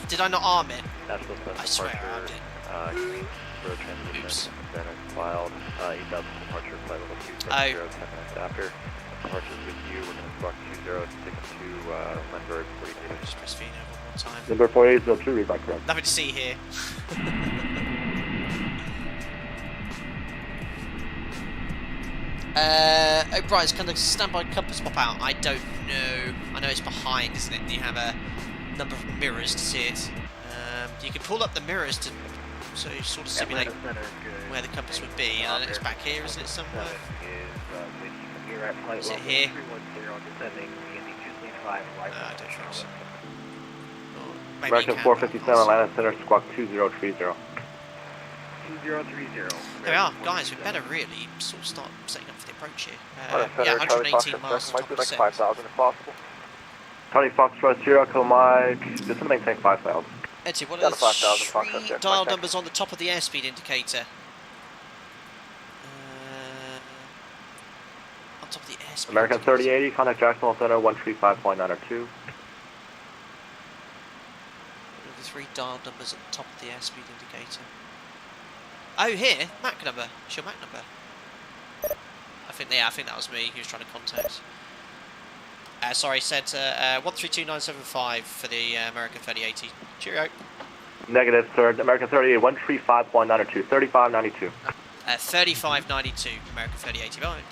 A: Did I not arm it?
J: National
A: I swear I armed it.
J: Road transition. Center filed. 8,000 departure. Flight level 270. 10 minutes after. Departures with you. We're going to squawk 2062. Lindbergh. 42.
A: Just press VNAV one more time.
H: Number 4802, read back correct.
A: Nothing to see here. O'Brien's kind of standby compass pop out. I don't know. I know it's behind, isn't it? And you have a number of mirrors to see it. You can pull up the mirrors to sort of simulate where the compass would be. And it's back here, isn't it, somewhere? Is it here? I don't think so.
H: American 457, Atlanta Center, squawk 2030.
J: 2030.
A: There we are, guys. We better really sort of start setting up for the approach here. Yeah, 118 miles to top of the set.
H: 5,000 if possible. Tony Foxtrot, Zero, Echo Mike. Just to maintain 5,000.
A: Eddie, what are the three dial numbers on the top of the airspeed indicator? On top of the airspeed
H: American
A: indicator.
H: 3080, contact Jacksonville Center, 135.902.
A: The three dial numbers at the top of the airspeed indicator. Oh, here, MAC number. It's your MAC number. I think that was me. He was trying to contact. Sorry, said 132975 for the American 3080. Cheerio.
H: Negative, sir. American 3080, 135.902. 3592.
A: 3592. American 3080. Right.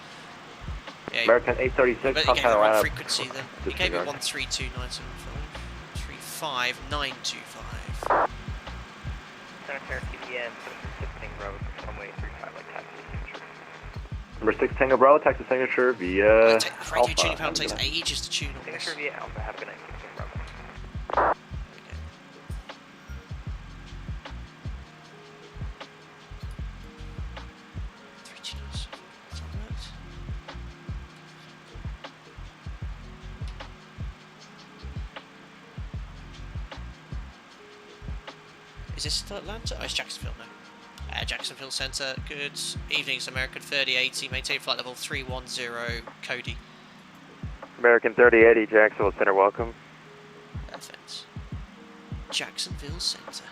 A: Yeah,
H: American 836.
A: But you gave the wrong frequency then. You gave me 132975. 35925.
H: Number 6 Tango Bravo, taxi signature via
A: Radio tuning
H: Alpha.
A: panel takes ages to tune on this.
H: Signature via Alpha, have a good night.
A: Is this still Atlanta? Oh, it's Jacksonville now. Jacksonville Centre, good evening, it's American 3080, maintain flight level 310, Cody.
J: American 3080, Jacksonville Center, welcome.
A: Perfect. Jacksonville Centre.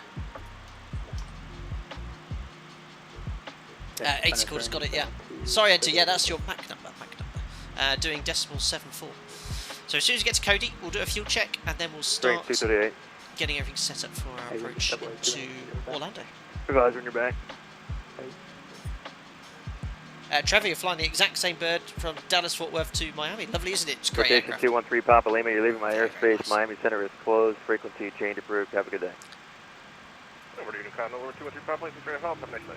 A: 80 quarters, got it, yeah. Sorry, Enter, yeah, that's your MAC number. Doing decimal 74. So as soon as we get to Cody, we'll do a fuel check, and then we'll start getting everything set up for our approach to Orlando.
J: Supervisor on your back.
A: Trevor, you're flying the exact same bird from Dallas, Fort Worth to Miami. Lovely, isn't it? It's great
J: Rotation
A: aircraft.
J: 213 Papa Lima, you're leaving my airspace. Nice. Miami Center is closed. Frequency change approved. Have a good day.
I: Over to Unicon, over 213 Papa Lima, for help. Have a nice day.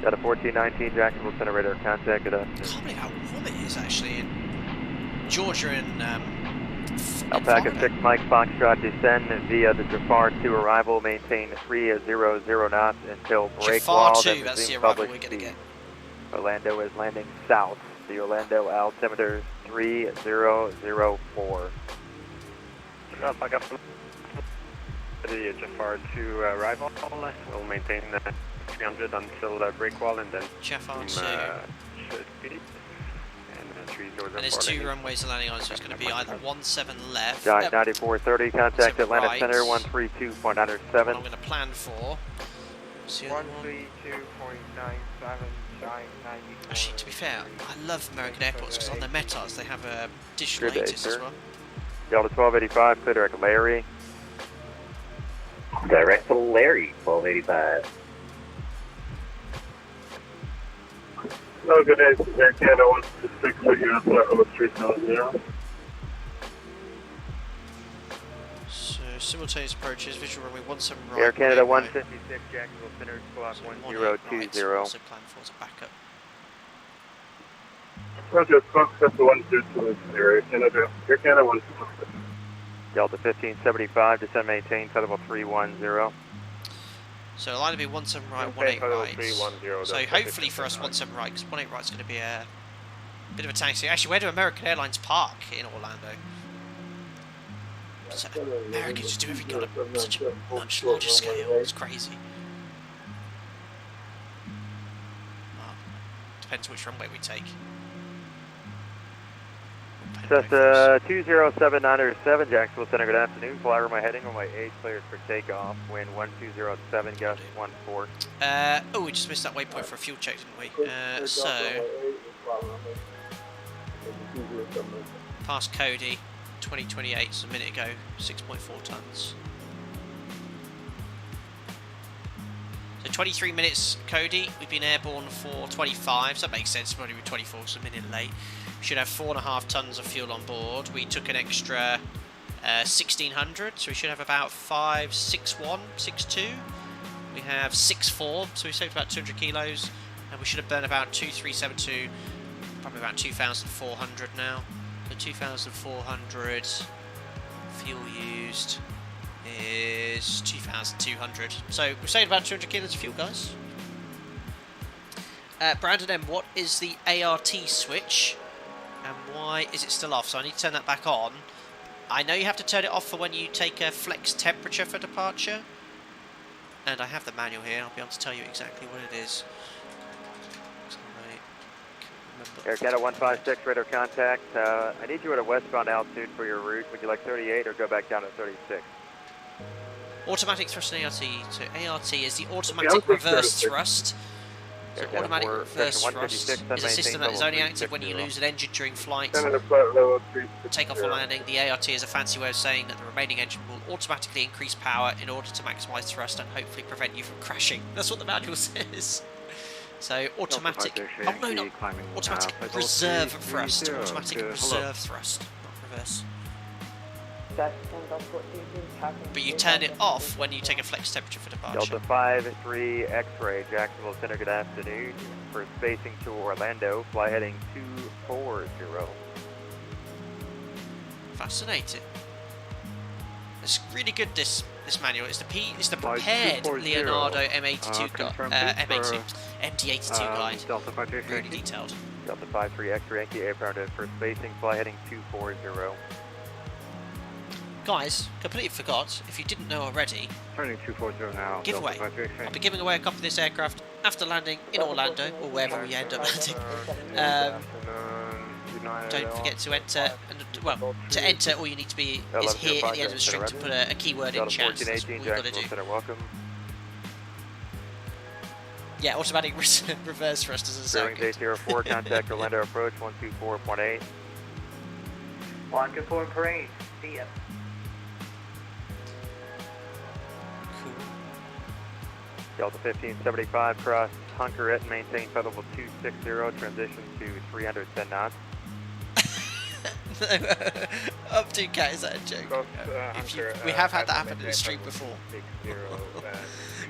J: Got a 1419 Jacksonville Center radar contact. Good
A: I can't believe how warm it is actually in Georgia and
J: Alpaca 6 Mike Foxtrot descend via the Jafar 2 arrival. Maintain 300 knots until break
A: Jafar
J: wall.
A: 2, that's the arrival we're going to get.
J: Orlando is landing south. The Orlando altimeter 3004.
I: I got the Jafar 2 arrival. We'll maintain 300 until break wall and then
A: Jafar 2.
I: Speed.
A: And there's two runways landing on, so it's going to be either 17 left.
J: 9430, contact Atlanta
A: right.
J: Center 132.907.
A: What I'm going to plan for.
L: 132.979.
A: Actually, to be fair, I love American airports because on their metas they have a digital latest as well.
J: Delta 1285, clear direct Larry.
M: Direct to Larry, 1285.
L: No, good day. Air Canada 166 at US flight level 370.
A: So, simultaneous approaches, visual runway 17 right.
J: Air Canada 156, Jacksonville Center, squawk 1020.
A: Right, also plan for as a backup.
L: Roger, Cockpit 122 Air Canada 166.
J: Delta 1575, descend maintain, flight level 310.
A: So it'll either be 17 right, 18 right. So hopefully for us 17 right, because 18 right is going to be a Bit of a taxi. Actually, where do American Airlines park in Orlando? So Americans just do everything on such a much larger scale. It's crazy. Well, depends which runway we take.
H: Cessna 20797, Jacksonville Center, good afternoon. Fly runway heading, runway 8, cleared for takeoff. Wind 1207, gust 14.
A: Oh, we just missed that waypoint for a fuel check, didn't we? Past Cody, 2028, so a minute ago, 6.4 tons. So 23 minutes, Cody. We've been airborne for 25, so that makes sense. Probably 24, so a minute late. We should have 4.5 tons of fuel on board. We took an extra 1,600, so we should have about 561, 62. We have 6.4, so we saved about 200 kilos, and we should have burned about 2,372, probably about 2,400 now. So 2,400 fuel used is 2,200. So we've saved about 200 kilos of fuel, guys. Brandon M, what is the ART switch, and why is it still off? So I need to turn that back on. I know you have to turn it off for when you take a flex temperature for departure. And I have the manual here, I'll be able to tell you exactly what it is.
H: Air Canada 156, radar contact. I need you at a westbound altitude for your route. Would you like 38 or go back down to 36?
A: Automatic thrust and ART. So ART is the automatic reverse thrust. So automatic reverse thrust is a system that is only active when you lose an engine during flight, takeoff or landing. The ART is a fancy way of saying that the remaining engine will automatically increase power in order to maximise thrust and hopefully prevent you from crashing. That's what the manual says. So automatic, oh no, not automatic reserve thrust, automatic reserve thrust, not reverse. But you turn it off when you take a flex temperature for departure.
H: Delta 5-3 X-ray, Jacksonville Center, good afternoon. For spacing to Orlando, fly heading 240.
A: Fascinating. It's really good, this manual. It's the prepared Leonardo M82 MD-82 guide.
H: Delta 5-3,
A: really detailed.
H: Delta 5-3 X-ray, Yankee aircraft for spacing, fly heading 240.
A: Guys, completely forgot, if you didn't know already,
H: Turning 240 now.
A: giveaway. I'll be giving away a copy of this aircraft after landing in Orlando, or wherever we end up landing. Don't forget to enter, and well, to enter all you need to be is here at the end of the string to put a keyword in chat. That's what we've got to do. Yeah, automatic reverse thrust doesn't sound good.
H: 04, contact Orlando approach 124.8.
G: 124.8, see ya.
H: Delta 1575, cross Hunker at maintain flight level 260, transition to 310 knots.
A: Up to Cat, is that a joke? We have had that happen in the stream before.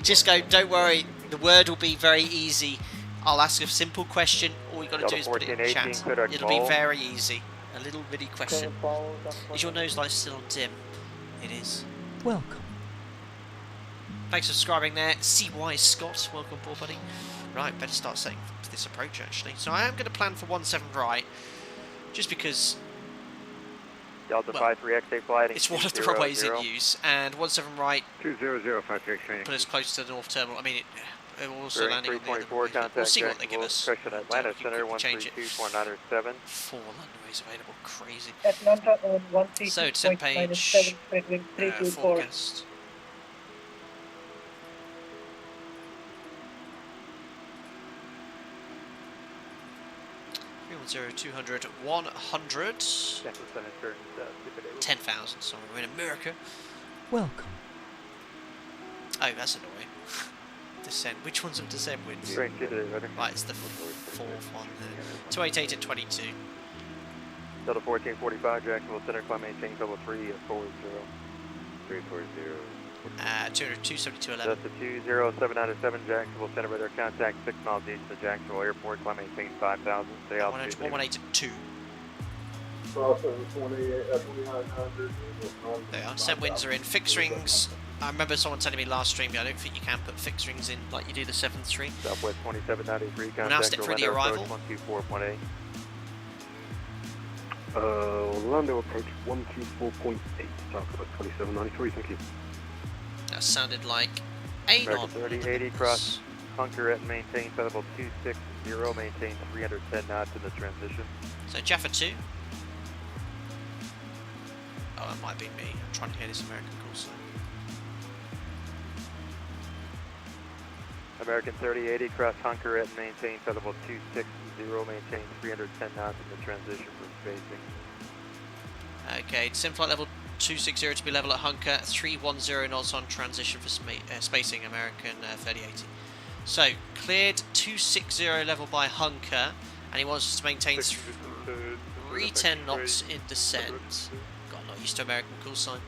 A: Just go, don't worry, the word will be very easy. I'll ask a simple question, all you got to do is put it in chat. It'll be very easy. A little bitty question. Is your nose light still on dim? It is.
N: Welcome.
A: Thanks for subscribing there. CY Scott, welcome aboard, buddy. Right, better start setting this approach actually. So I am going to plan for 17 right, just because
H: Delta 53XA flight.
A: It's one of the runways in use, and 17 right
H: 20053
A: put us close to the North Terminal. I mean, it will also landing on the other.
H: We'll
A: see what they give us.
H: Atlanta Center 132.907.
A: 4 runways available, crazy.
O: Atlanta on 132.907,
A: So descent page, forecast. 200, 100, 10,000, sorry, we're in America.
N: Welcome.
A: Oh, that's annoying. Descent, which one's of descent winds? Right, it's the fourth one there. 288 and 22.
H: Delta 1445, Jacksonville Center, climb maintain level 3 at 40. 340.
A: 272.11.
H: That's the 20797, Jacksonville Center, radar contact 6 miles east of Jacksonville Airport, climb maintain 5,000, stay altitude.
A: 118.2. There we are, set winds are in. Fixed rings, I remember someone telling me last stream, I don't think you can put fixed rings in like you do the 7th stream.
H: Southwest 2793, contact
A: we'll now step through the arrival.
H: 124.8.
L: Orlando approach 124.8, Talk about 2793, thank you.
A: That sounded like Anon.
H: 3080 cross bunker at maintain, flight level 260, maintain 310 knots in the transition.
A: So Jaffa 2. Oh, that might be me. I'm trying to hear this American call sign.
H: American 3080 cross hunker at maintain, flight level 260, maintain 310 knots in the transition for spacing.
A: Okay, sim flight level 260 to be level at Hunker, 310 knots on transition for spacing, American 3080. So, cleared 260 level by Hunker, and he wants us to maintain 310 knots in descent. Got not used to American call sign.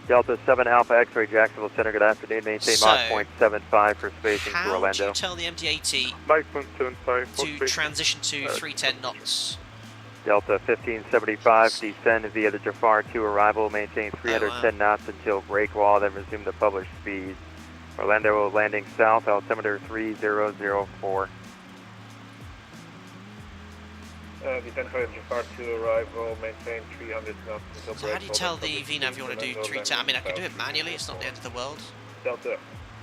H: Delta 7 Alpha X-ray Jacksonville Center, good afternoon, maintain Mach .75 for spacing to Orlando.
A: How do you tell the MD-80 to transition to 310 knots?
H: Delta 1575, descend via the Jafar 2 arrival, maintain 310 knots until break wall, then resume the published speed. Orlando landing south, altimeter 3004.
L: Descend for Jafar 2 arrival, maintain 300 knots until break wall.
A: So how do you tell the VNav you want to do 310? I mean, I can do it manually, it's not the end of the world.
L: Delta.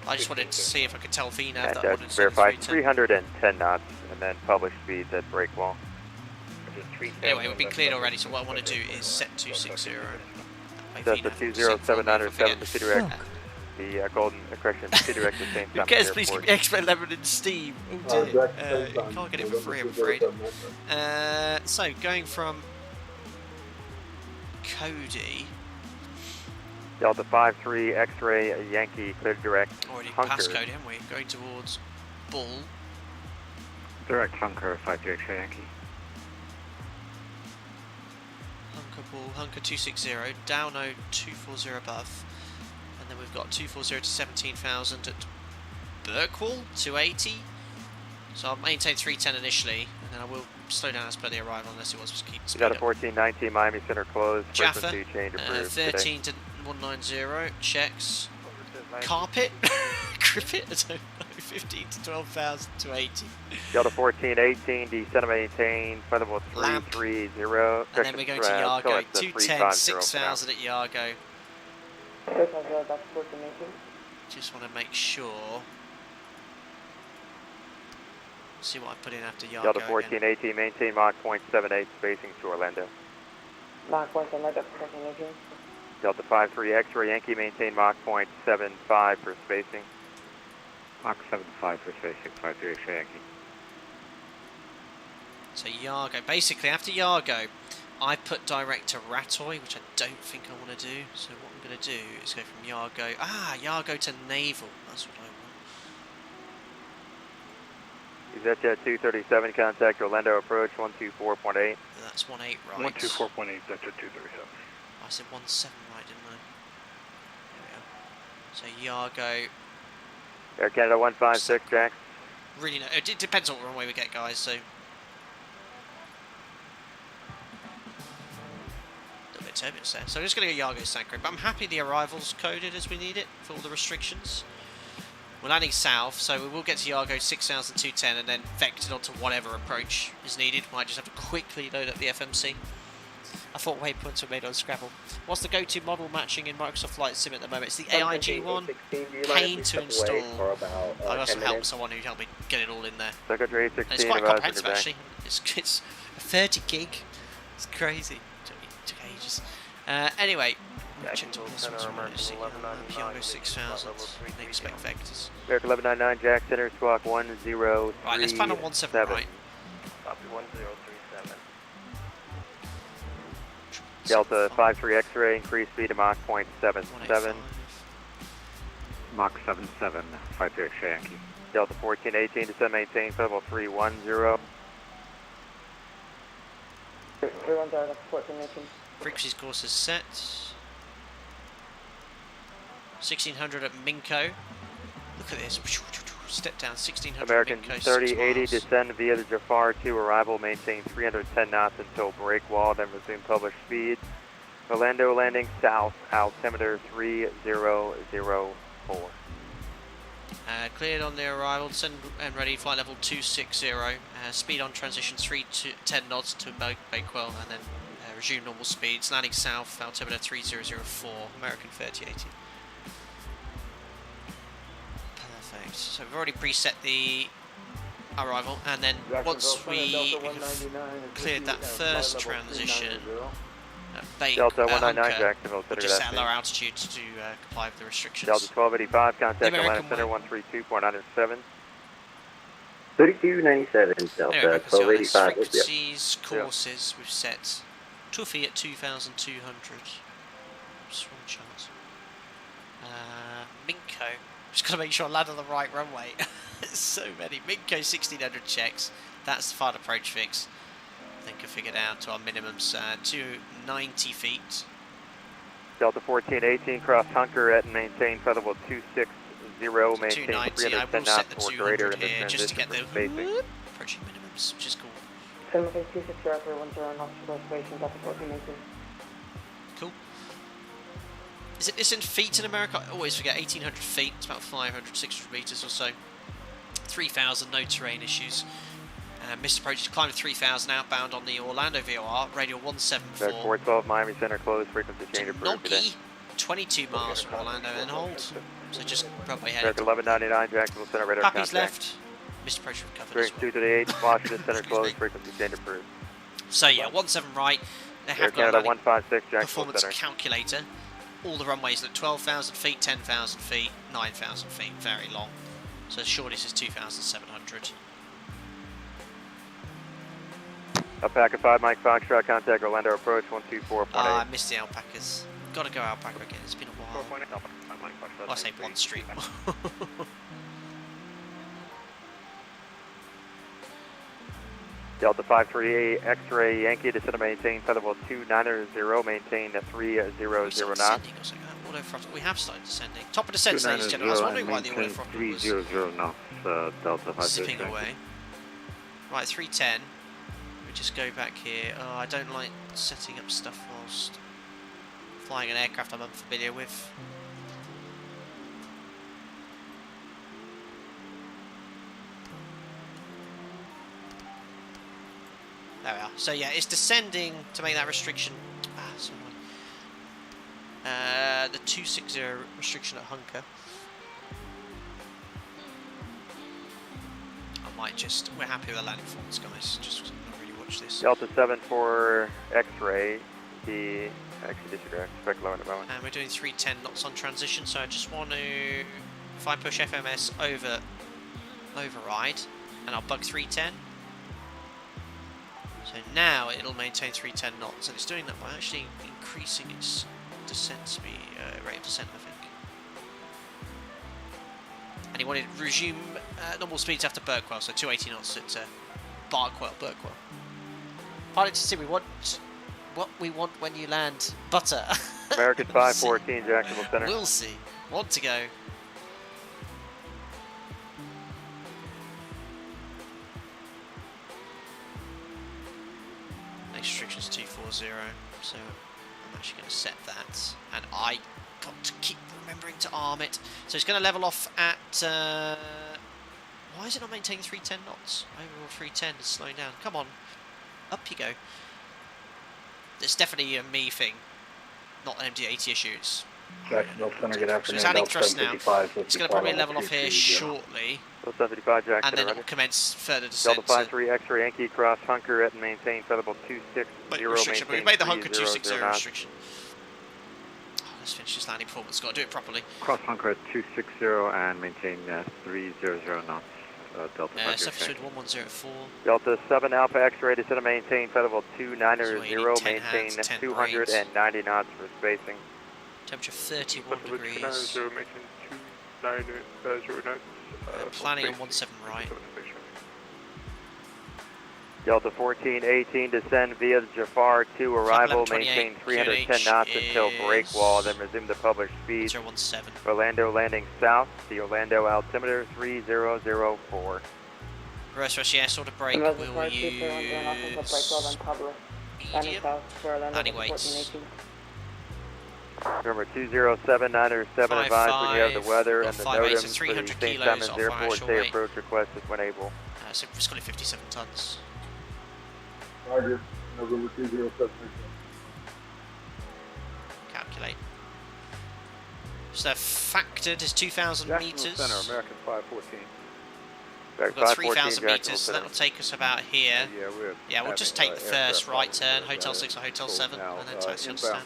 A: I just wanted to see if I could tell VNav that I
H: And
A: wanted to
H: verify
A: 310.
H: 310 knots, and then publish speeds at break wall.
A: Anyway, we've been cleared already, so what I want to do is set 260.
H: Delta 20797 to direct the Golden correction to direct the same time.
A: Guys, please give me extra lemon and steam. Oh dear. You can't get it for free, I'm afraid. So, going from Cody.
H: Delta 53 X-ray Yankee cleared direct.
A: Already
H: Hunker.
A: past Cody, haven't we? Going towards Bull.
O: Direct Hunker 53 X-ray Yankee.
A: Hunker Bull, Hunker 260, down 240 above. And then we've got 240 to 17,000 at Birkwall, 280. So I'll maintain 310 initially, and then I will slow down as per the arrival unless it wants to keep speed
H: Got a
A: up.
H: 1419 Miami Center closed.
A: Jaffa,
H: Frequency change approved
A: 13 to 190, checks. Carpet? Crippet? I don't know, 15 to 12,000 to 80.
H: Delta 1418, descend maintain, flight level 330.
A: And then we're going to Yargo, 210, 6,000 at Yargo. Just want to make sure. See what I put in after Yargo.
H: Delta 1418, maintain Mach .78 spacing to Orlando.
G: Mach 178, destination.
H: Delta 53 X-ray Yankee, maintain Mach .75 for spacing.
O: Mach 75 for spacing, 53 X-ray Yankee.
A: So Yargo, basically after Yargo, I put direct to Ratoy, which I don't think I want to do. So what I'm going to do is go from Yargo, Yargo to Naval. That's what I want.
H: EasyJet 237, contact Orlando approach 124.8.
A: That's 18 right.
L: 124.8, that's at 237.
A: I said 17 right, didn't I? There we go. So Yargo.
H: Air Canada 156, Jack.
A: Really, no, it depends on what runway we get, guys. So. A little bit turbulence there. So I'm just going to go Yargo Sanctuary, but I'm happy the arrival's coded as we need it for all the restrictions. We're landing south, so we will get to Yargo 6,210 and then vectored onto whatever approach is needed. Might just have to quickly load up the FMC. I thought waypoints were made on Scrabble. What's the go-to model matching in Microsoft Flight Sim at the moment? It's the AIG one. Pain to install. I got some help, someone who helped me get it all in there.
H: Secretary
A: And it's quite comprehensive actually. It's 30 gig. It's crazy. It took ages. Anyway, we checked all this one. Yargo 6,000. They expect vectors.
H: American 1199, Jack Center, squawk 1037.
A: Right, let's plan on 17 right.
I: Copy 1037.
H: Delta 53 X-ray, increase speed to Mach .77.
O: Mach 77, 53 X-ray Yankee.
H: Delta 1418, descend maintain, level 310.
G: 310, that's 1418.
A: Frequencies course is set. 1600 at Minko. Look at this. Step down, 1600
H: American
A: Minko,
H: 3080, descend via the Jafar 2 arrival, maintain 310 knots until break wall, then resume published speed. Orlando landing south, altimeter 3004.
A: Cleared on the arrival, descend and ready, flight level 260. Speed on transition 3 to 10 knots to Bakewell, and then resume normal speeds, landing south, altimeter 3004, American 3080. Perfect. So we've already preset the arrival, and then once we cleared that first transition, bake
H: Delta 199
A: Hunker,
H: Jacksonville,
A: we'll just settle our altitude to comply with the restrictions.
H: Delta 1285, contact
A: The
H: Atlanta
A: American
H: Center
A: way.
H: 132.97.
M: 3297 Delta
A: Anyway, back on
M: 1285. Yep.
A: frequencies, courses, we've set Tuffy at 2,200. Just one chance. Minko, just got to make sure I land on the right runway. So many. Minko 1,600 checks. That's the final approach fix. I think I figured out to our minimums 290 feet.
H: Delta 1418, cross Hunker at and maintain flight level 260, maintain
A: 290. I
H: 310
A: will set
H: knots
A: the
H: or greater
A: 200
H: in the
A: here just to get the
H: spacing.
A: approaching minimums, which is cool.
G: 756 for 10 knots reservation, Delta 1418.
A: Cool. Is it this in feet in America? I always forget. 1,800 feet. It's about 500, 600 meters or so. 3,000. No terrain issues. Missed approach to climb 3,000 outbound on the Orlando VOR. Radial 174.
H: 412 Miami Center closed. Frequency change approved today.
A: Noggy. 22 miles from Orlando and hold. So just probably head.
H: American 1199 Jacksonville Center radar
A: Pappy's
H: contact.
A: left. Missed approach recovered.
H: Drink
A: As well.
H: 238 Washington Center closed. Frequency change approved.
A: So yeah, 17 right. They
H: Air
A: have got
H: Canada
A: a
H: 156 Jacksonville
A: performance
H: Center.
A: calculator. All the runways at 12,000 feet, 10,000 feet, 9,000 feet. Very long. So the shortest is 2,700.
H: Alpaca 5 Mike Foxtrot, contact Orlando approach 124.8.
A: I missed the alpacas. Got to go alpaca again. It's been a while. Well, I say one street.
H: Delta 538 X-ray Yankee, descend to maintain flight level 290, maintain 300 knots.
A: We have started descending. Top of descent, ladies and gentlemen. I was wondering why the autothrottle was
O: 300 knots, Delta 538.
A: zipping away. Right, 310. We just go back here. Oh, I don't like setting up stuff whilst flying an aircraft I'm unfamiliar with. There we are. So yeah, it's descending to make that restriction. The 260 restriction at Hunker. I might just. We're happy with the landing performance, guys. Just not really watch this.
H: Delta 74 X-ray, the actually disregard, expect low at the moment.
A: And we're doing 310 knots on transition. So I just want to, if I push FMS override, and I'll bug 310. So now it'll maintain 310 knots, and it's doing that by actually increasing its descent speed, rate of descent, I think. And he wanted to resume normal speeds after Berkwell, so 280 knots at Berkwell. Pilot to see, we want what we want when you land. Butter.
H: American 514 Jacksonville Center.
A: We'll see. Want to go. Restrictions 240, so I'm actually going to set that, and I got to keep remembering to arm it. So it's going to level off at, why is it not maintaining 310 knots? Overall 310 is slowing down. Come on, up you go. It's definitely a me thing, not an MD-80 issue.
O: Jacksonville Center, good afternoon.
A: So it's adding thrust now. It's going to probably level off here shortly.
H: 75 Jackson,
A: and then it will commence further descent.
H: Delta 53 X-ray Yankee, cross Hunker at and maintain flight level 260,
A: restriction, but we made the Hunker 260
H: knots.
A: restriction. Oh, let's finish this landing performance. Got to do it properly.
O: Cross Hunker at 260 and maintain 300 knots. Delta
A: 7 1104.
H: Delta 7 Alpha X-ray, descend to maintain flight level 290, maintain 290 knots for spacing.
A: Temperature 31 degrees. Planning on 17 right.
H: Delta 1418, descend via the Jafar 2 arrival, maintain 310 knots until break wall, then resume the published speed.
A: 017.
H: Orlando landing south, the Orlando altimeter 3004.
A: Reverse yes, order break. Will use medium. Anyway.
H: Remember 207-907 advise when you have the weather and the NOTAMs for the
A: 300
H: St.
A: kilos
H: Simons Airport. Say approach request is when able.
A: So it's got 57 tons.
L: Roger, November 207.
A: So factored is 2,000 metres.
P: Center, American 514.
A: We've got 3,000 metres, so that'll take us about here.
P: Yeah,
A: we'll just take the first right turn, Hotel 6 or Hotel 7, and then taxi on stand.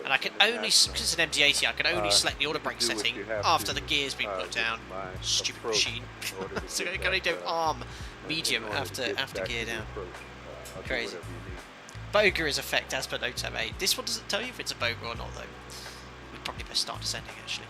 A: And I can only, because it's an MD-80, I can only select the auto brake setting after the gear's been put down. Stupid machine. So I can only do arm medium after gear down. Crazy. Boga is effect as per Note 8. This one doesn't tell you if it's a boga or not, though. We'd probably best start descending, actually.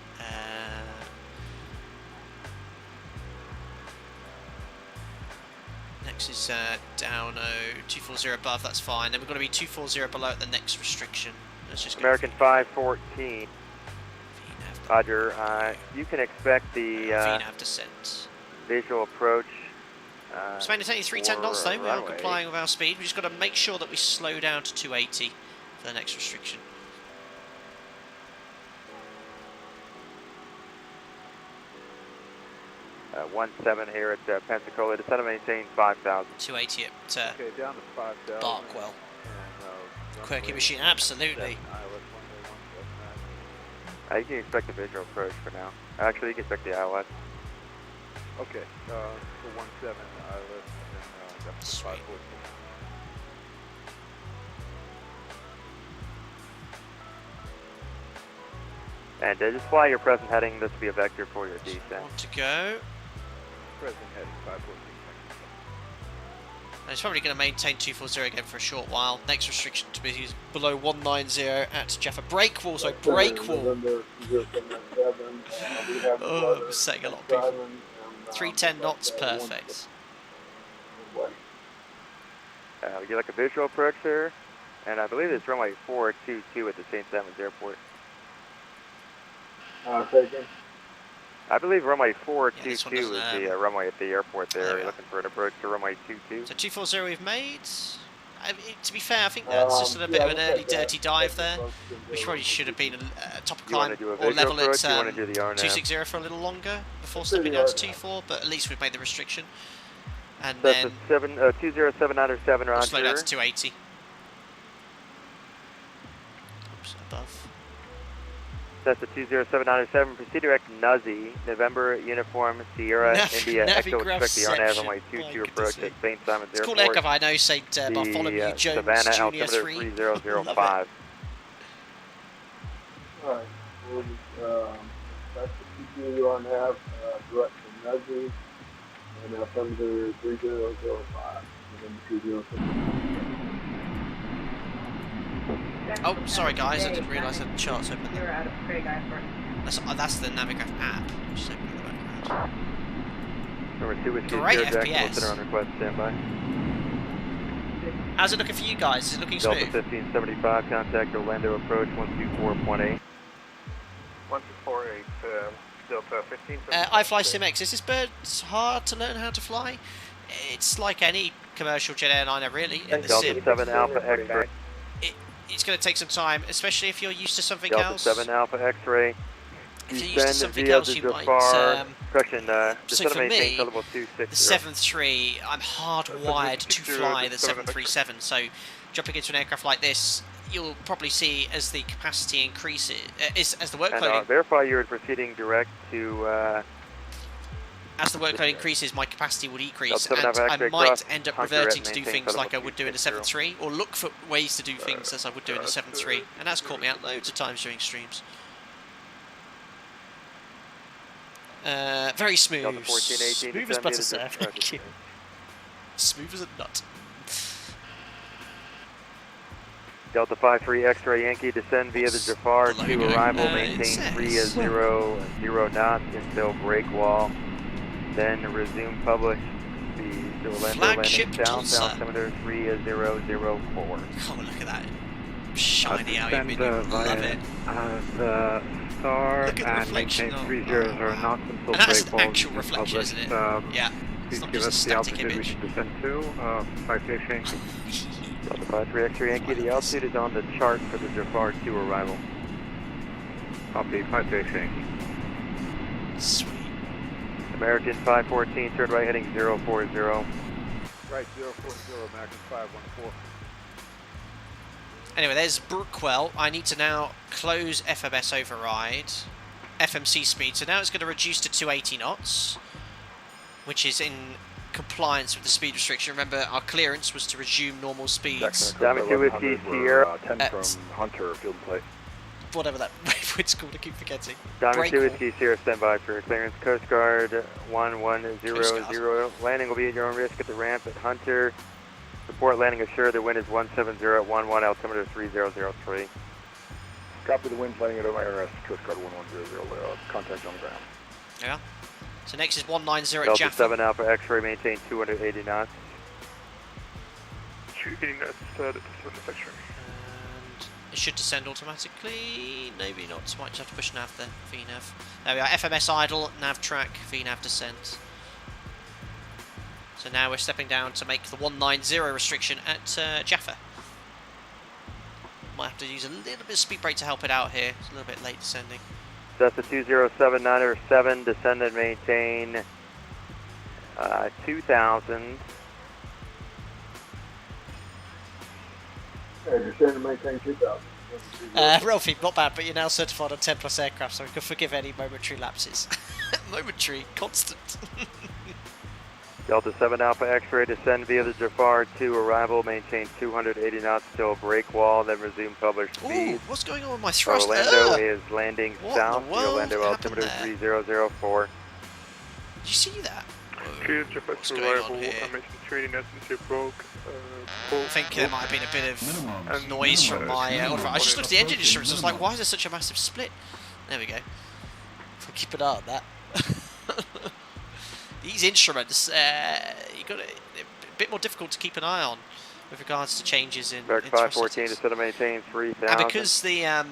A: Next is down 240 above, that's fine. Then we're going to be 240 below at the next restriction. Let's just
H: American 514. Roger, you can expect the
A: VNAV descent.
H: Visual approach.
A: Spain is only 310 knots though, we are complying with our speed. We've just got to make sure that we slow down to 280 for the next restriction.
H: Uh, 17 here at Pensacola. Descend and maintain 5,000.
A: 280 at
P: okay, down to 5,000.
A: Barkwell. Quirky machine, absolutely.
H: You can expect the visual approach for now. Actually, you can expect the ILS.
P: Okay, for 17 ILS and up to 514.
H: And just fly your present heading. This will be a vector for your descent.
A: On to go.
P: Present heading 514.
A: And it's probably going to maintain 240 again for a short while. Next restriction to be below 190 at Jaffa. Brake wall, so brake wall. Oh, we're setting a lot of people. 310 knots, perfect.
H: You like a visual approach there? And I believe it's runway 422 at the St. Simons Airport. I believe runway 422 is the runway at the airport there. You're looking for an approach to runway 22.
A: So 240 we've made. To be fair, I think that's just a bit of an early dirty dive there. We probably should have been top of climb or level at 260 for a little longer before stepping down to 24, but at least we've made the restriction. And then
H: 20797
A: we'll
H: round
A: slow down to 280. Oops, above.
H: That's the 20797. Proceed direct Nuzzy, November Uniform Sierra India Echo. Expect the RNAV runway 22 approach at St. Simons Airport.
A: It's called aircraft, I know, St. Bartholomew Jones
H: Savannah
A: Junior
H: altimeter 3005.
L: Alright, we'll that's the PQ on have direct from Nuzzy and altimeter 3005. And then
A: Oh, sorry guys, I didn't realise that the chart's open there. That's the Navigraph app, which is open in the background.
H: Number 2 with
A: Great
H: FPS.
A: FPS.
H: On request, standby.
A: How's it looking for you guys? Is it looking
H: Delta
A: smooth?
H: 1575, contact Orlando approach 124.8.
I: 124.8, Delta 1575.
A: I fly SimX. Is this bird hard to learn how to fly? It's like any commercial jet airliner really in the
H: Delta
A: sim.
H: 7 Alpha X-ray.
A: It's going to take some time, especially if you're used to something
H: Delta
A: else.
H: 7 Alpha X-ray.
A: If you're used to something else, you might.
H: Correction,
A: so for me, the
H: 7
A: 7-3, I'm hardwired to fly the 737. So jumping into an aircraft like this, you'll probably see as the capacity increases, as the workload.
H: And verify you're proceeding direct to.
A: As the workload increases, my capacity will decrease, and I might end up reverting to do things like I would do in a 7.3, or look for ways to do things as I would do in a 7.3, and that's caught me out loads of times during streams. Very smooth. Smooth as butter, sir. Thank you. Smooth as a nut.
H: Delta 53 X-ray Yankee, descend via the Jafar to arrival, maintain 300 knots until break wall. Then resume publish the Orlando landing south, altimeter 3004.
A: Oh, look at that. Shiny out, you love it.
O: The star
A: look at the
O: and maintain
A: 300
O: knots until
A: and that's
O: break
A: an
O: wall.
A: actual reflection, isn't it? Yeah.
O: Please give us the altitude we should descend to, 5 Yankee.
H: Delta 53 X-ray Yankee, the altitude is on the chart for the Jafar 2 arrival.
O: Copy, 5 Yankee.
A: Sweet.
H: American 514, turn right heading 040.
P: Right, 040, American 514.
A: Anyway, there's Brookwell. I need to now close FMS override, FMC speed. So now it's going to reduce to 280 knots, which is in compliance with the speed restriction. Remember, our clearance was to resume normal speeds.
H: Diamond 2 Whiskey Sierra.
P: 10 from Hunter, field plate.
A: Whatever that waveform's called, I keep forgetting.
H: Diamond 2 Whiskey Sierra, stand by for clearance. Coast Guard 1100. Landing will be at your own risk at the ramp at Hunter. Report landing assured. The wind is 170 at 11, altimeter 3003.
P: Copy, the wind's landing at OMRS, Coast Guard 1100, contact on the ground.
A: Yeah. So next is 190 at
H: Delta
A: Jaffa.
H: 7 Alpha X-ray, maintain 280 knots.
I: 280 knots, that's manufacturing.
A: And it should descend automatically. Maybe not, might just have to push nav there, VNav. There we are, FMS idle, nav track, VNav descent. So now we're stepping down to make the 190 restriction at Jaffa. Might have to use a little bit of speed brake to help it out here. It's a little bit late descending.
H: Delta 207907, descend and maintain 2000.
L: Descend and maintain 2000.
A: Ralphie, not bad, but you're now certified on 10 plus aircraft, so we can forgive any momentary lapses. Momentary, constant.
H: Delta 7 Alpha X-ray, descend via the Jafar 2, arrival, maintain 280 knots till break wall, then resume published speed.
A: Ooh, what's going on with my thrust?
H: Orlando is landing
A: what
H: south,
A: in the world
H: Orlando altimeter 3004.
A: Did you see that?
I: What's
A: going on here? I think there might have been a bit of noise from my... I just looked at the engine instruments, I was like, why is there such a massive split? There we go. We'll keep an eye on that. These instruments, you got a bit more difficult to keep an eye on with regards to changes in.
H: American 514 to set and maintain 3000.
A: And because the actually,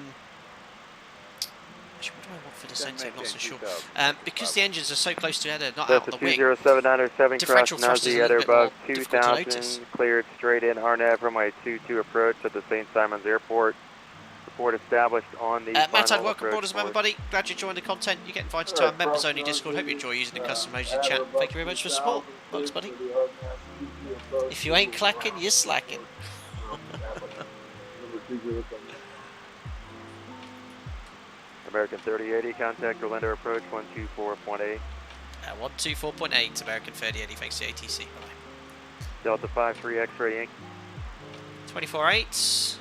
A: what do I want for descent? I'm not so sure. Because the engines are so close together, not out on the wing.
H: 20797 cross Nazi at above
A: more difficult to notice.
H: 2000, cleared straight in RNAV runway 22 approach at the St. Simons Airport. Report established on the
A: Maddog, welcome aboard as a member, buddy. Glad you joined the content. You get invited to our members only Discord. Hope you enjoy using the custom emojis in chat. Thank you very much for the support. Thanks, buddy. If you ain't clacking, you're slacking.
H: American 3080, contact Orlando approach 124.8.
A: 124.8, American 3080, thanks to ATC. Bye.
H: Delta 53 X-ray Inc.
A: 24.8.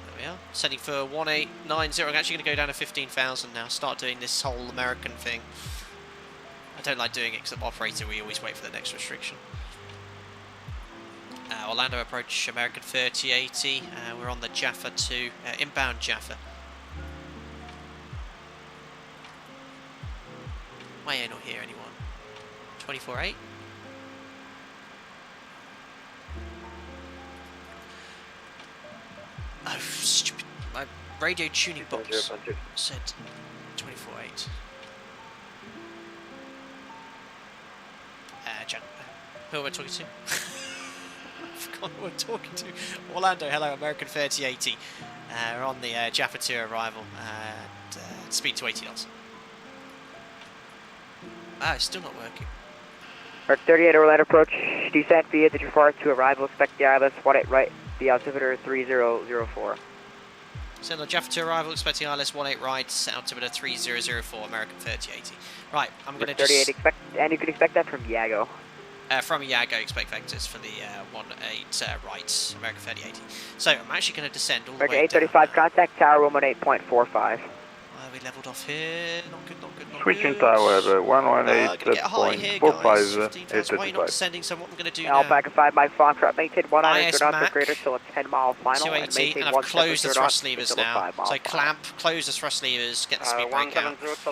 A: There we are. Sending for 1890. I'm actually going to go down to 15,000 now. Start doing this whole American thing. I don't like doing it because I'm operator. We always wait for the next restriction. Orlando approach, American 3080. We're on the Jaffa 2, inbound Jaffa. Why I not hear anyone? 24.8. Oh, stupid. My radio tuning box said 24.8. Jan, who am I talking to? I forgot who I'm talking to. Orlando, hello, American 3080. We're on the Jaffa 2 arrival at speed to 80 knots. It's still not working.
G: Mark 38 Orlando approach, descent via the Jafar to arrival, expect the ILS 18 right, the altimeter 3004.
A: Send on Jaffa 2 arrival, expecting ILS 18 right, altimeter 3004, American 3080. Right, I'm going to just...
G: 38, expect, and you can expect that from Iago.
A: From Iago, expect vectors for the 18 right, American 3080. So I'm actually going to descend all the way
G: 835, contact tower 118.45.
A: We levelled off here, not good, not good, not
P: Switching
A: good.
P: tower
A: 118.45. Why are you not
P: 118.45.
A: descending? So what I'm going to do
G: Alpaca 5 Mike Foxtrot, maintain 100
A: IS
G: knots
A: Mac,
G: or greater till a 10-mile final,
A: 280, and I've closed the thrust levers now. So clamp, close the thrust levers, get the speed brake out. Oops,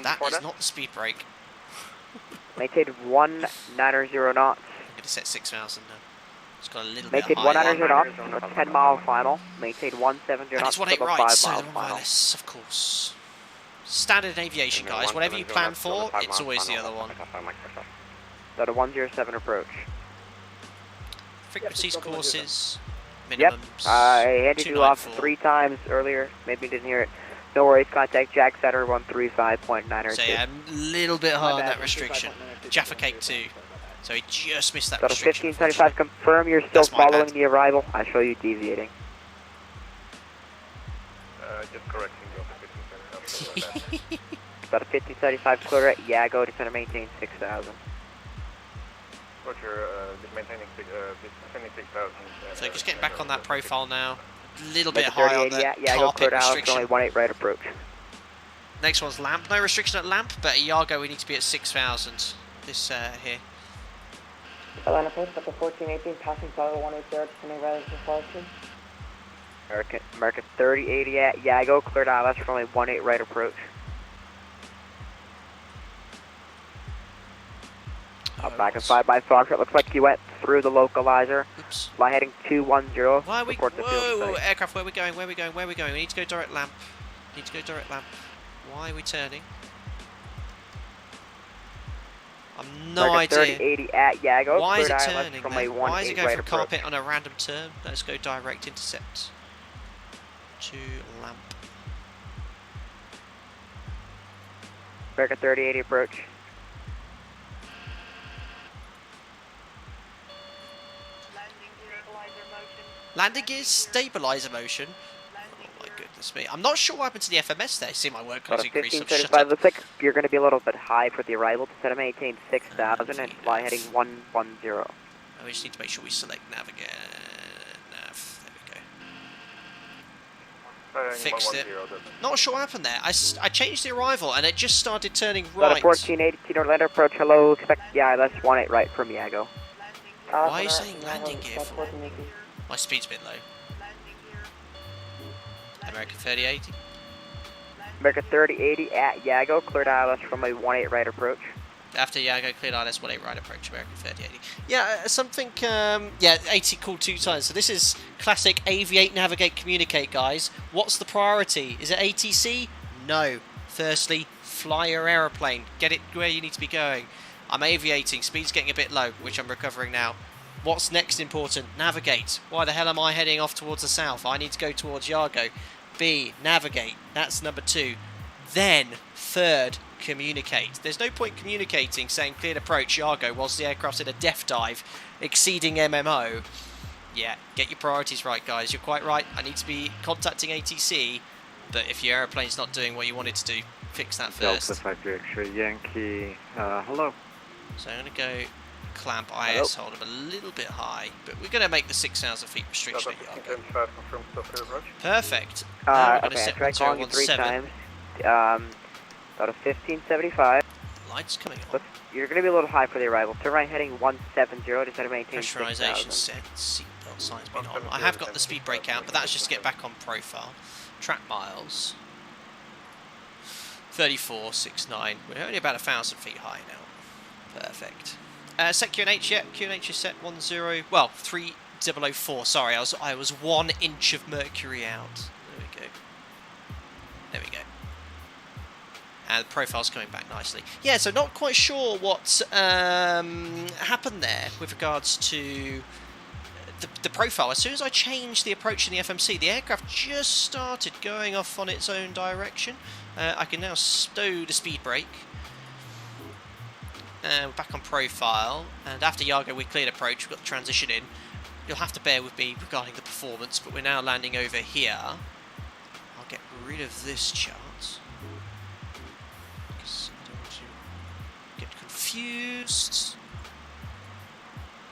A: that is not the speed brake.
G: Maintain 190 knots.
A: I'm going to set 6,000 now. It's got a little
G: maintain
A: bit higher.
G: 190 knots, a 10-mile final. Maintain 170 knots for the 5-mile final.
A: Wireless, of course. Standard in aviation, guys. Whatever you plan for, it's always the other one.
G: Got a 107 approach.
A: Frequencies, courses, minimums.
G: Yep, I handed you off 3 times earlier. Maybe you didn't hear it. No worries, contact Jack Center 135.902.
A: So yeah, a little bit higher on that restriction. Jaffa Cake 2. So he just missed that
G: got
A: restriction.
G: Got a 1575, confirm you're still following the arrival. I'll show you deviating.
I: just correcting you on the 1575.
G: About a 1575 clear at Yago, descend and maintain 6,000.
I: Roger, maintaining 6,000.
A: So just getting back on that profile now. A little bit
G: Make it
A: high on
G: 3080
A: the
G: Yago,
A: carpet
G: cleared Alice,
A: restriction.
G: only 18 right approach.
A: Next one's lamp. No restriction at lamp, but at Yago we need to be at 6,000. This here.
Q: Atlanta Post, up to 1418, passing solid 180, descending right as forestry.
G: America 3080 at Yago, cleared Alice, only 18 right approach. Back and 5 by Foxtrot, looks like you went through the localizer.
A: Oops.
G: Fly heading 210.
A: Why are we?
G: Report the field
A: Whoa,
G: site.
A: aircraft, where are we going? Where are we going? Where are we going? We need to go direct lamp. Need to go direct lamp. Why are we turning? I've no
G: America
A: idea.
G: 3080 at Yago,
A: Why is
G: cleared
A: it
G: Alice
A: turning?
G: from
A: Then?
G: a
A: Why is it
G: 18
A: going
G: right
A: for a
G: approach.
A: carpet on a random turn? Let's go direct intercept to lamp.
G: America 3080 approach.
A: Landing gear stabilizer motion. Oh my goodness me! I'm not sure what happened to the FMS there. See my work
G: About
A: has
G: a
A: increased. So shut
G: 1535,
A: up.
G: looks like you're going to be a little bit high for the arrival. Descend and maintain 6,000 and fly heading 110.
A: Oh, we just need to make sure we select nav again. Nav. There we go. Fixed it. Not sure what happened there. I changed the arrival and it just started turning
G: About
A: right.
G: a 1418 Orlando approach. Hello, expect that's 18 right from Yago.
A: Why are you saying landing gear for? My speed's a bit low. American 3080.
G: America 3080 at Yago, cleared ILS from a 18 right approach.
A: After Yago, cleared ILS 18 right approach, American 3080. Yeah, something, yeah, 80 called 2 times. So this is classic aviate, navigate, communicate, guys. What's the priority? Is it ATC? No. Firstly, fly your aeroplane. Get it where you need to be going. I'm aviating. Speed's getting a bit low, which I'm recovering now. What's next important? Navigate. Why the hell am I heading off towards the south? I need to go towards Yago. B, navigate. That's number 2. Then, third, communicate. There's no point communicating, saying cleared approach Yago whilst the aircraft's in a def dive, exceeding MMO. Yeah, get your priorities right, guys. You're quite right. I need to be contacting ATC, but if your airplane's not doing what you want it to do, fix that first.
O: Delta 5 X-ray Yankee, hello.
A: So I'm going to go clamp IS, hold them a little bit high, but we're going to make the 6,000 feet restriction at Yago. Perfect. Now we're going to
G: Okay,
A: set
G: I tried calling you 3
A: 1017.
G: times. About a 1575.
A: Lights coming on.
G: You're going to be a little high for the arrival. Turn right heading 170, descend and maintain
A: Pressurization
G: 6,000.
A: set, seatbelt signs been on. I have got the speed brake out, but that's just to get back on profile. Track miles 3469. We're only about 1,000 feet high now. Perfect. Set QNH yet? QNH is set 3004. Sorry, I was 1 inch of mercury out. There we go. There we go. And the profile's coming back nicely. Yeah, so not quite sure what happened there with regards to the profile. As soon as I changed the approach in the FMC, the aircraft just started going off on its own direction. I can now stow the speed brake. We're back on profile, and after Yago we cleared approach, we've got the transition in. You'll have to bear with me regarding the performance, but we're now landing over here. I'll get rid of this chart, because I don't want to get confused.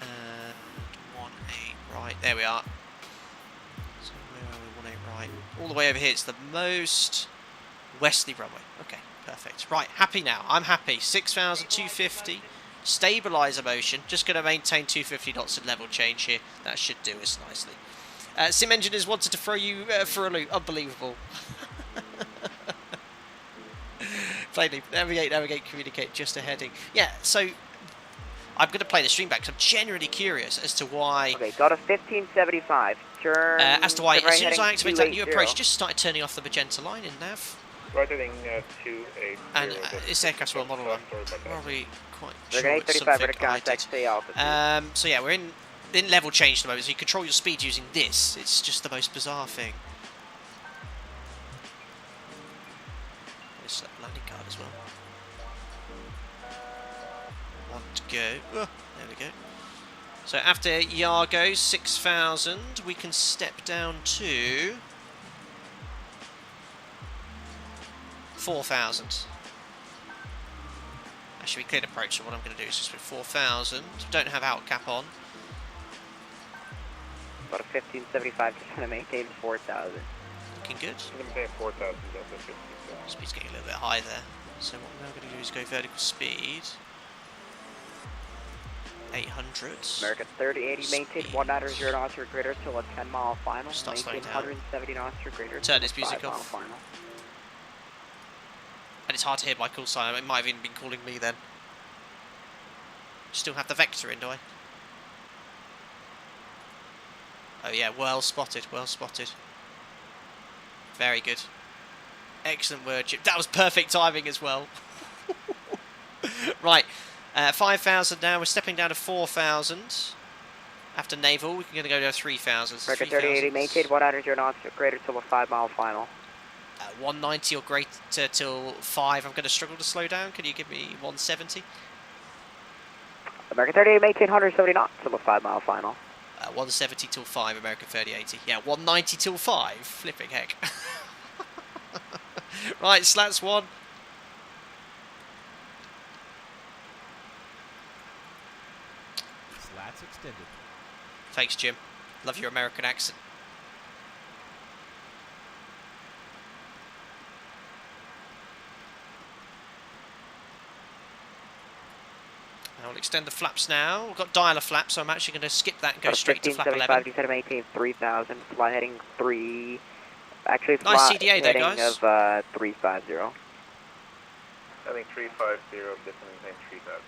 A: And 1-8 right, there we are. So where are we, 1-8 right? All the way over here, it's the most westerly runway. Okay. Perfect. Right, happy now. I'm happy. 6,250. Stabilizer motion. Just going to maintain 250 knots and level change here. That should do us nicely. Sim engineers wanted to throw you for a loop. Unbelievable. Plainly, navigate, communicate, just a heading. Yeah, so I'm going to play the stream back because I'm genuinely curious as to why...
G: Okay, got a 1575. Turn...
A: as to why, as soon as I activate that new
G: 280.
A: approach, just started turning off the magenta line in nav.
I: Right heading 280.
A: And this aircraft's well model, I'm probably quite
G: They're
A: sure
G: going
A: it's
G: 835
A: something
G: for the contact, stay altitude.
A: so yeah, we're in level change at the moment, so you control your speed using this. It's just the most bizarre thing. Let's set landing card as well. Want to go. Oh, there we go. So after Yago 6,000, we can step down to 4,000. Actually, we cleared approach, so what I'm going to do is just put 4,000. Don't have out cap on.
G: About a 1575, just going to maintain 4,000.
A: Looking good.
I: Maintain 4,000,
A: Speed's getting a little bit high there. So what we're now going to do is go vertical speed. 800.
G: American 3080, maintain 190 knots or greater till a 10-mile final.
A: Start
G: maintain
A: slowing down.
G: 170 knots or greater.
A: Turn this music off.
G: Final.
A: And it's hard to hear my call sign. It might have even been calling me then. Still have the vector in, do I? Oh yeah, well spotted, well spotted. Very good. Excellent word chip. That was perfect timing as well. Right, 5,000 now. We're stepping down to 4,000. After naval, we're going to go to 3,000.
G: American 3080, maintain 190 knots or greater till a 5-mile final.
A: 190 or greater till 5. I'm going to struggle to slow down. Can you give me 170?
G: American 3080, maintain 170 knots till a 5-mile final.
A: 170 till 5, American 3080. Yeah, 190 till 5. Flipping heck. Right, slats 1.
K: Slats extended.
A: Thanks, Jim. Love your American accent. Now we'll extend the flaps now. We've got dialer flaps, so I'm actually going to skip that and go straight to flap 11.
G: 1575, maintain 3,000, fly heading 3... Actually,
A: nice
G: fly
A: CDA there,
G: heading
A: guys.
G: of 350.
I: Heading 350, definitely maintain 3,000,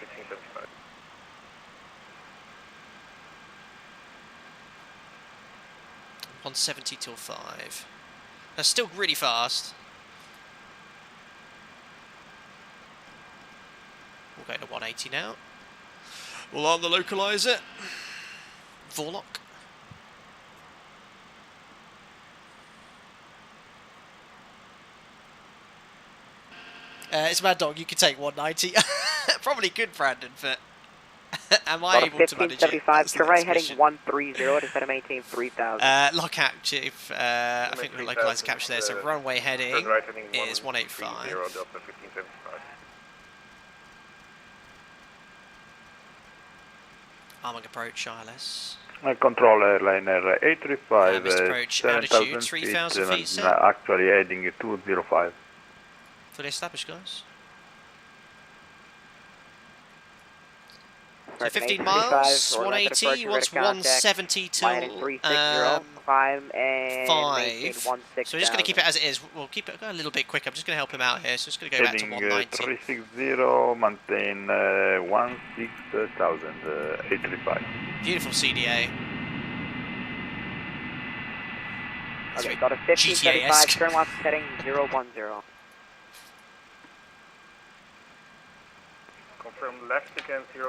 I: 1575.
A: .170 till 5. That's still really fast. We'll go to 180 now. We'll arm the localizer. Vorlock. It's Maddog. You can take 190. Probably good, Brandon, but am I able to manage it?
G: 1575, turn right heading 130, just to maintain 3,000.
A: Lock active. I think we're localizer capture there. So runway heading is 185. Arming approach, ILS.
R: Control airliner 835,
A: missed approach, altitude 3,000 feet, sir.
R: Actually heading 205.
A: Fully established, guys. So 15 miles, 180, he wants 170 till 5. So we're just going to keep it as it is. We'll keep it a little bit quicker. I'm just going to help him out here. So it's going to go back to 190.
R: 360, maintain 16,835.
A: Beautiful CDA.
G: Okay, got a 1575, turn left heading 010.
I: Confirm left again 010,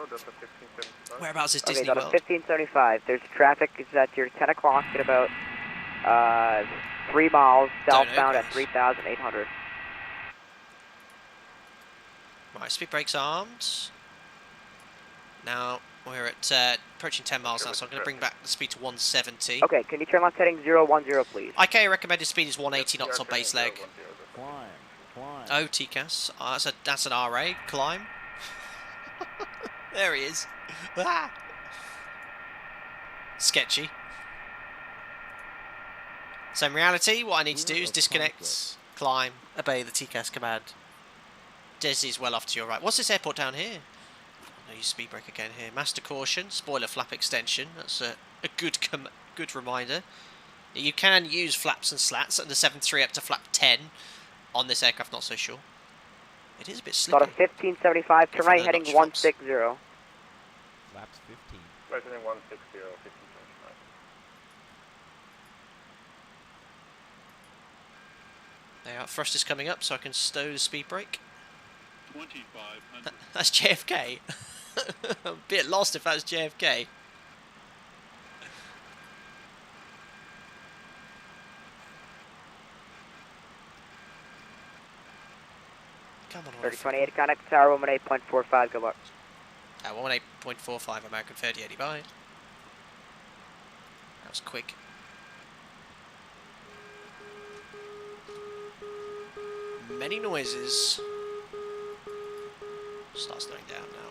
I: that's a 1575.
A: Whereabouts is Disney
G: World? Okay, got a 1575. There's traffic is at your 10 o'clock at about 3 miles southbound at 3,800.
A: Right, speed brakes armed. Now we're at approaching 10 miles now, so I'm going to bring back the speed to 170.
G: Okay, can you turn left heading 010, please?
A: IK recommended speed is 180 knots on base leg.
K: Climb.
A: Oh, TCAS. That's an RA. Climb. There he is. Ah. Sketchy. So in reality, what I need to do is disconnect, climb, obey the TCAS command. Desi's well off to your right. What's this airport down here? No, use speed brake again here. Master caution, spoiler flap extension. That's a good reminder. You can use flaps and slats at the 7.3 up to flap 10. On this aircraft, not so sure. It is a bit slippy.
G: Got a 1575, turn right heading 160.
K: Flaps 15.
I: Right heading 160, 1575.
A: There, thrust is coming up, so I can stow the speed brake.
F: 2,500.
A: That's JFK. I'm a bit lost if that's JFK. Come on,
G: 3028, contact tower 118.45, good luck.
A: 118.45, American 3080, bye. That was quick. many noises. Start slowing down now.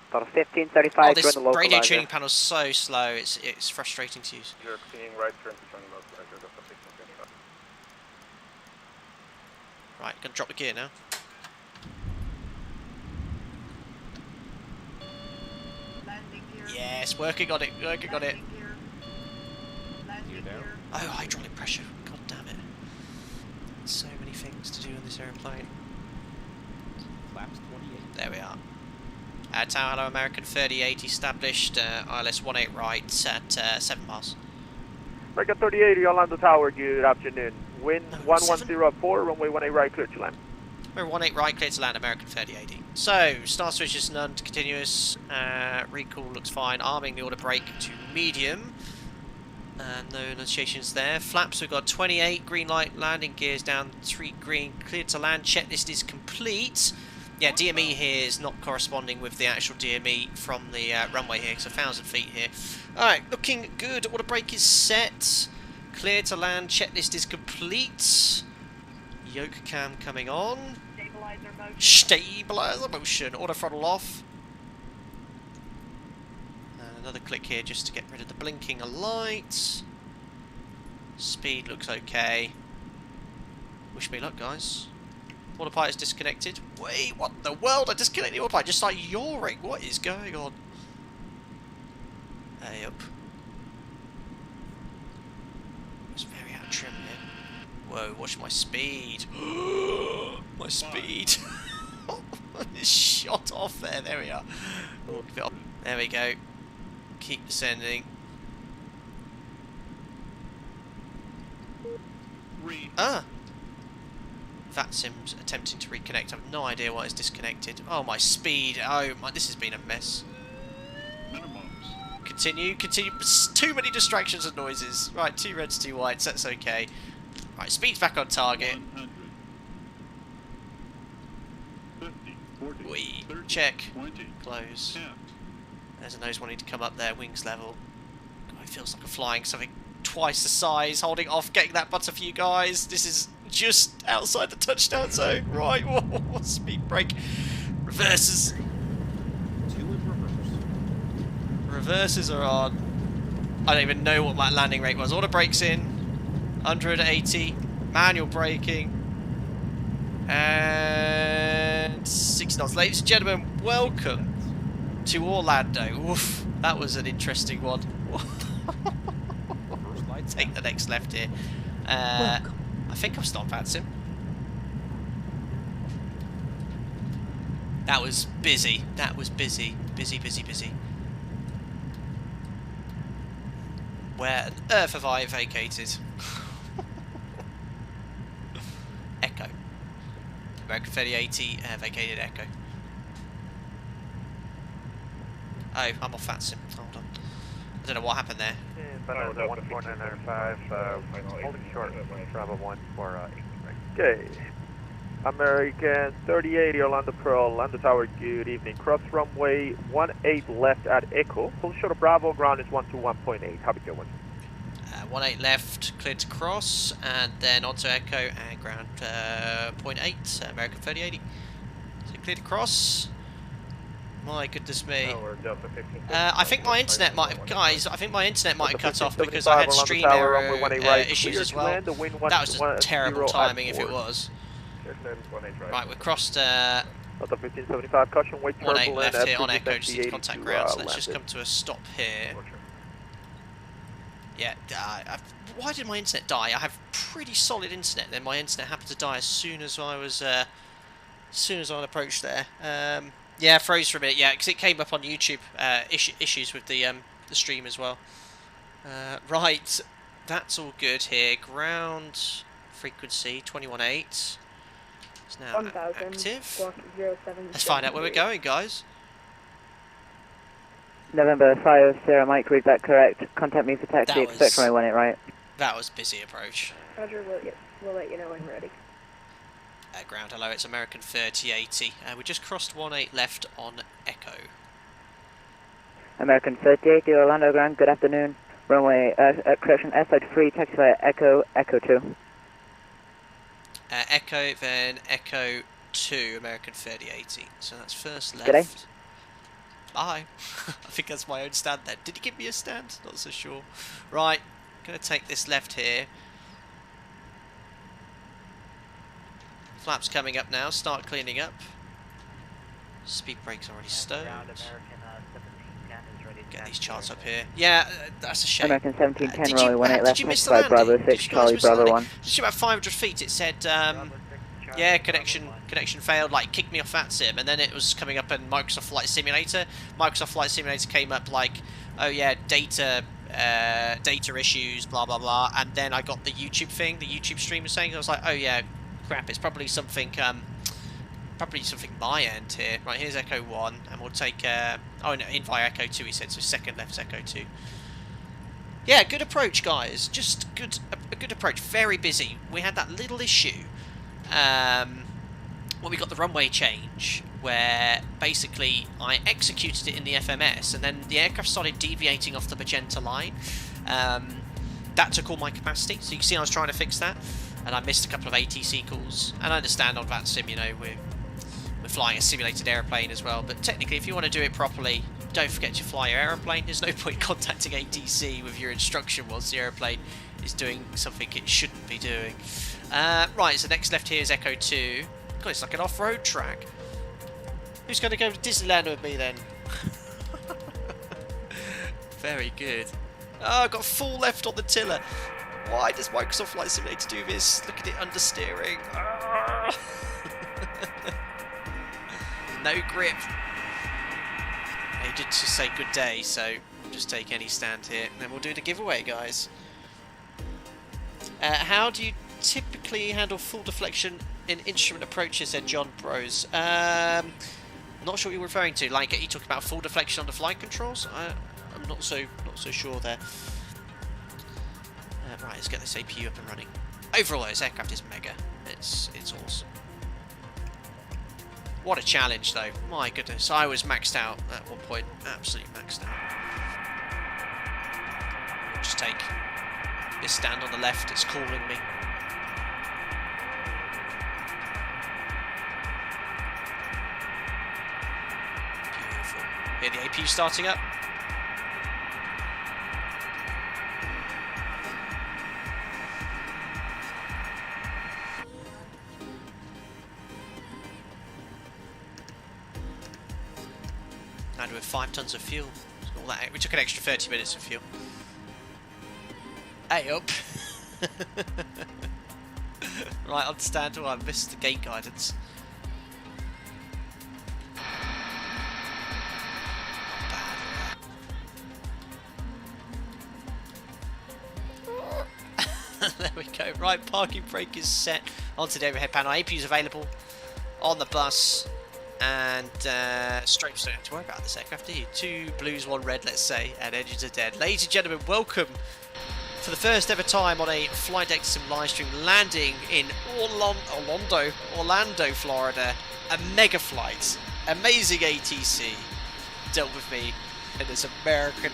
G: About 1535.
A: Oh, this radio tuning panel's so slow. It's frustrating to use.
I: You're being right turn to turn left. Roger, Delta 1535.
A: Right, gonna drop the gear now. Yes, working on it, working on it. Oh, hydraulic pressure. God damn it. So many things to do on this aeroplane.
K: Flaps 28.
A: There we are. Tower, hello, American 3080 established. ILS 18 right at 7 miles.
I: American 3080, Orlando Tower, good afternoon. Wind 1104, runway 18 right, clear to land.
A: We're 18 right, clear to land, American 3080. So, star switch is none to continuous. Recall looks fine. Arming the order brake to medium. No initiations there. Flaps, we've got 28, green light, landing gears down, 3 green, clear to land. Checklist is complete. Yeah, DME here is not corresponding with the actual DME from the runway here, it's 1,000 feet here. Alright, looking good. Order brake is set. Clear to land. Checklist is complete. Yoke cam coming on.
Q: Stabilizer motion.
A: Stabilizer motion. Auto throttle off. And another click here just to get rid of the blinking lights. Speed looks okay. Wish me luck, guys. Autopilot is disconnected. Wait, what in the world? I disconnected the autopilot. Just like yawning. What is going on? Hey up. It's very out of trim here. Whoa, watch my speed. My speed. It's shot off there. There we are. There we go. Keep descending. Ah! VATSIM's attempting to reconnect. I have no idea why it's disconnected. Oh, my speed. Oh, my, this has been a mess. Continue, continue. Too many distractions and noises. Right, 2 reds, 2 whites. That's okay. Right, speed's back on target. We check. Close. There's a nose wanting to come up there. Wings level. God, it feels like I'm flying something twice the size. Holding off, getting that butter for you guys. This is just outside the touchdown zone. Right, whoa, speed brake. Reverses.
K: 2 in reverse.
A: Reverses are on. I don't even know what my landing rate was. Auto brakes in. 180. Manual braking. And 6 knots. Ladies and gentlemen, welcome to Orlando. Oof, that was an interesting one. Take the next left here. I think I've stopped VATSIM. That was busy. That was busy. Busy, busy, busy. Where on earth have I vacated? Echo. American 3080 vacated Echo. Oh, I'm off VATSIM. Hold on. I don't know what happened there.
H: Thunder 14995, holding short, Bravo 1 for
I: Okay. American 3080, Orlando Pearl, Orlando Tower, good evening. Cross runway 18 left at Echo. Full short of Bravo, ground is 121.8. Happy going.
A: 18 left, cleared to cross, and then onto Echo and ground 0.8, American 3080. So cleared to cross. My goodness me. I think my internet might have, guys, I think my internet might have cut off because I had stream error issues as well. That was just terrible timing if it was. Right, we've crossed
I: 1575, caution, wait
A: 18 left here on Echo, just need to contact ground, so let's just come to a stop here. Yeah, why did my internet die? I have pretty solid internet, then my internet happened to die as soon as I was, approached there. Yeah, froze for a minute, yeah, because it came up on YouTube, issues with the stream as well. Right, that's all good here. Ground frequency 21.8 is now
Q: 1000,
A: active.
Q: 07,
A: Let's find out where we're going, guys.
G: November 5, Sarah Mike, read that correct. Contact me for taxi, expect from me 18 right.
A: That was busy approach.
Q: Roger, we'll let you know when ready.
A: Ground, hello, it's American 3080. We just crossed 18 left on Echo.
G: American 3080, Orlando ground, good afternoon. Runway, correction, S-side free, taxi via Echo, Echo 2.
A: Echo, then Echo 2, American 3080. So that's first left.
G: G'day.
A: Bye. I think that's my own stand then. Did he give me a stand? Not so sure. Right, going to take this left here. Flaps coming up now. Start cleaning up. Speed brake's already stowed. Get these charts up here. Yeah, that's a shame.
G: American 1710,
A: Did you,
G: Rolly 18 left,
A: did you miss the
G: by Bravo
A: landing?
G: 6, Charlie Bravo 1.
A: Just about 500 feet it said, yeah, connection failed, like kicked me off VATSIM, and then it was coming up in Microsoft Flight Simulator. Microsoft Flight Simulator came up like, oh yeah, data issues, blah blah blah, and then I got the YouTube thing, the YouTube stream was saying, I was like, oh yeah, crap, it's probably something my end here. Right, here's Echo 1, and we'll take, oh no, in via Echo 2 he said, so second left's Echo 2. Yeah, good approach, guys, just a good approach, very busy. We had that little issue, when we got the runway change, where basically I executed it in the FMS, and then the aircraft started deviating off the magenta line. That took all my capacity, so you can see I was trying to fix that, and I missed a couple of ATC calls. And I understand on VATSIM, you know, we're flying a simulated aeroplane as well, but technically if you want to do it properly, don't forget to fly your aeroplane. There's no point contacting ATC with your instruction whilst the aeroplane is doing something it shouldn't be doing. Right, so next left here is Echo 2. God, it's like an off-road track. Who's going to go to Disneyland with me then? Very good. Oh, I've got full left on the tiller. Why does Microsoft Flight Simulator do this? Look at it understeering. No grip. He did just say good day, so we'll just take any stand here, and then we'll do the giveaway, guys. How do you typically handle full deflection in instrument approaches, said John Bros. Not sure what you're referring to. Like, are you talking about full deflection on the flight controls? I'm not so sure there. Right, let's get this APU up and running. Overall, this aircraft is mega. It's awesome. What a challenge, though. My goodness, I was maxed out at one point. Absolutely maxed out. We'll just take this stand on the left. It's calling me. Beautiful. Hear the APU starting up. And with 5 tons of fuel. All that, we took an extra 30 minutes of fuel. Hey up! Right, understand. Oh, I missed the gate guidance. There we go. Right, parking brake is set onto the overhead panel. APU is available on the bus. And stripes don't have to worry about this aircraft, do you? 2 blues, 1 red, let's say, and engines are dead. Ladies and gentlemen, welcome for the first ever time on a Flight Deck Sim live stream, landing in Orlando, Florida. A mega flight, amazing ATC, dealt with me in this American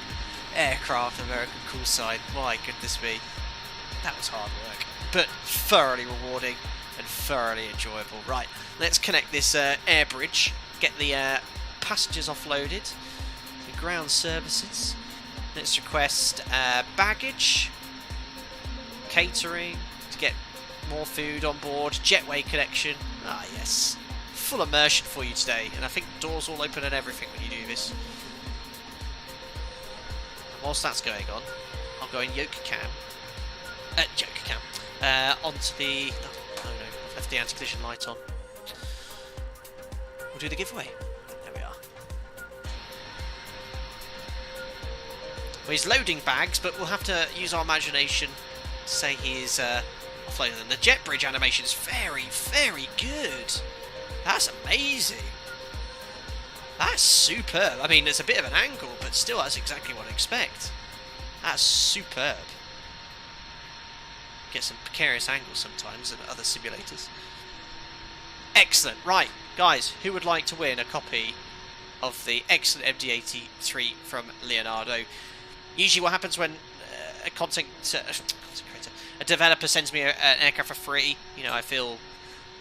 A: aircraft, American call sign. My goodness me, that was hard work, but thoroughly rewarding and thoroughly enjoyable. Right, let's connect this air bridge, get the passengers offloaded, the ground services. Let's request baggage, catering to get more food on board, jetway connection. Ah yes, full immersion for you today, and I think doors all open and everything when you do this. And whilst that's going on, I'll go in yoke cam, onto the. Oh no, I've left the anti-collision light on. We'll do the giveaway. There we are. Well, he's loading bags, but we'll have to use our imagination to say he is offloading them. The jet bridge animation is very, very good. That's amazing. That's superb. I mean, there's a bit of an angle, but still, that's exactly what I expect. That's superb. Get some precarious angles sometimes in other simulators. Excellent. Right, guys, who would like to win a copy of the excellent MD-80 from Leonardo? Usually what happens when content creator, a developer sends me an aircraft for free, you know, I feel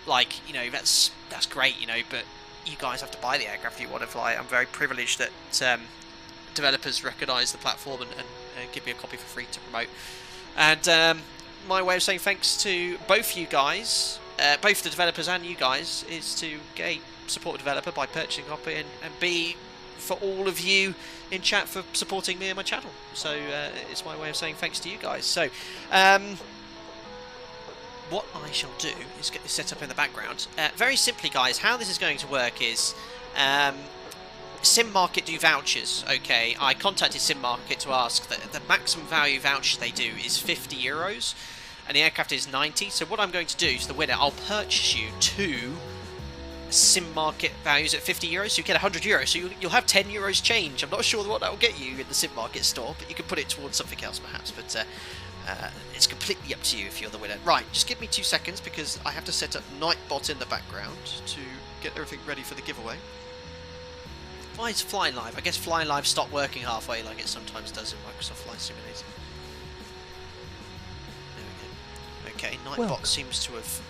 A: like, you know, that's great, you know, but you guys have to buy the aircraft you want to fly. I'm very privileged that developers recognise the platform and give me a copy for free to promote. And my way of saying thanks to both you guys, both the developers and you guys, is to A, support a developer by purchasing a copy, and B, for all of you in chat for supporting me and my channel. So it's my way of saying thanks to you guys. So what I shall do is get this set up in the background. Very simply, guys, how this is going to work is Sim Market do vouchers. Okay, I contacted Sim Market to ask that the maximum value voucher they do is €50 and the aircraft is 90. So what I'm going to do to the winner, I'll purchase you 2 Sim Market values at €50, so you get €100, so you'll have €10 change. I'm not sure what that will get you in the Sim Market store, but you can put it towards something else perhaps, but it's completely up to you if you're the winner. Right, just give me 2 seconds because I have to set up Nightbot in the background to get everything ready for the giveaway. Why is Flying Live? I guess Flying Live stopped working halfway like it sometimes does in Microsoft Flight Simulator. There we go. Okay, Nightbot seems to have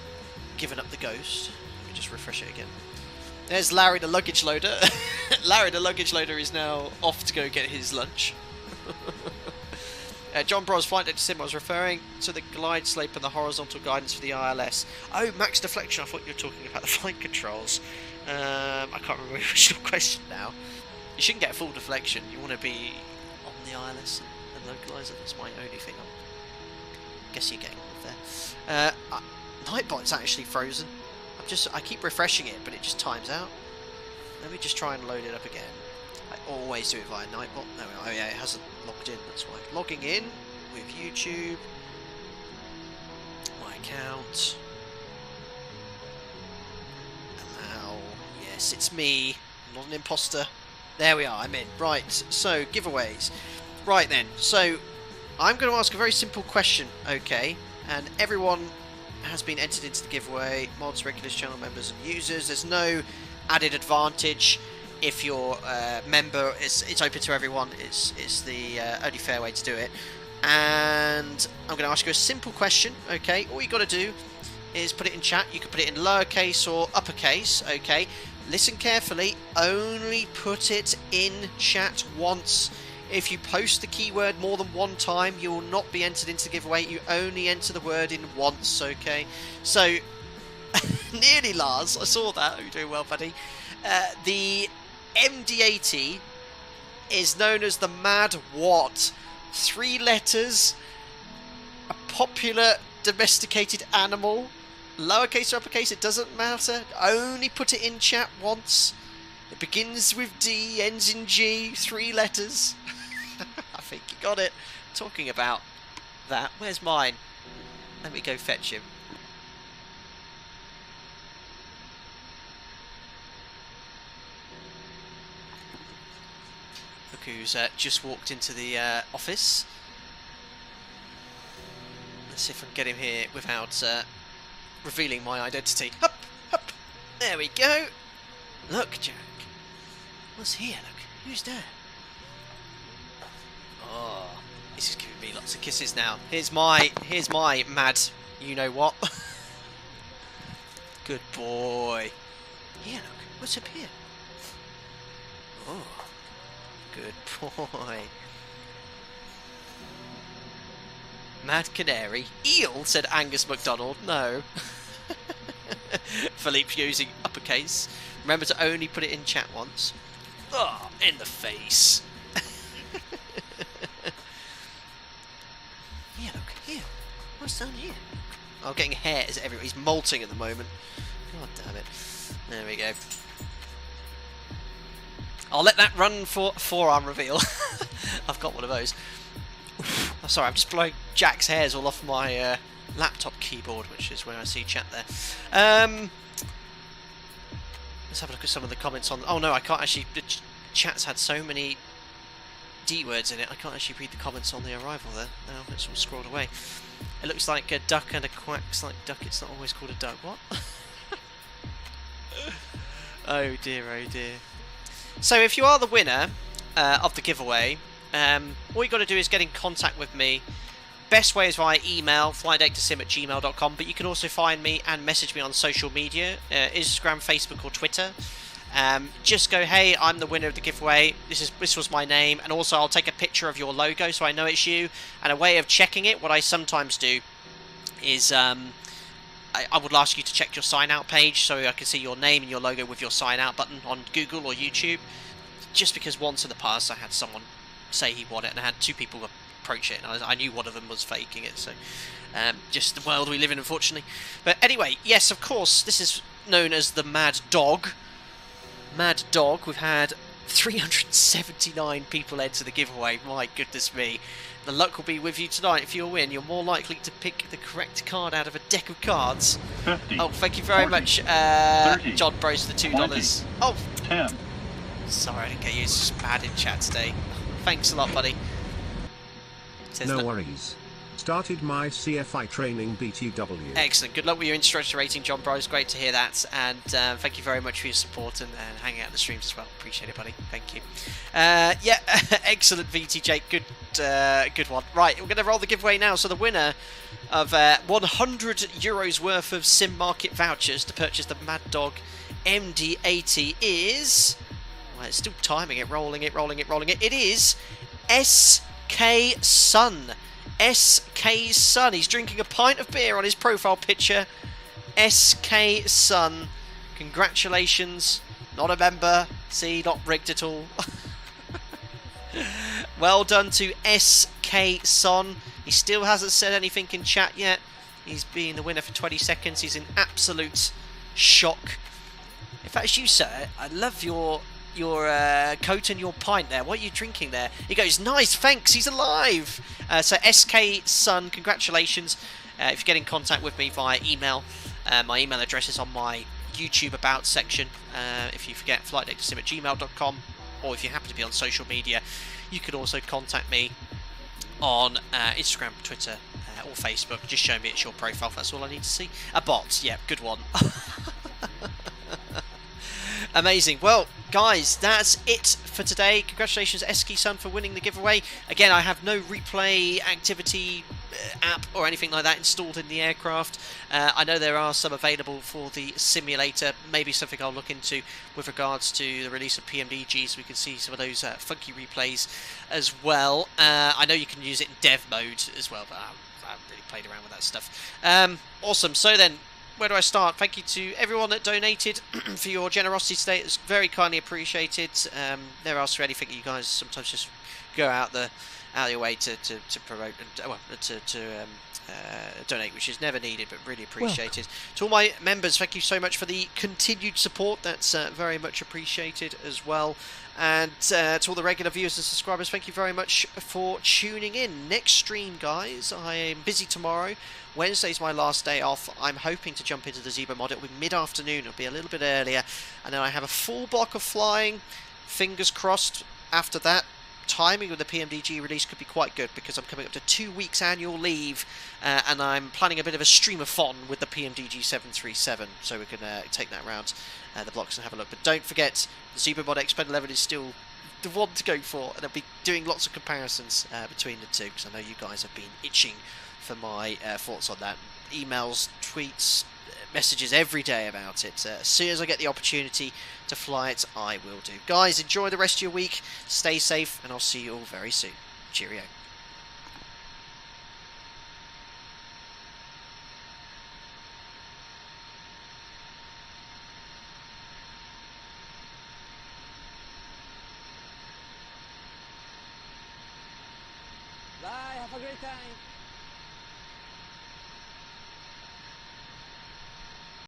A: given up the ghost. Just refresh it again. There's Larry the luggage loader. Larry the luggage loader is now off to go get his lunch. John Bros Flight Deck Sim, I was referring to the glide slope and the horizontal guidance for the ILS. Oh, max deflection, I thought you were talking about the flight controls. I can't remember the original question now. You shouldn't get full deflection, you want to be on the ILS and localizer. That's my only thing. I guess you're getting there. Nightbot's actually frozen. I keep refreshing it, but it just times out. Let me just try and load it up again. I always do it via Nightbot. No, oh yeah, it hasn't logged in, that's why. Logging in with YouTube. My account. Allow. Yes, it's me. I'm not an imposter. There we are, I'm in. Right, so giveaways. Right then, so I'm going to ask a very simple question, okay? And everyone has been entered into the giveaway, mods, regulars, channel members and users. There's no added advantage if you're a member. It's open to everyone. It's the only fair way to do it. And I'm going to ask you a simple question, okay? All you got to do is put it in chat. You can put it in lowercase or uppercase, okay? Listen carefully, only put it in chat once. If you post the keyword more than one time, you will not be entered into the giveaway. You only enter the word in once, okay? So, nearly Lars, I saw that. You're doing well, buddy. The MD-80 is known as the Mad What? 3 letters, a popular domesticated animal, lowercase or uppercase, it doesn't matter. Only put it in chat once. It begins with D, ends in G, 3 letters. I think you got it. Talking about that, where's mine? Let me go fetch him. Look who's just walked into the office. Let's see if I can get him here without revealing my identity. Hup, hup. There we go. Look, Jack. What's here? Look, who's there? Oh, he's just giving me lots of kisses now. Here's my mad, you know what? Good boy. Here, look. What's up here? Oh, good boy. Mad Canary. Eel, said Angus MacDonald. No. Philippe using uppercase. Remember to only put it in chat once. Oh, in the face. Here, look, here. What's down here? Oh, getting hairs everywhere. He's molting at the moment. God damn it. There we go. I'll let that run for forearm reveal. I've got one of those. Oh, sorry, I'm just blowing Jack's hairs all off my laptop keyboard, which is where I see chat there. Let's have a look at some of the comments on... Oh no, I can't actually... The chat's had so many D words in it, I can't actually read the comments on the arrival there. No, it's all scrolled away. It looks like a duck and a quack's like duck, it's not always called a duck. What? Oh dear, oh dear. So if you are the winner of the giveaway, all you got to do is get in contact with me best way is via email, flightdecktosim@gmail.com, but you can also find me and message me on social media, Instagram, Facebook or Twitter. Just go, hey, I'm the winner of the giveaway, this was my name, and also I'll take a picture of your logo so I know it's you. And a way of checking it, what I sometimes do is I would ask you to check your sign out page so I can see your name and your logo with your sign out button on Google or YouTube, just because once in the past I had someone say he won it and I had 2 people approach it and I knew one of them was faking it. So just the world we live in, unfortunately. But anyway, yes, of course, this is known as the Maddog. Maddog. We've had 379 people enter the giveaway. My goodness me. The luck will be with you tonight. If you win, you're more likely to pick the correct card out of a deck of cards.
D: 50,
A: oh, thank you very
D: 40,
A: much,
D: 30,
A: John Bros, the $2.
D: 20,
A: oh,
D: 10.
A: Sorry, I didn't get you. It's just bad in chat today. Thanks a lot, buddy. Says
C: no worries. Started my CFI training BTW.
A: Excellent. Good luck with your instructor rating, John Bros. Great to hear that. And thank you very much for your support and hanging out in the streams as well. Appreciate it, buddy. Thank you. Yeah, excellent, VTJ. Good one. Right, we're going to roll the giveaway now. So the winner of €100 worth of Sim Market vouchers to purchase the Maddog MD-80 is... Well, it's still timing it, rolling it. It is SK Sun. SK Sun. He's drinking a pint of beer on his profile picture. SK Sun. Congratulations. Not a member. See, not rigged at all. Well done to SK Sun. He still hasn't said anything in chat yet. He's been the winner for 20 seconds. He's in absolute shock. In fact, it's you, sir. I love your coat and your pint there. What are you drinking there? He goes, nice, thanks, he's alive. So SK Sun, congratulations. If you get in contact with me via email, my email address is on my YouTube About section. If you forget, flightdecktosim@gmail.com, or if you happen to be on social media, you can also contact me on Instagram, Twitter, or Facebook. Just show me it's your profile, that's all I need to see. A bot, yeah, good one. Amazing. Well, guys, that's it for today. Congratulations, SK Sun, for winning the giveaway. Again, I have no replay activity app or anything like that installed in the aircraft. I know there are some available for the simulator. Maybe something I'll look into with regards to the release of PMDG, so we can see some of those funky replays as well. I know you can use it in dev mode as well, but I haven't really played around with that stuff. Awesome. So then, where do I start? Thank you to everyone that donated for your generosity today. It's very kindly appreciated. Never ask for anything. You guys sometimes just go out of your way to promote and donate, which is never needed but really appreciated. To all my members, thank you so much for the continued support. That's very much appreciated as well. And to all the regular viewers and subscribers, thank you very much for tuning in. Next stream, guys, I am busy tomorrow. Wednesday's my last day off. I'm hoping to jump into the Zebra mod. It'll be mid-afternoon. It'll be a little bit earlier. And then I have a full block of flying. Fingers crossed after that. Timing of the PMDG release could be quite good because I'm coming up to 2 weeks annual leave. And I'm planning a bit of a stream-a-thon with the PMDG 737. So we can take that round the blocks and have a look. But don't forget, the Zebra mod X-Pen 11 is still the one to go for. And I'll be doing lots of comparisons between the two, because I know you guys have been itching for my thoughts on that. Emails, tweets, messages every day about it. As soon as I get the opportunity to fly it, I will do. Guys, enjoy the rest of your week, stay safe, and I'll see you all very soon. Cheerio.
S: Bye, have a great time.